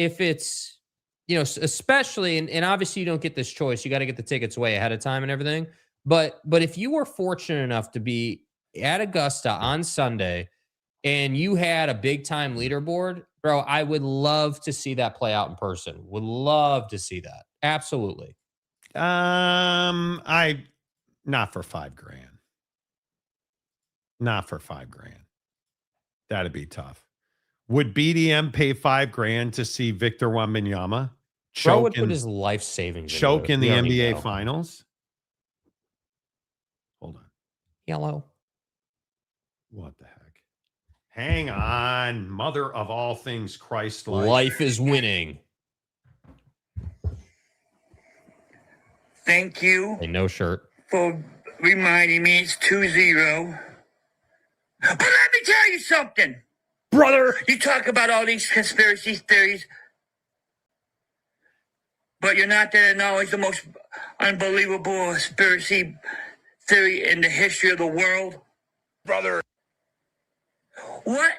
especially, and obviously you don't get this choice. You got to get the tickets way ahead of time and everything. But if you were fortunate enough to be at Augusta on Sunday and you had a big time leaderboard, bro, I would love to see that play out in person. Would love to see that. Absolutely. Not for $5,000. Not for $5,000. That'd be tough. Would BDM pay $5,000 to see Victor Wembanyama Bro would put his life savings choke in the NBA Finals? Hold on. Yellow. What the heck? Hang on, mother of all things Christ. Life is winning. Thank you. Hey, no shirt. For reminding me it's 2-0. But let me tell you something. Brother. You talk about all these conspiracy theories, but you're not there to know it's the most unbelievable conspiracy theory in the history of the world. Brother. What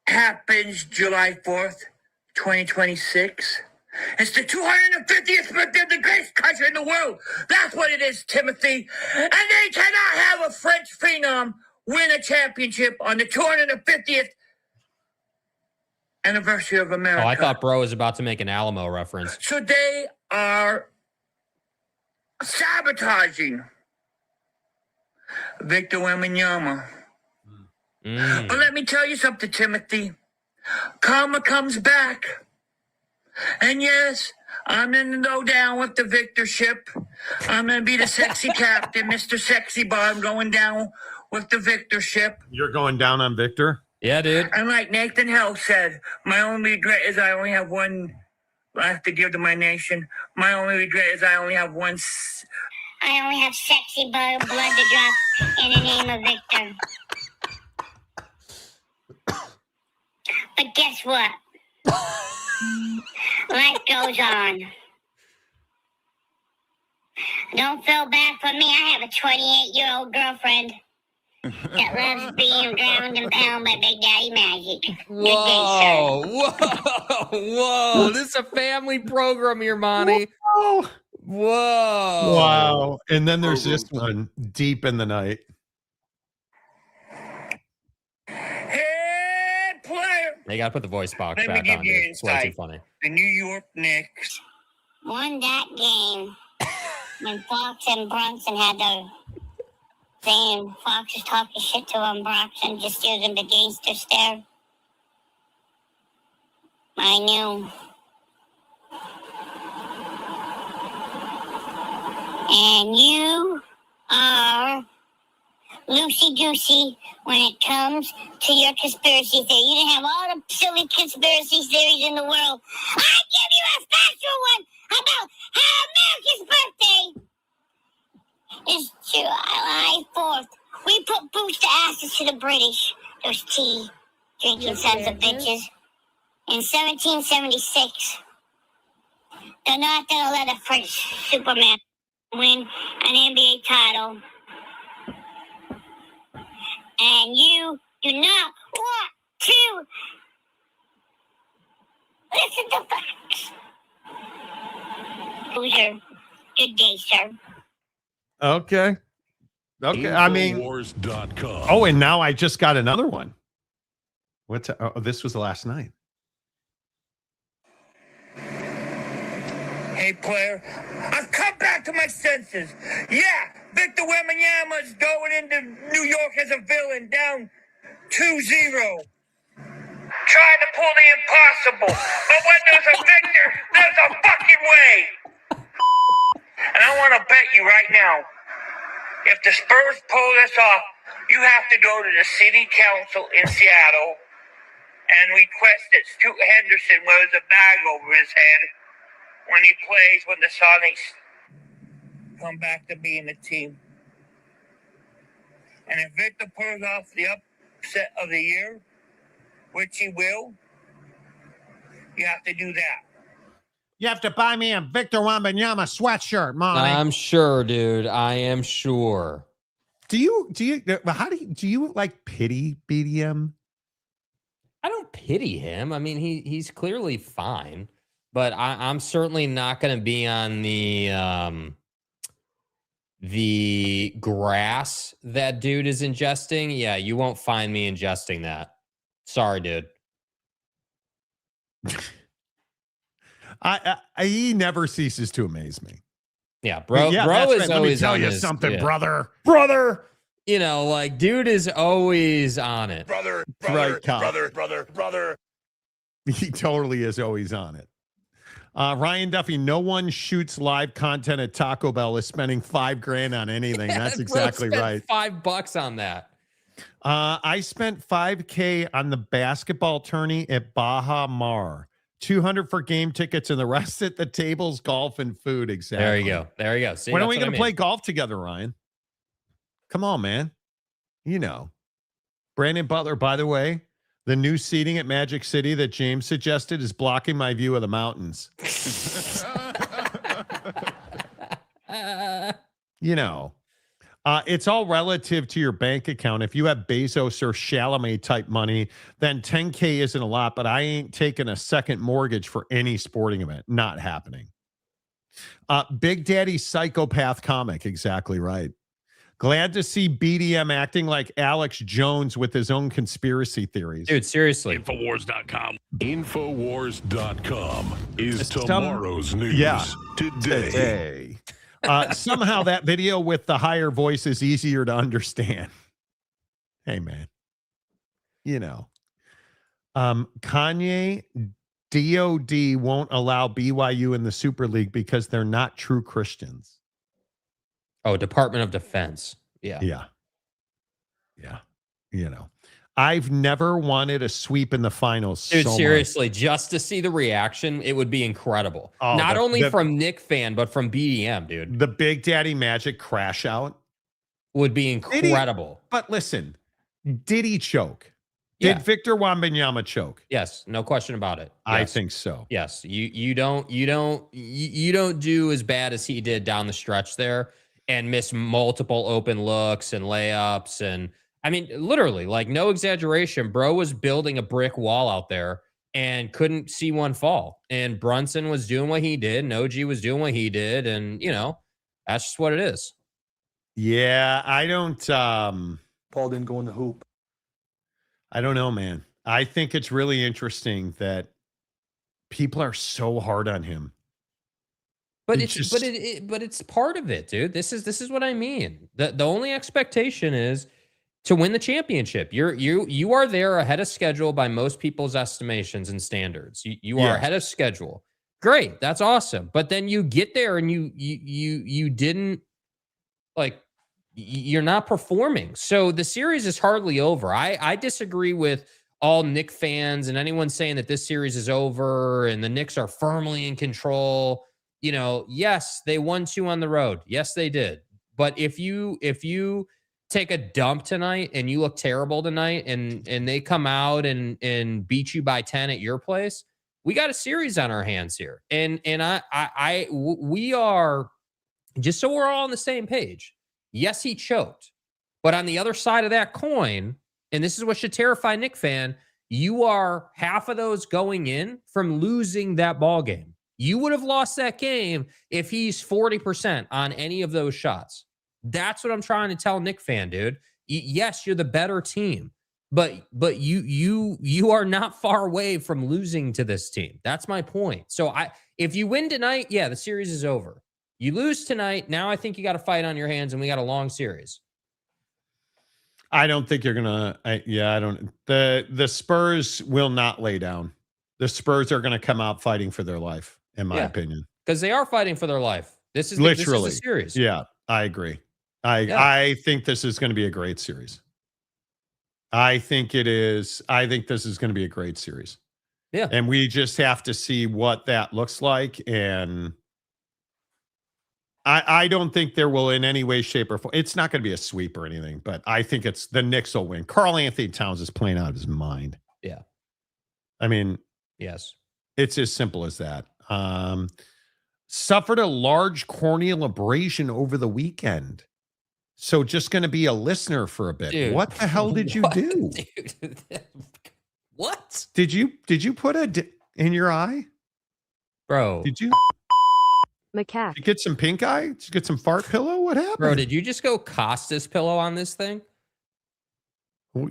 happens July 4th, 2026? It's the 250th birthday of the greatest country in the world. That's what it is, Timothy. And they cannot have a French phenom win a championship on the 250th anniversary of America. Oh, I thought bro was about to make an Alamo reference. So they are sabotaging Victor Wembanyama. But let me tell you something, Timothy. Karma comes back. And yes, I'm in the go down with the Victor ship. I'm going to be the sexy captain, Mr. Sexy Bar. I'm going down with the Victor ship. You're going down on Victor? Yeah, dude. And like Nathan Hell said, my only regret is I only have one. I have to give to my nation. My only regret is I only have one. I only have sexy blood to drop in the name of Victor. But guess what? Life goes on. Don't feel bad for me. I have a 28-year-old girlfriend that loves being drowned and pounded by Big Daddy Magic. Whoa, whoa. This is a family program here, Monty. Whoa. Whoa. Wow. And then there's this one, Deep in the Night. Hey, player. They got to put the voice box Let me back give on. you Dude. It's way too insight. funny. The New York Knicks won that game when Fox and Brunson had their thing. Fox was talking shit to him, Brunson just using the gangster stare. I knew. And you are loosey-goosey when it comes to your conspiracy theory. You didn't have all the silly conspiracy theories in the world. I give you a special one about how America's birthday is July 4th. We put boots to asses to the British, those tea drinking sons of bitches. In 1776, they're not going to let a French Superman win an NBA title. And you do not want to listen to facts. Loser. Good day, sir. Okay. I mean, Infowars.com. oh, and now I just got another one. This was last night. Hey, player, I've come back to my senses. Yeah, Victor Wembanyama is going into New York as a villain, down 2-0. Trying to pull the impossible. But when there's a Victor, there's a fucking way. And I want to bet you right now, if the Spurs pull this off, you have to go to the city council in Seattle and request that Scoot Henderson wears a bag over his head when he plays when the Sonics come back to being a team. And if Victor pulls off the upset of the year, which he will, you have to do that. You have to buy me a Victor Wembanyama sweatshirt, Monty. I'm sure, dude. I am sure. Do you like pity BDM? I don't pity him. I mean, he's clearly fine, but I'm certainly not going to be on the grass that dude is ingesting. Yeah, you won't find me ingesting that. Sorry, dude. He never ceases to amaze me. Yeah, bro. Yeah, bro is right. always Let me tell on you his, something, yeah. brother. You know, like, dude is always on it. Brother. He totally is always on it. Ryan Duffy, no one shoots live content at Taco Bell is spending $5,000 on anything. Yeah, That's bro exactly spent right. $5 on that. I spent $5,000 on the basketball tourney at Baja Mar. $200 for game tickets and the rest at the tables, golf, and food. Exactly. There you go. See, when are that's we what going I to mean. play golf together, Ryan? Come on, man. You know. Brandon Butler, by the way, the new seating at Magic City that James suggested is blocking my view of the mountains. You know. It's all relative to your bank account. If you have Bezos or Chalamet type money, then $10,000 isn't a lot, but I ain't taking a second mortgage for any sporting event. Not happening. Big Daddy Psychopath Comic. Exactly right. Glad to see BDM acting like Alex Jones with his own conspiracy theories. Dude, seriously. Infowars.com. Infowars.com is It's tomorrow's news yeah, today. Somehow that video with the higher voice is easier to understand. Hey, man. You know. Kanye, DOD won't allow BYU in the Super League because they're not true Christians. Oh, Department of Defense. Yeah. Yeah. Yeah. You know. I've never wanted a sweep in the finals. Dude, so seriously, just to see the reaction, it would be incredible. Oh, Not only from Nick Fan, but from BDM, dude. The Big Daddy Magic crash out would be incredible. But listen, did he choke? Did Victor Wembanyama choke? Yes, no question about it. I Yes. think so. Yes, you don't do as bad as he did down the stretch there and miss multiple open looks and layups. And I mean, literally, like, no exaggeration, bro was building a brick wall out there and couldn't see one fall. And Brunson was doing what he did, and OG was doing what he did, and that's just what it is. Yeah, I don't Paul didn't go in the hoop. I don't know, man. I think it's really interesting that people are so hard on him. But it's part of it, dude. This is what I mean. The only expectation is to win the championship. You are there ahead of schedule by most people's estimations and standards. You are ahead of schedule. Great, that's awesome. But then you get there and you didn't, like, you're not performing. So the series is hardly over. I disagree with all Knick fans and anyone saying that this series is over and the Knicks are firmly in control. Yes, they won 2 on the road. Yes, they did. But if you take a dump tonight and you look terrible tonight and they come out and beat you by 10 at your place, we got a series on our hands here. And we are, just so we're all on the same page. Yes, he choked. But on the other side of that coin, and this is what should terrify Knick fan, you are half of those going in from losing that ball game. You would have lost that game if he's 40% on any of those shots. That's what I'm trying to tell Knick fan, dude. Yes, you're the better team, but you are not far away from losing to this team. That's my point. So if you win tonight, the series is over. You lose tonight, now I think you got a fight on your hands, and we got a long series. I don't think you're gonna. I don't. The Spurs will not lay down. The Spurs are going to come out fighting for their life, in my opinion, because they are fighting for their life. This is literally the series. Yeah, I agree. I think this is going to be a great series. I think it is. I think this is going to be a great series. Yeah, and we just have to see what that looks like. And I don't think there will in any way, shape, or form. It's not going to be a sweep or anything, but I think the Knicks will win. Karl Anthony Towns is playing out of his mind. Yeah. I mean, yes, it's as simple as that. Suffered a large corneal abrasion over the weekend. So just going to be a listener for a bit. Dude, what the hell did you do? Dude? What? Did you put in your eye? Bro. Did you? Macaque. Did you get some pink eye? Did you get some fart pillow? What happened? Bro, did you just go Costas pillow on this thing?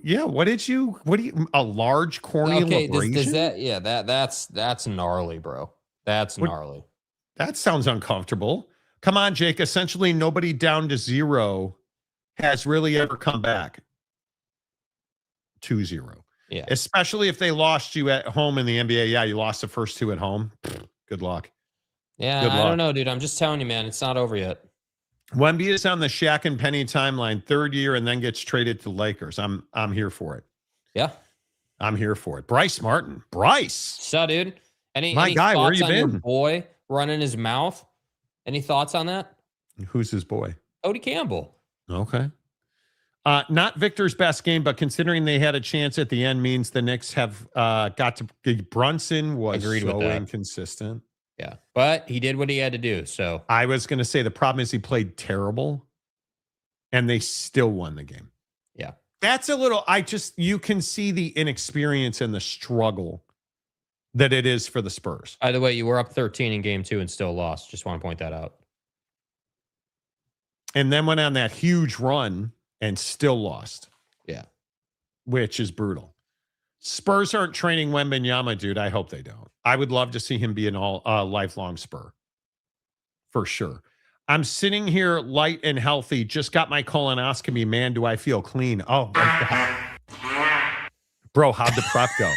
Yeah. What do you, a large corneal abrasion? Does that, that's gnarly, bro. That's gnarly. That sounds uncomfortable. Come on, Jake. Essentially, nobody down to 0 has really ever come back 2-0. Yeah. Especially if they lost you at home in the NBA. Yeah, you lost the first 2 at home. Good luck. Yeah, Good luck. I don't know, dude. I'm just telling you, man. It's not over yet. Wemby is on the Shaq and Penny timeline, 3rd year, and then gets traded to Lakers. I'm here for it. Yeah. I'm here for it. Bryce Martin. Bryce. So, dude. Any guy, where thoughts you on been? Your boy running his mouth? Any thoughts on that? Who's his boy? Odie Campbell. Okay. Not Victor's best game, but considering they had a chance at the end means the Knicks have got to. Brunson was Agreed with so that. inconsistent. Yeah, but he did what he had to do. So I was going to say the problem is he played terrible, and they still won the game. Yeah, that's a little. You can see the inexperience and the struggle that it is for the Spurs. By the way, you were up 13 in game 2 and still lost. Just want to point that out. And then went on that huge run and still lost. Yeah, which is brutal. Spurs aren't training Wembanyama, dude. I hope they don't. I would love to see him be an lifelong Spur. For sure. I'm sitting here light and healthy. Just got my colonoscopy. Man, do I feel clean. Oh, my God. Bro, how'd the prep go?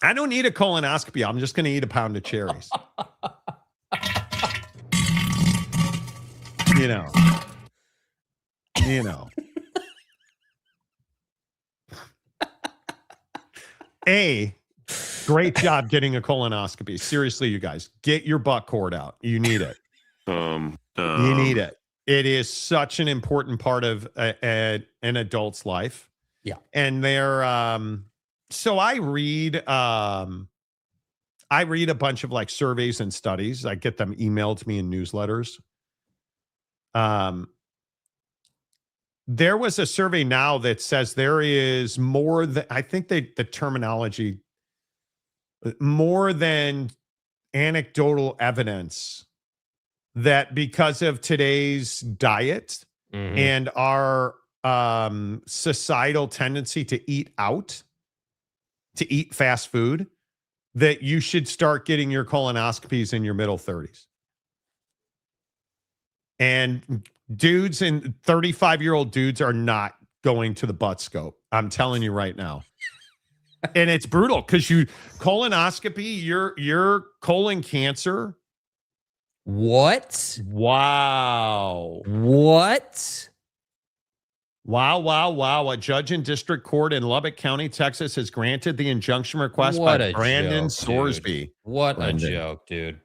I don't need a colonoscopy. I'm just going to eat a pound of cherries. You know. Great job getting a colonoscopy. Seriously, you guys, get your butt cord out. You need it. You need it. It is such an important part of an adult's life. Yeah. And so I read a bunch of like surveys and studies. I get them emailed to me in newsletters. There was a survey now that says there is more than, I think the terminology, more than anecdotal evidence that because of today's diet and our societal tendency to eat out, to eat fast food, that you should start getting your colonoscopies in your middle 30s. And dudes and 35-year-old dudes are not going to the butt scope. I'm telling you right now. And it's brutal because colonoscopy, your colon cancer. What? Wow. What? Wow. A judge in district court in Lubbock County, Texas has granted the injunction request by Brandon Sorsby. Dude. What a joke, dude.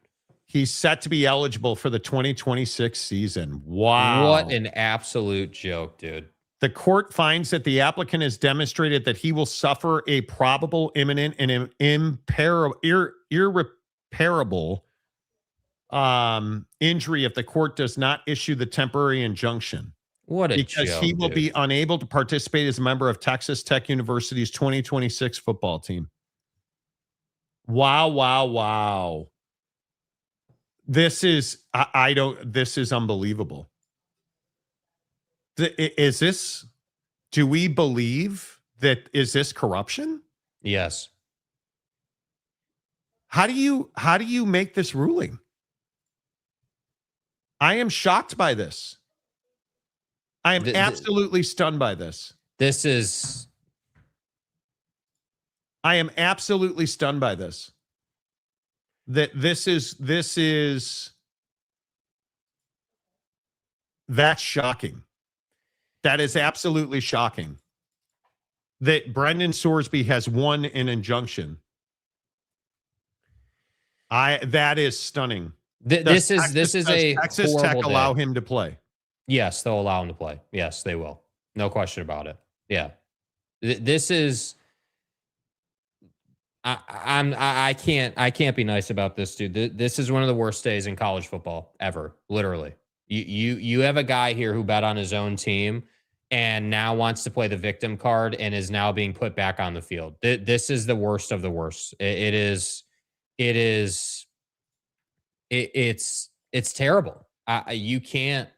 He's set to be eligible for the 2026 season. Wow. What an absolute joke, dude. The court finds that the applicant has demonstrated that he will suffer a probable, imminent, and irreparable injury if the court does not issue the temporary injunction. What a because joke, he will dude. be unable to participate as a member of Texas Tech University's 2026 football team. Wow. This is this is unbelievable. Do we believe that, is this corruption? Yes. How do you make this ruling? I am shocked by this. I am absolutely stunned by this. I am absolutely stunned by this. That's shocking. That is absolutely shocking. That Brendan Sorsby has won an injunction. That is stunning. This is a Texas horrible Tech allow day. him to play? Yes, they'll allow him to play. Yes, they will. No question about it. Yeah. This is I can't be nice about this, dude. This is one of the worst days in college football ever, literally. You have a guy here who bet on his own team and now wants to play the victim card and is now being put back on the field. This is the worst of the worst. It's terrible. You can't,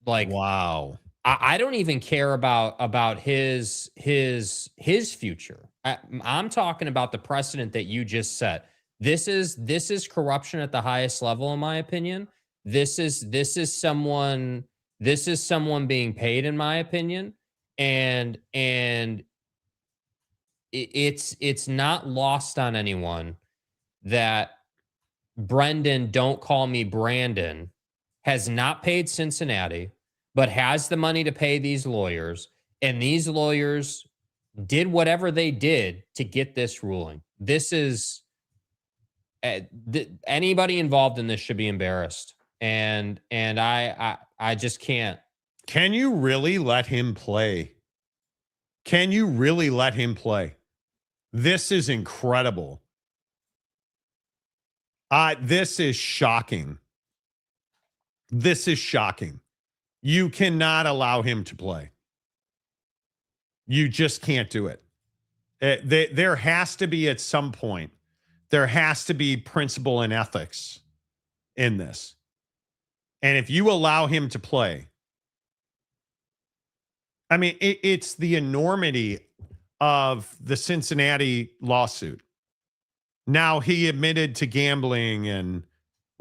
like, wow. I don't even care about his future. I'm talking about the precedent that you just set. This is corruption at the highest level, in my opinion. This is someone being paid, in my opinion, and it's not lost on anyone that Brendan, don't call me Brandon, has not paid Cincinnati, but has the money to pay these lawyers, and these lawyers did whatever they did to get this ruling. This is anybody involved in this should be embarrassed, and I just can't. Can you really let him play? Can you really let him play? This is incredible. This is shocking. This is shocking. You cannot allow him to play. You just can't do it. There has to be, at some point, there has to be principle and ethics in this. And if you allow him to play, I mean, it's the enormity of the Cincinnati lawsuit. Now he admitted to gambling and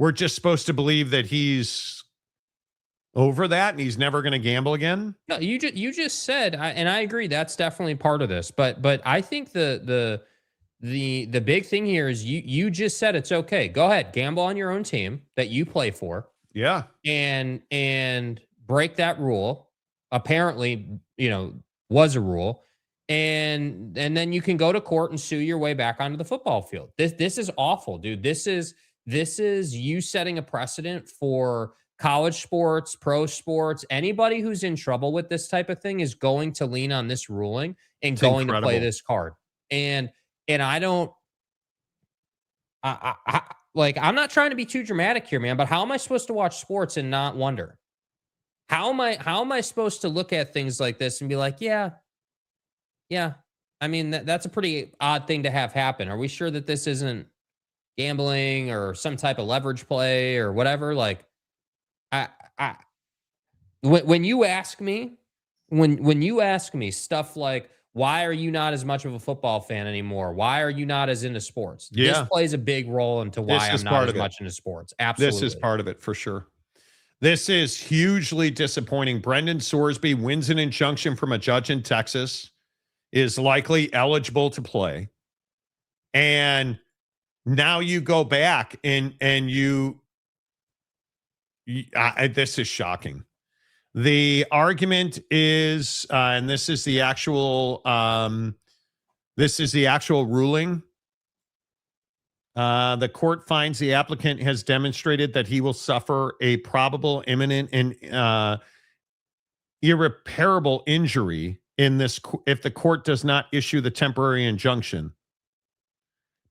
we're just supposed to believe that he's over that and he's never going to gamble again? No, you just said, and I agree, that's definitely part of this. But I think the big thing here is you just said it's okay. Go ahead, gamble on your own team that you play for. Yeah. And break that rule. Apparently, was a rule. And then you can go to court and sue your way back onto the football field. This is awful, dude. This is you setting a precedent for college sports, pro sports. Anybody who's in trouble with this type of thing is going to lean on this ruling and going to play this card. And I don't I'm not trying to be too dramatic here, man, but how am I supposed to watch sports and not wonder? How am I supposed to look at things like this and be like, yeah. I mean, that's a pretty odd thing to have happen. Are we sure that this isn't gambling or some type of leverage play or whatever? Like, when you ask me stuff like, why are you not as much of a football fan anymore? Why are you not as into sports? Yeah. This plays a big role into why I'm not as much into sports. Absolutely. This is part of it for sure. This is hugely disappointing. Brendan Sorsby wins an injunction from a judge in Texas, is likely eligible to play. And now you go back and this is shocking. The argument is, and this is the actual ruling. The court finds the applicant has demonstrated that he will suffer a probable, imminent, and irreparable injury in this if the court does not issue the temporary injunction,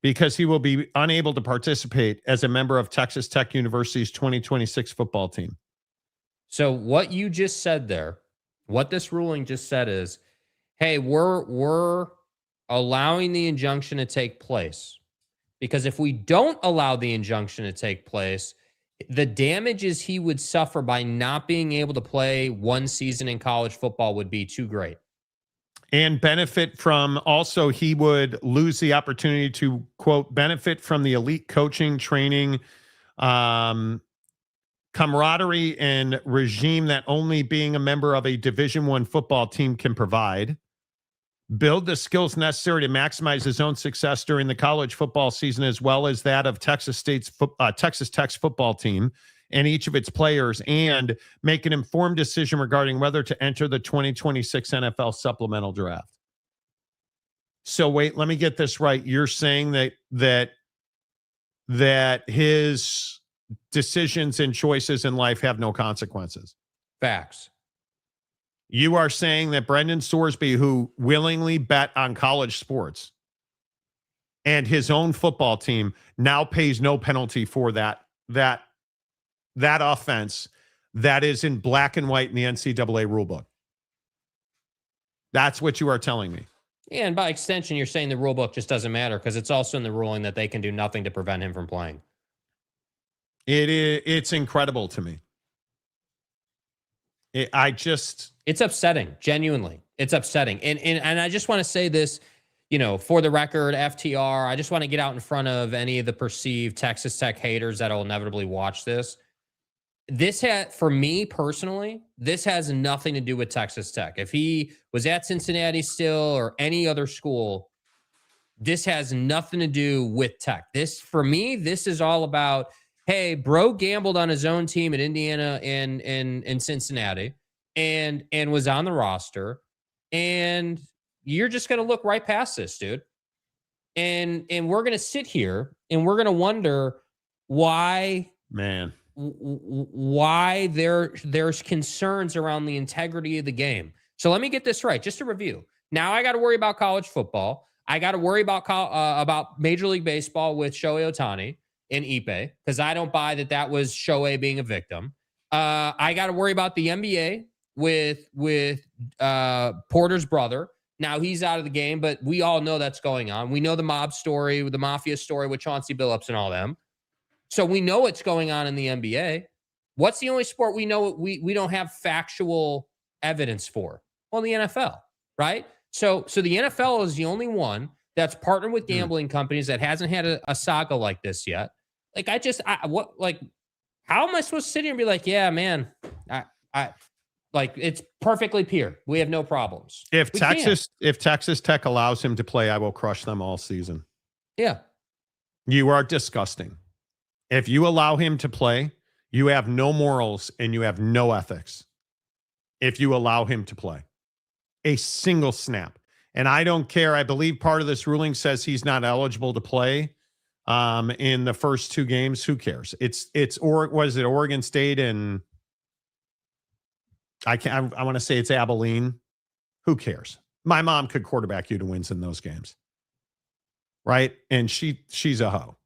because he will be unable to participate as a member of Texas Tech University's 2026 football team. So what you just said there, what this ruling just said is, hey, we're allowing the injunction to take place, because if we don't allow the injunction to take place, the damages he would suffer by not being able to play one season in college football would be too great. And benefit from, also, he would lose the opportunity to, quote, benefit from the elite coaching, training, camaraderie, and regime that only being a member of a Division I football team can provide. Build the skills necessary to maximize his own success during the college football season, as well as that of Texas Tech's football team and each of its players, and make an informed decision regarding whether to enter the 2026 NFL supplemental draft. So wait, let me get this right. You're saying that his decisions and choices in life have no consequences. Facts. You are saying that Brendan Sorsby, who willingly bet on college sports and his own football team, now pays no penalty for that offense that is in black and white in the NCAA rulebook. That's what you are telling me. Yeah, and by extension, you're saying the rulebook just doesn't matter because it's also in the ruling that they can do nothing to prevent him from playing. It's incredible to me. It's upsetting. Genuinely, it's upsetting. And I just want to say this, for the record, FTR, I just want to get out in front of any of the perceived Texas Tech haters that will inevitably watch this. For me personally, this has nothing to do with Texas Tech. If he was at Cincinnati still or any other school, this has nothing to do with Tech. For me, this is all about, hey, bro gambled on his own team at Indiana and Cincinnati and was on the roster. And you're just going to look right past this, dude. And we're going to sit here and we're going to wonder why there's concerns around the integrity of the game. So let me get this right. Just to review. Now I got to worry about college football. I got to worry about Major League Baseball with Shohei Ohtani and Ippei, because I don't buy that was Shohei being a victim. I got to worry about the NBA with Porter's brother. Now he's out of the game, but we all know that's going on. We know the mob story, the mafia story with Chauncey Billups and all them. So we know what's going on in the NBA. What's the only sport we know we don't have factual evidence for? Well, the NFL, right? So the NFL is the only one that's partnered with gambling companies that hasn't had a saga like this yet. how am I supposed to sit here and be like, yeah, man, like it's perfectly pure. We have no problems. If Texas Tech allows him to play, I will crush them all season. Yeah. You are disgusting. If you allow him to play, you have no morals and you have no ethics. If you allow him to play a single snap. And I don't care. I believe part of this ruling says he's not eligible to play in the first 2 games. Who cares? Was it Oregon State and I want to say it's Abilene. Who cares? My mom could quarterback you to wins in those games. Right? And she's a hoe.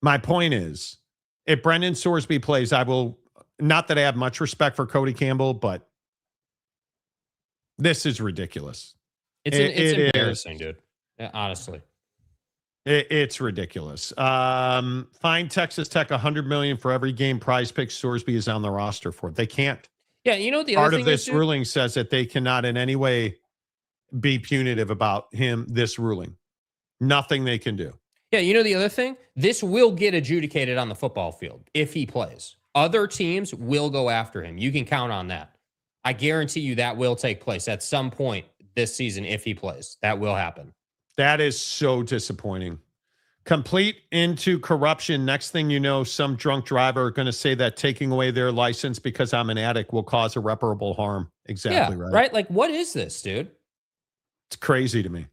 My point is, if Brendan Sorsby plays, I will, not that I have much respect for Cody Campbell, but this is ridiculous. It's embarrassing, dude. Yeah, honestly. It's ridiculous. Fine Texas Tech $100 million for every game Prize Picks Sorsby is on the roster for. They can't. Yeah, you know what the part other of thing this is, ruling says that they cannot in any way be punitive about this ruling. Nothing they can do. Yeah, you know the other thing? This will get adjudicated on the football field if he plays. Other teams will go after him. You can count on that. I guarantee you that will take place at some point this season if he plays. That will happen. That is so disappointing. Complete into corruption. Next thing you know, some drunk driver are going to say that taking away their license because I'm an addict will cause irreparable harm. Exactly right. Right? Like, what is this, dude? It's crazy to me.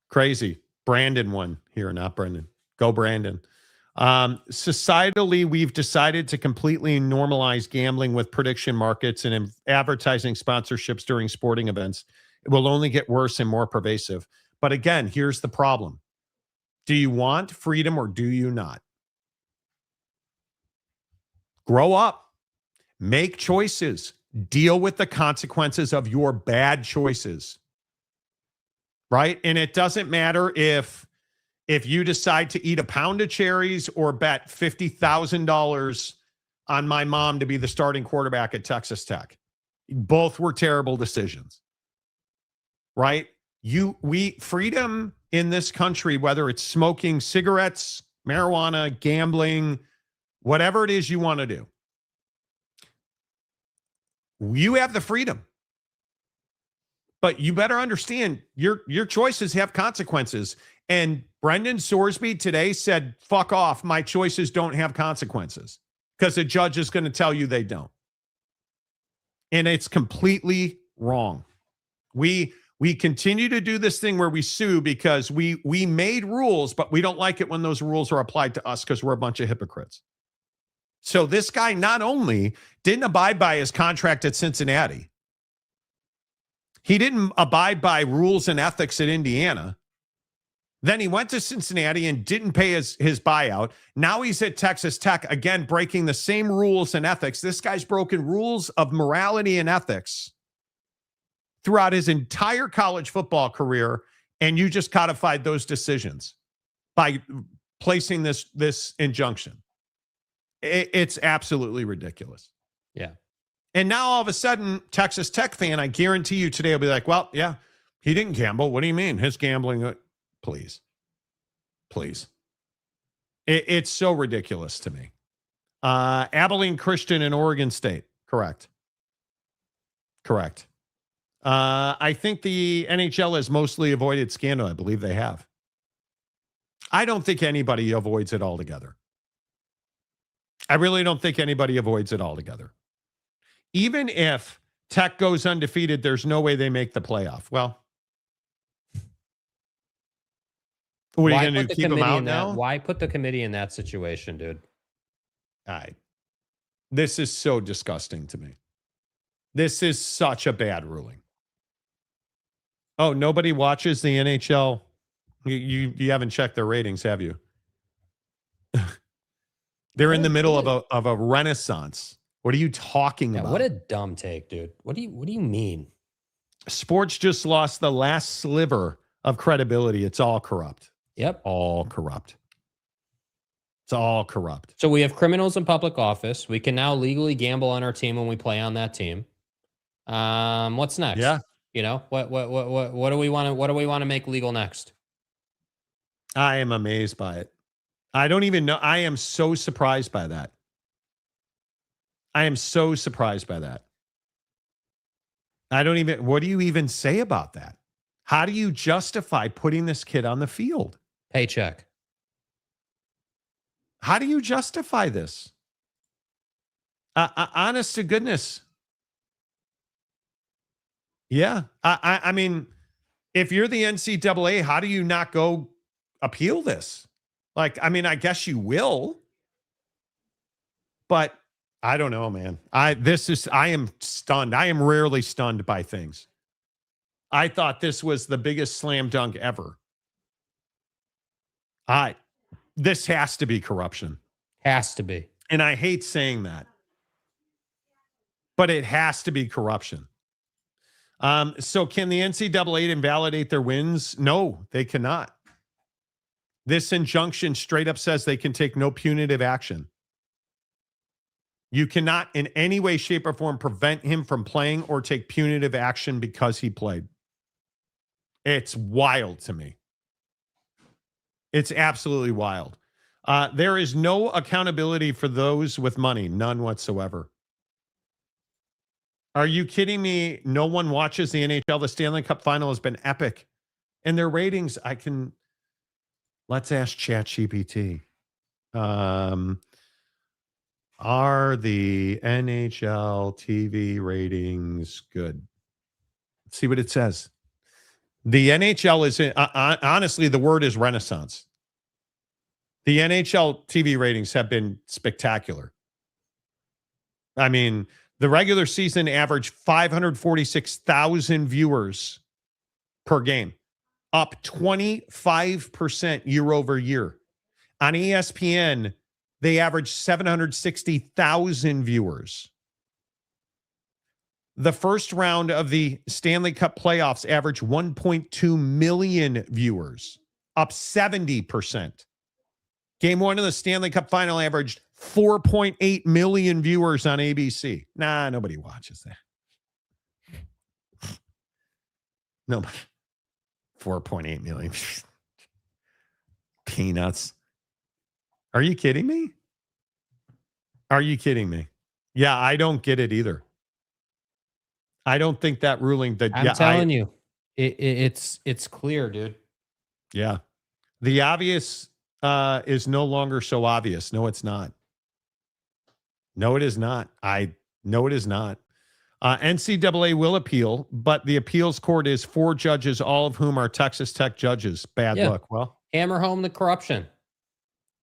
Crazy. Brandon won here, not Brendan. Go Brandon. Societally, we've decided to completely normalize gambling with prediction markets and advertising sponsorships during sporting events. It will only get worse and more pervasive. But again, here's the problem. Do you want freedom or do you not? Grow up. Make choices. Deal with the consequences of your bad choices. Right? And it doesn't matter if you decide to eat a pound of cherries or bet $50,000 on my mom to be the starting quarterback at Texas Tech. Both were terrible decisions. Right? Freedom in this country, whether it's smoking cigarettes, marijuana, gambling, whatever it is you want to do, you have the freedom. But you better understand your choices have consequences. And Brendan Sorsby today said, fuck off. My choices don't have consequences because the judge is going to tell you they don't. And it's completely wrong. We continue to do this thing where we sue because we made rules, but we don't like it when those rules are applied to us because we're a bunch of hypocrites. So this guy not only didn't abide by his contract at Cincinnati, he didn't abide by rules and ethics at Indiana. Then he went to Cincinnati and didn't pay his buyout. Now he's at Texas Tech, again, breaking the same rules and ethics. This guy's broken rules of morality and ethics throughout his entire college football career, and you just codified those decisions by placing this injunction. It's absolutely ridiculous. Yeah. And now all of a sudden, Texas Tech fan, I guarantee you today will be like, well, yeah, he didn't gamble. What do you mean? His gambling, please. It's so ridiculous to me. Abilene Christian and Oregon State. Correct. I think the NHL has mostly avoided scandal. I believe they have. I don't think anybody avoids it altogether. I really don't think anybody avoids it altogether. Even if Tech goes undefeated, there's no way they make the playoff. Well, what are you going to do? Keep them out now? Why put the committee in that situation, dude? This is so disgusting to me. This is such a bad ruling. Oh, nobody watches the NHL? You haven't checked their ratings, have you? They're in the middle of a renaissance. What are you talking about? What a dumb take, dude. What do you mean? Sports just lost the last sliver of credibility. It's all corrupt. Yep. All corrupt. It's all corrupt. So we have criminals in public office. We can now legally gamble on our team when we play on that team. What's next? Yeah. You know, what do we want to make legal next? I am amazed by it. I don't even know. I am so surprised by that. I am so surprised by that. What do you even say about that? How do you justify putting this kid on the field? Paycheck. How do you justify this? Honest to goodness. Yeah. I mean, if you're the NCAA, how do you not go appeal this? Like, I mean, I guess you will, but I don't know, man. I am stunned. I am rarely stunned by things. I thought this was the biggest slam dunk ever. This has to be corruption. Has to be. And I hate saying that, but it has to be corruption. So can the NCAA invalidate their wins? No, they cannot. This injunction straight up says they can take no punitive action. You cannot in any way, shape, or form prevent him from playing or take punitive action because he played. It's wild to me. It's absolutely wild. There is no accountability for those with money, none whatsoever. Are you kidding me? No one watches the NHL. The Stanley Cup final has been epic. And their ratings, let's ask ChatGPT. Are the NHL TV ratings good? Let's see what it says. The NHL is, honestly, the word is renaissance. The NHL TV ratings have been spectacular. I mean, the regular season averaged 546,000 viewers per game, up 25% year over year. On ESPN, they averaged 760,000 viewers. The first round of the Stanley Cup playoffs averaged 1.2 million viewers, up 70%. Game one of the Stanley Cup final averaged 4.8 million viewers on ABC. Nah, nobody watches that. Nobody. 4.8 million. Peanuts. Are you kidding me? Are you kidding me? Yeah, I don't get it either. I don't think that ruling I'm telling you, it's clear, dude. Yeah. The obvious is no longer so obvious. No, it's not. No, it is not. No, it is not. NCAA will appeal, but the appeals court is 4 judges, all of whom are Texas Tech judges. Bad luck. Well, hammer home the corruption.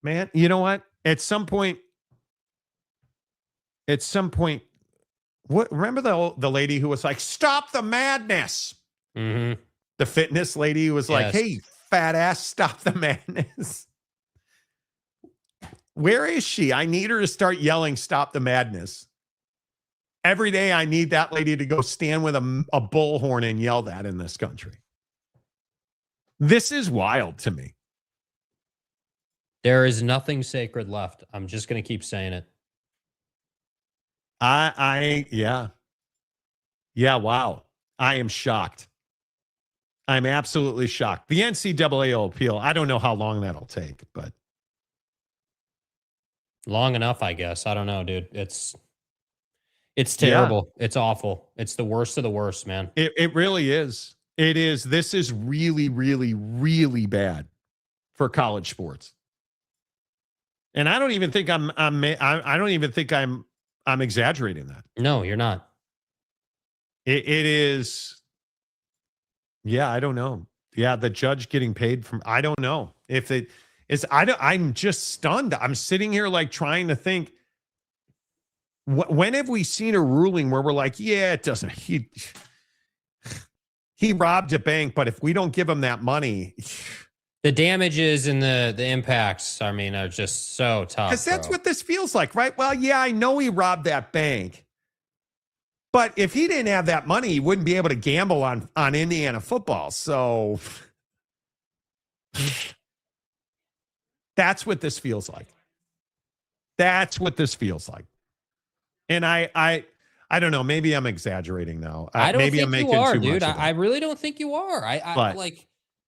Man, you know what? At some point, what? Remember the lady who was like, "Stop the madness." Mm-hmm. The fitness lady who was like, "Hey, fat ass, stop the madness." Where is she? I need her to start yelling, "Stop the madness." Every day I need that lady to go stand with a bullhorn and yell that in this country. This is wild to me. There is nothing sacred left. I'm just going to keep saying it. Yeah, wow. I am shocked. I'm absolutely shocked. The NCAA will appeal. I don't know how long that'll take, but. Long enough, I guess. I don't know, dude. It's terrible. Yeah. It's awful. It's the worst of the worst, man. It really is. It is. This is really, really, really bad for college sports. And I don't even think I don't even think I'm exaggerating that. No, you're not. It is. Yeah, I don't know. Yeah, the judge getting paid from. I don't know if it is. I'm just stunned. I'm sitting here like trying to think. When have we seen a ruling where we're like, yeah, it doesn't. He robbed a bank, but if we don't give him that money. The damages and the impacts, I mean, are just so tough. Because that's what this feels like, right? Well, yeah, I know he robbed that bank. But if he didn't have that money, he wouldn't be able to gamble on Indiana football. So that's what this feels like. That's what this feels like. And I don't know. Maybe I'm exaggerating now. I don't maybe think I'm making you are, too dude. much of I really don't think you are. I like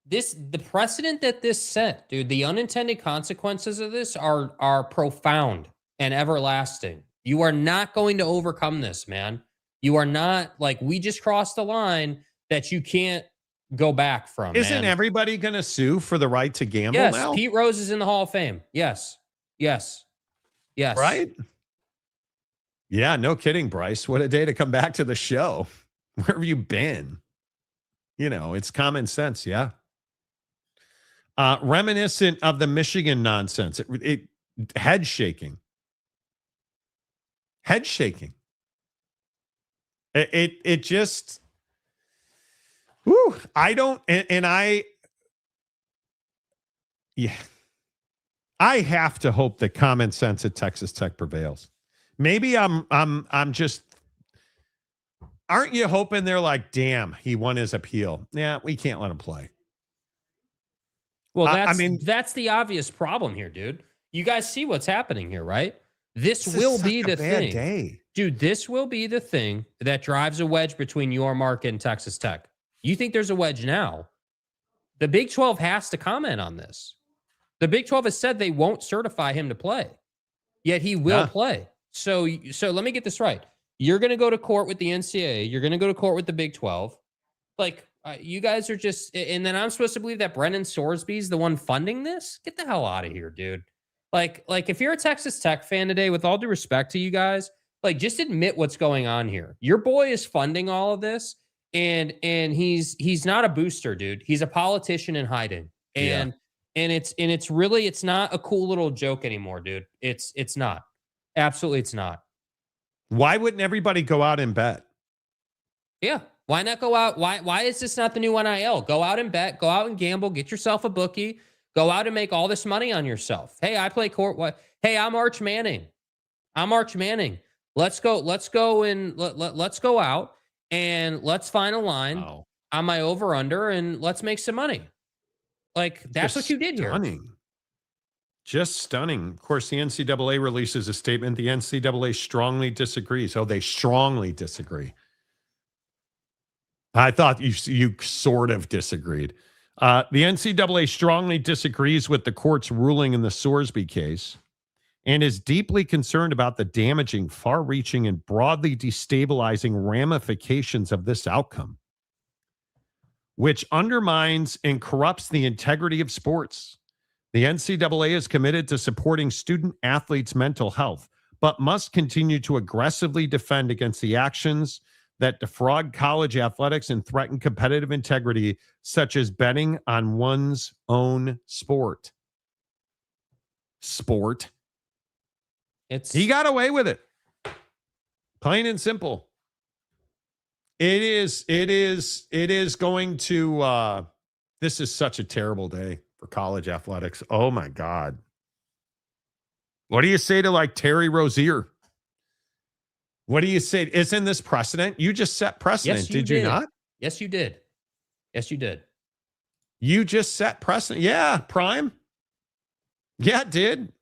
the precedent that this set, dude, the unintended consequences of this are profound and everlasting. You are not going to overcome this, man. You are not, like, we just crossed the line that you can't go back from. Isn't man. everybody going to sue for the right to gamble Yes, now? Pete Rose is in the Hall of Fame. Yes. Right? Yeah, no kidding, Bryce. What a day to come back to the show. Where have you been? You know, it's common sense, yeah. Reminiscent of the Michigan nonsense. It head shaking. Head shaking. It just, whew, I don't, and I, yeah, I have to hope that common sense at Texas Tech prevails. Maybe I'm just, aren't you hoping they're like, damn, he won his appeal? Yeah, we can't let him play. Well, that's the obvious problem here, dude. You guys see what's happening here, right? This will be the thing. Day. Dude, this will be the thing that drives a wedge between your market and Texas Tech. You think there's a wedge now? The Big 12 has to comment on this. The Big 12 has said they won't certify him to play, yet he will play. So let me get this right. You're going to go to court with the NCAA. You're going to go to court with the Big 12. Like, you guys are just, and then I'm supposed to believe that Brennan Sorsby's the one funding this? Get the hell out of here, dude. Like if you're a Texas Tech fan today, with all due respect to you guys, like, just admit what's going on here. Your boy is funding all of this, and he's not a booster, dude. He's a politician in hiding. And it's really, it's not a cool little joke anymore, dude. It's not. Absolutely, it's not. Why wouldn't everybody go out and bet? Yeah. Why not go out? Why is this not the new NIL? Go out and bet. Go out and gamble. Get yourself a bookie. Go out and make all this money on yourself. Hey, I play court. What? Hey, I'm Arch Manning. Let's go and let's go out and let's find a line on my over under and let's make some money. Like, that's what you did here. Just stunning. Of course, the NCAA releases a statement. The NCAA strongly disagrees. Oh, they strongly disagree. I thought you sort of disagreed. The NCAA strongly disagrees with the court's ruling in the Sorsby case and is deeply concerned about the damaging, far-reaching, and broadly destabilizing ramifications of this outcome, which undermines and corrupts the integrity of sports. The NCAA is committed to supporting student athletes' mental health, but must continue to aggressively defend against the actions that defraud college athletics and threaten competitive integrity, such as betting on one's own sport. He got away with it. Plain and simple. It is going to, this is such a terrible day for college athletics. Oh my God. What do you say to, like, Terry Rozier? What do you say? Isn't this precedent? You just set precedent, Yes, did you not? Yes, you did. Yes, you did. You just set precedent. Yeah, Prime. Yeah, it did.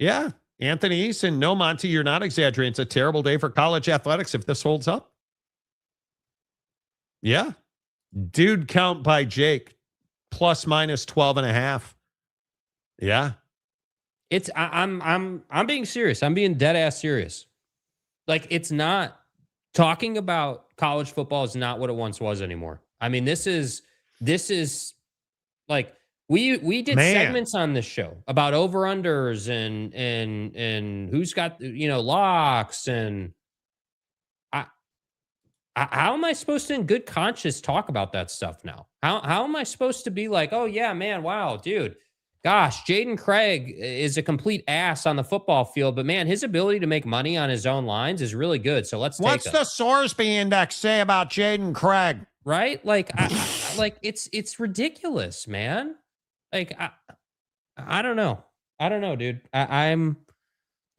Yeah. Anthony Eason, no, Monty, you're not exaggerating. It's a terrible day for college athletics if this holds up. Yeah. Dude count by Jake, plus minus 12.5. Yeah. I'm being serious. I'm being dead ass serious. Like, it's not, talking about college football is not what it once was anymore. I mean, this is like, we did segments on this show about over-unders and who's got, locks, and how am I supposed to in good conscience talk about that stuff now? How am I supposed to be like, oh yeah, man, wow, dude, gosh, Jaden Craig is a complete ass on the football field, but man, his ability to make money on his own lines is really good. So let's take What's the Sorsby index say about Jaden Craig? Right? Like, it's ridiculous, man. Like, I don't know. I don't know, dude. I'm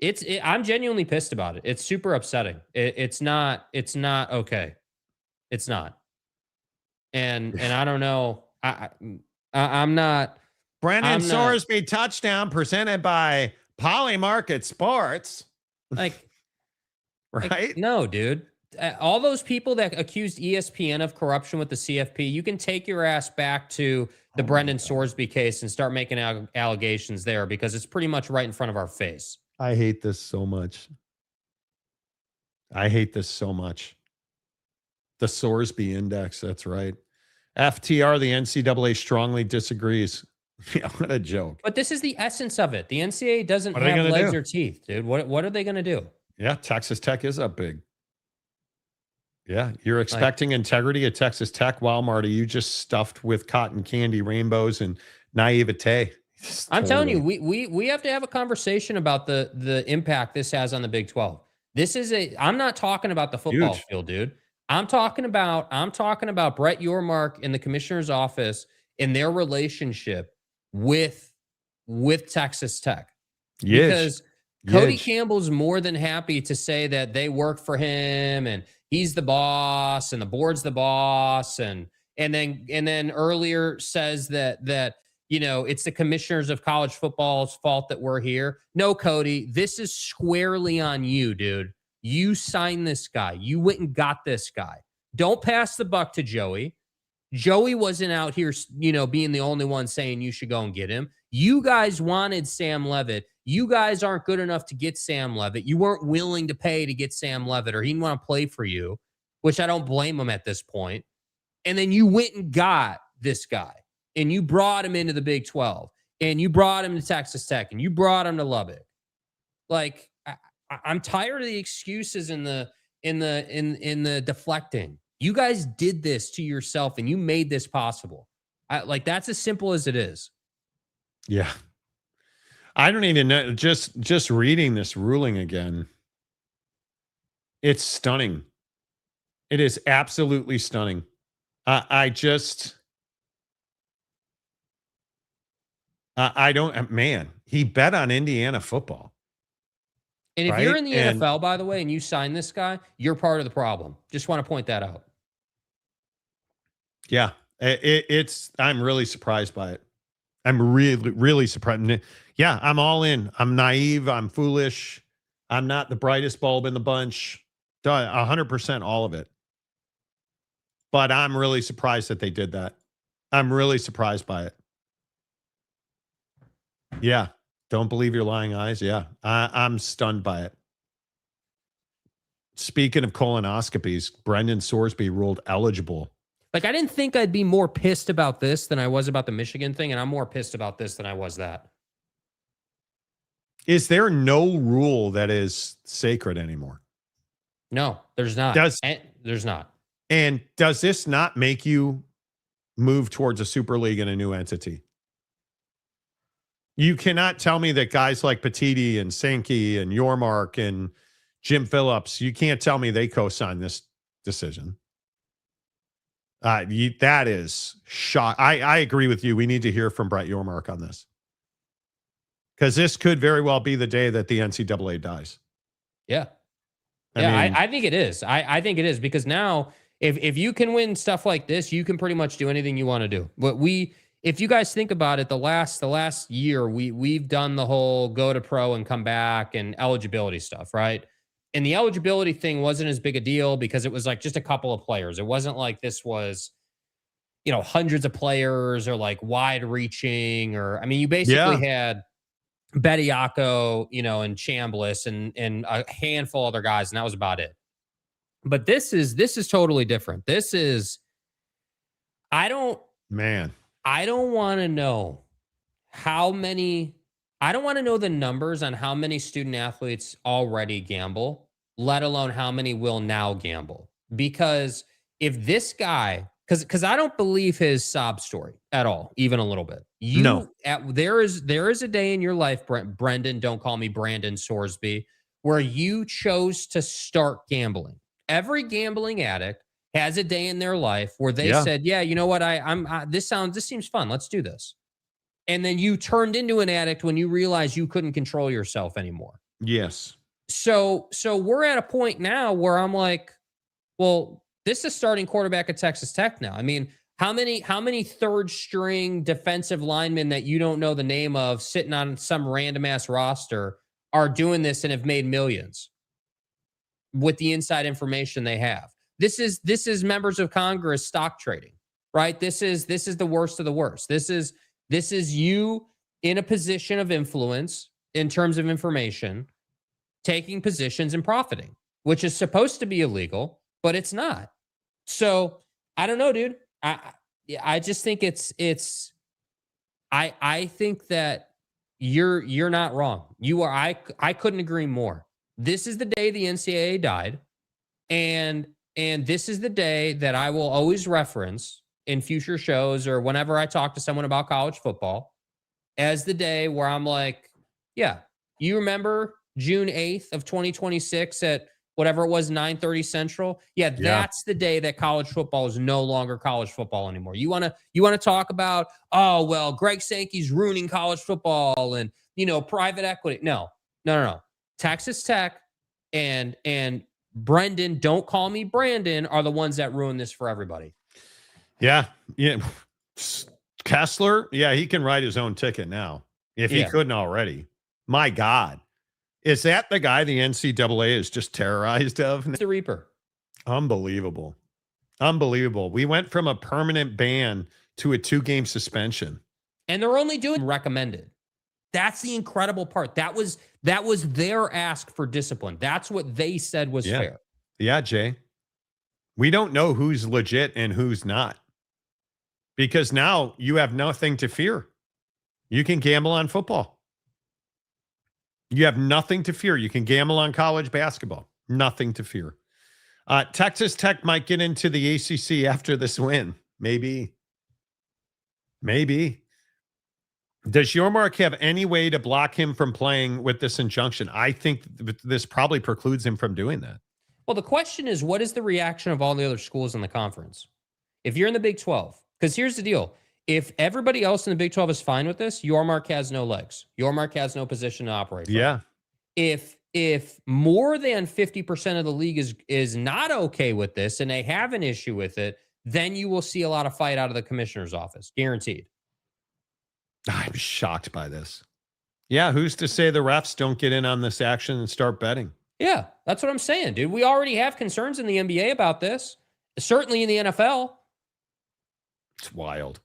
genuinely pissed about it. It's super upsetting. It's not okay. It's not. And I don't know. I'm not. Brennan Sorsby touchdown presented by Polymarket Sports. Like, right? No, dude. all those people that accused ESPN of corruption with the CFP, you can take your ass back to the Brendan Sorsby case and start making allegations there, because it's pretty much right in front of our face. I hate this so much. I hate this so much. The Sorsby Index, that's right. FTR, the NCAA strongly disagrees. Yeah, what a joke. But this is the essence of it. The NCAA doesn't What are they have gonna legs do? or teeth, dude. What are they going to do? Yeah, Texas Tech is up big. Yeah, you're expecting integrity at Texas Tech. Wow, Marty, you just stuffed with cotton candy rainbows and naivete. I'm telling you, we have to have a conversation about the impact this has on the Big 12. I'm not talking about the football field, dude. I'm talking about Brett Yormark in the commissioner's office and their relationship with Texas Tech. Because Cody Campbell's more than happy to say that they work for him and he's the boss and the board's the boss, and then earlier says that it's the commissioners of college football's fault that we're here. No, Cody, this is squarely on you, dude. You signed this guy. You went and got this guy. Don't pass the buck to Joey. Joey wasn't out here, being the only one saying you should go and get him. You guys wanted Sam Levitt. You guys aren't good enough to get Sam Levitt. You weren't willing to pay to get Sam Levitt, or he didn't want to play for you, which I don't blame him at this point. And then you went and got this guy, and you brought him into the Big 12, and you brought him to Texas Tech, and you brought him to Lubbock. Like, I'm tired of the excuses in the deflecting. You guys did this to yourself, and you made this possible. That's as simple as it is. Yeah. I don't even know. Just reading this ruling again, it's stunning. It is absolutely stunning. I don't, man, he bet on Indiana football. And if you're in the NFL, by the way, and you sign this guy, you're part of the problem. Just want to point that out. Yeah, I'm really surprised by it. I'm really, really surprised. Yeah, I'm all in. I'm naive. I'm foolish. I'm not the brightest bulb in the bunch. 100% all of it. But I'm really surprised that they did that. I'm really surprised by it. Yeah. Don't believe your lying eyes. Yeah. I'm stunned by it. Speaking of colonoscopies, Brendan Sorsby ruled eligible. I didn't think I'd be more pissed about this than I was about the Michigan thing, and I'm more pissed about this than I was that. Is there no rule that is sacred anymore? No, there's not. There's not. And does this not make you move towards a super league and a new entity? You cannot tell me that guys like Petiti and Sankey and Yormark and Jim Phillips, you can't tell me they co-signed this decision. That is shock. I agree with you. We need to hear from Brett Yormark on this, because this could very well be the day that the NCAA dies. Yeah. I think it is. I think it is, because now if you can win stuff like this, you can pretty much do anything you want to do. But if you guys think about it, the last year, we've done the whole go to pro and come back and eligibility stuff, right? And the eligibility thing wasn't as big a deal because it was just a couple of players. It wasn't like this was, hundreds of players or wide reaching, or, you basically had Bediako, and Chambliss and a handful of other guys, and that was about it. But this is totally different. This is, I don't want to know I don't want to know the numbers on how many student athletes already gamble, let alone how many will now gamble. Because if this guy, because I don't believe his sob story at all, even a little bit. There is a day in your life, Brendan, don't call me Brandon Sorsby, where you chose to start gambling. Every gambling addict has a day in their life where they said, yeah, you know what? This seems fun. Let's do this. And then you turned into an addict when you realized you couldn't control yourself anymore. Yes. So we're at a point now where I'm like, well, this is starting quarterback at Texas Tech now. How many third string defensive linemen that you don't know the name of sitting on some random ass roster are doing this and have made millions? with the inside information they have. This is members of Congress stock trading, right? This is the worst of the worst. This is you in a position of influence in terms of information, taking positions and profiting, which is supposed to be illegal, but it's not. So I don't know, dude. I just think I think that you're not wrong. You are. I couldn't agree more. This is the day the NCAA died, and this is the day that I will always reference in future shows or whenever I talk to someone about college football as the day where I'm like, yeah, you remember June 8th of 2026 at whatever it was, 9:30 Central. Yeah, that's the day that college football is no longer college football anymore. You want to talk about, oh, well, Greg Sankey's ruining college football and, private equity. No. Texas Tech and Brendan, don't call me Brandon, are the ones that ruin this for everybody. Yeah. Kessler, he can write his own ticket now if he couldn't already. My God. Is that the guy the NCAA is just terrorized of? The Reaper. Unbelievable. We went from a permanent ban to a 2-game suspension. And they're only doing recommended. That's the incredible part. That was their ask for discipline. That's what they said was fair. Yeah, Jay. We don't know who's legit and who's not. Because now you have nothing to fear. You can gamble on football. You have nothing to fear. You can gamble on college basketball. Nothing to fear. Texas Tech might get into the ACC after this win. Maybe. Does Yormark have any way to block him from playing with this injunction? I think this probably precludes him from doing that. Well, the question is, what is the reaction of all the other schools in the conference? If you're in the Big 12, because here's the deal. If everybody else in the Big 12 is fine with this, Yormark has no legs. Yormark has no position to operate from. Yeah. If more than 50% of the league is not okay with this and they have an issue with it, then you will see a lot of fight out of the commissioner's office. Guaranteed. I'm shocked by this. Yeah, who's to say the refs don't get in on this action and start betting? Yeah, that's what I'm saying, dude. We already have concerns in the NBA about this. Certainly in the NFL. It's wild.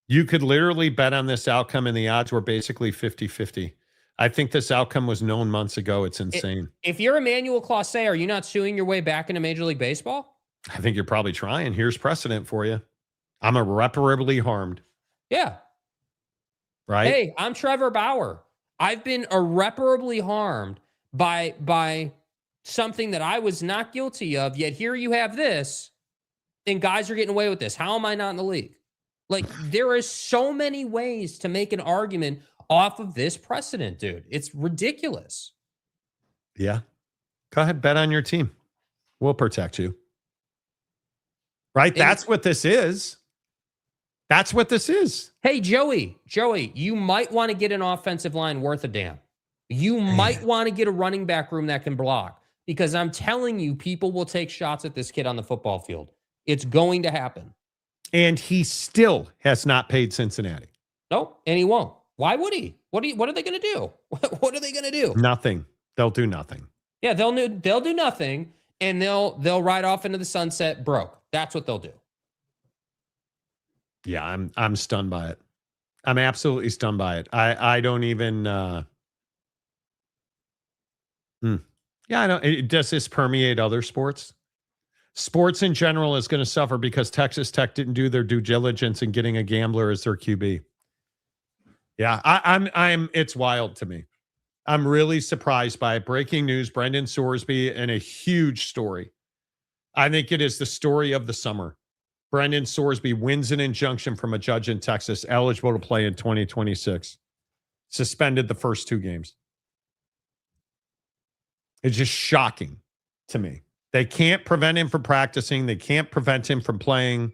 You could literally bet on this outcome and the odds were basically 50-50. I think this outcome was known months ago. It's insane. If you're Emmanuel Clase, are you not suing your way back into Major League Baseball? I think you're probably trying. Here's precedent for you. I'm irreparably harmed. Yeah. Right? Hey, I'm Trevor Bauer. I've been irreparably harmed by something that I was not guilty of, yet here you have this, and guys are getting away with this. How am I not in the league? Like, there is so many ways to make an argument off of this precedent, dude. It's ridiculous. Yeah. Go ahead, bet on your team. We'll protect you. Right? That's what this is. That's what this is. Hey, Joey, you might want to get an offensive line worth a damn. You might want to get a running back room that can block, because I'm telling you, people will take shots at this kid on the football field. It's going to happen. And he still has not paid Cincinnati. Nope, and he won't. Why would he? What are they going to do? What are they going to do? Nothing. They'll do nothing. Yeah, they'll do nothing, and they'll ride off into the sunset broke. That's what they'll do. Yeah, I'm stunned by it. I'm absolutely stunned by it. I don't even. Yeah, I don't. Does this permeate other sports? Sports in general is going to suffer because Texas Tech didn't do their due diligence in getting a gambler as their QB. Yeah, I'm. It's wild to me. I'm really surprised by it. Breaking news: Brendan Sorsby in a huge story. I think it is the story of the summer. Brendan Sorsby wins an injunction from a judge in Texas, eligible to play in 2026. Suspended the first 2 games. It's just shocking to me. They can't prevent him from practicing. They can't prevent him from playing,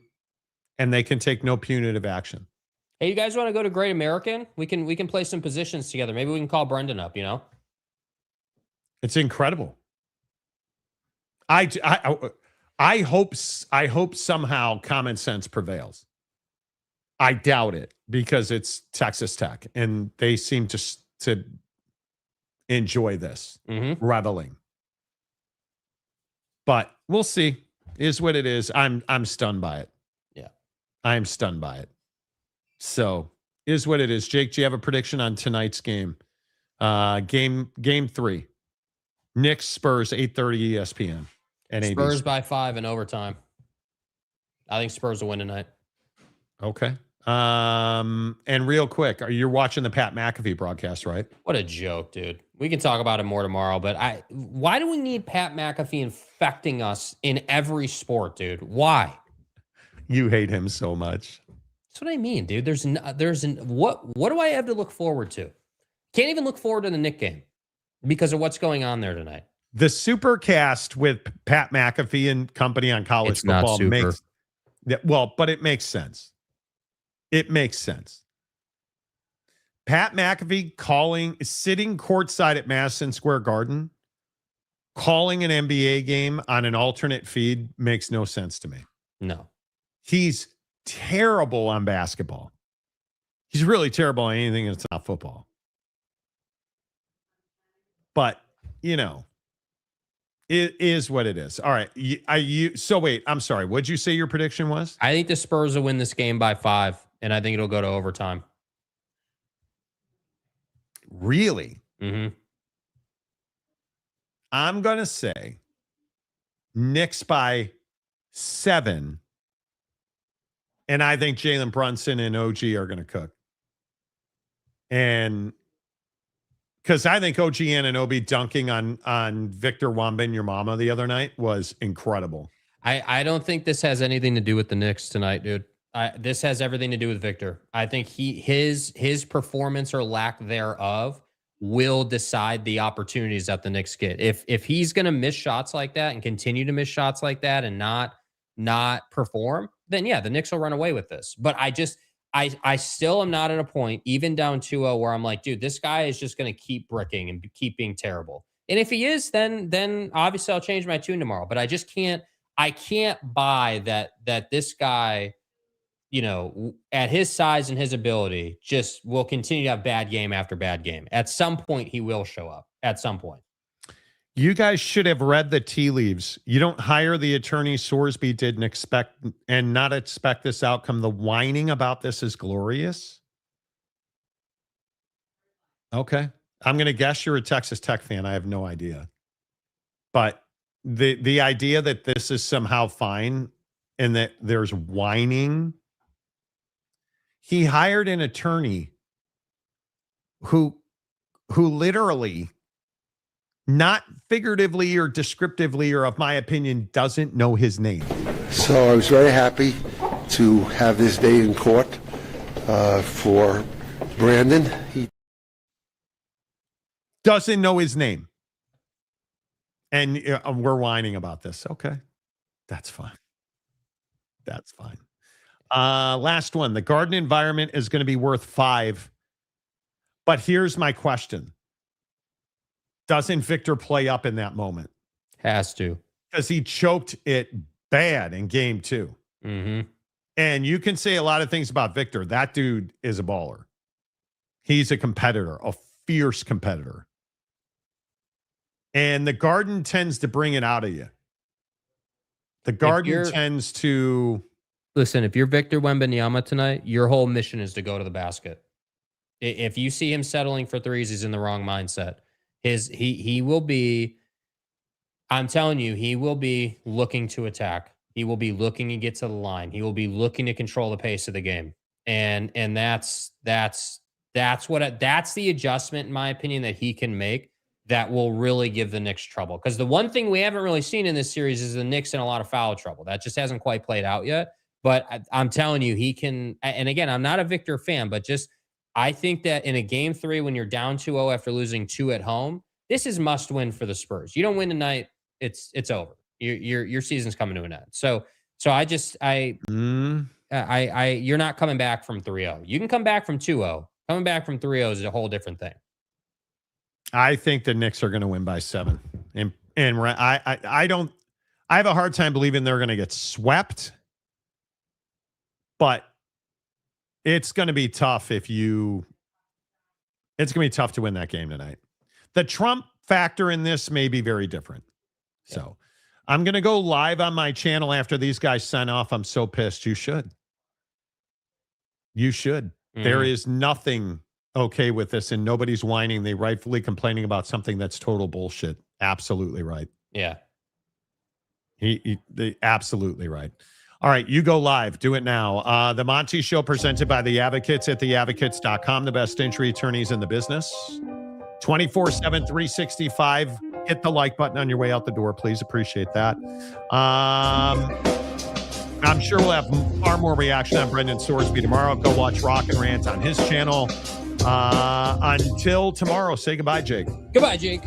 and they can take no punitive action. Hey, you guys want to go to Great American? We can play some positions together. Maybe we can call Brendan up, you know? It's incredible. I hope somehow common sense prevails. I doubt it because it's Texas Tech and they seem to enjoy this, reveling. But we'll see. Is what it is. I'm stunned by it. Yeah. I'm stunned by it. So is what it is. Jake, do you have a prediction on tonight's game? Game 3. Knicks Spurs 8:30 ESPN and Spurs ABC. by 5 in overtime. I think Spurs will win tonight. Okay. And real quick, you're watching the Pat McAfee broadcast, right? What a joke, dude. We can talk about it more tomorrow, but why do we need Pat McAfee infecting us in every sport, dude? Why? You hate him so much. That's what I mean, dude. What do I have to look forward to? Can't even look forward to the Knick game because of what's going on there tonight. The Supercast with Pat McAfee and company on college It's not football super. but it makes sense. It makes sense. Pat McAfee sitting courtside at Madison Square Garden, calling an NBA game on an alternate feed makes no sense to me. No. He's terrible on basketball. He's really terrible on anything that's not football. But, it is what it is. All right. So wait, I'm sorry. What'd you say your prediction was? I think the Spurs will win this game by 5, and I think it'll go to overtime. Really? Mm-hmm. I'm going to say Knicks by 7. And I think Jalen Brunson and OG are going to cook. And because I think OG Anunoby dunking on Victor Wembanyama the other night was incredible. I don't think this has anything to do with the Knicks tonight, dude. This has everything to do with Victor. I think his performance or lack thereof will decide the opportunities that the Knicks get. If he's going to miss shots like that and continue to miss shots like that and not perform, then yeah, the Knicks will run away with this. But I still am not at a point, even down 2-0, where I'm like, dude, this guy is just going to keep bricking and keep being terrible. And if he is, then obviously I'll change my tune tomorrow. But I can't buy that this guy, at his size and his ability, just will continue to have bad game after bad game. At some point, he will show up. At some point. You guys should have read the tea leaves. You don't hire the attorney Sorsby did and not expect this outcome. The whining about this is glorious. Okay. I'm going to guess you're a Texas Tech fan. I have no idea. But the idea that this is somehow fine and that there's whining. He hired an attorney who literally, not figuratively or descriptively or of my opinion, doesn't know his name. So I was very happy to have this day in court for Brandon. He doesn't know his name. And we're whining about this. Okay. That's fine. That's fine. Last one. The Garden environment is going to be worth 5. But here's my question. Doesn't Victor play up in that moment? Has to. Because he choked it bad in game 2. Mm-hmm. And you can say a lot of things about Victor. That dude is a baller. He's a competitor, a fierce competitor. And the Garden tends to bring it out of you. The Garden tends to... Listen, if you're Victor Wembanyama tonight, your whole mission is to go to the basket. If you see him settling for threes, he's in the wrong mindset. He will be, I'm telling you, he will be looking to attack. He will be looking to get to the line. He will be looking to control the pace of the game. And that's the adjustment, in my opinion, that he can make that will really give the Knicks trouble. Because the one thing we haven't really seen in this series is the Knicks in a lot of foul trouble. That just hasn't quite played out yet. But I'm telling you, he can. And again, I'm not a Victor fan, but I think that in a game 3, when you're down 2-0 after losing 2 at home, this is must win for the Spurs. You don't win tonight, it's over. Your season's coming to an end. So you're not coming back from 3-0. You can come back from 2-0. Coming back from 3-0 is a whole different thing. I think the Knicks are going to win by 7. And I have a hard time believing they're going to get swept. But it's going to be tough it's going to be tough to win that game tonight. The Trump factor in this may be very different. So I'm going to go live on my channel after these guys sign off. I'm so pissed. You should. You should. There is nothing okay with this, and nobody's whining. They rightfully complaining about something that's total bullshit. Absolutely right. Yeah. They absolutely right. All right, you go live. Do it now. The Monty Show presented by The Advocates at theadvocates.com, the best injury attorneys in the business. 24/7, 365. Hit the like button on your way out the door, please. Appreciate that. I'm sure we'll have far more reaction on Brendan Sorsby tomorrow. Go watch Rock and Rant on his channel. Until tomorrow, say goodbye, Jake. Goodbye, Jake.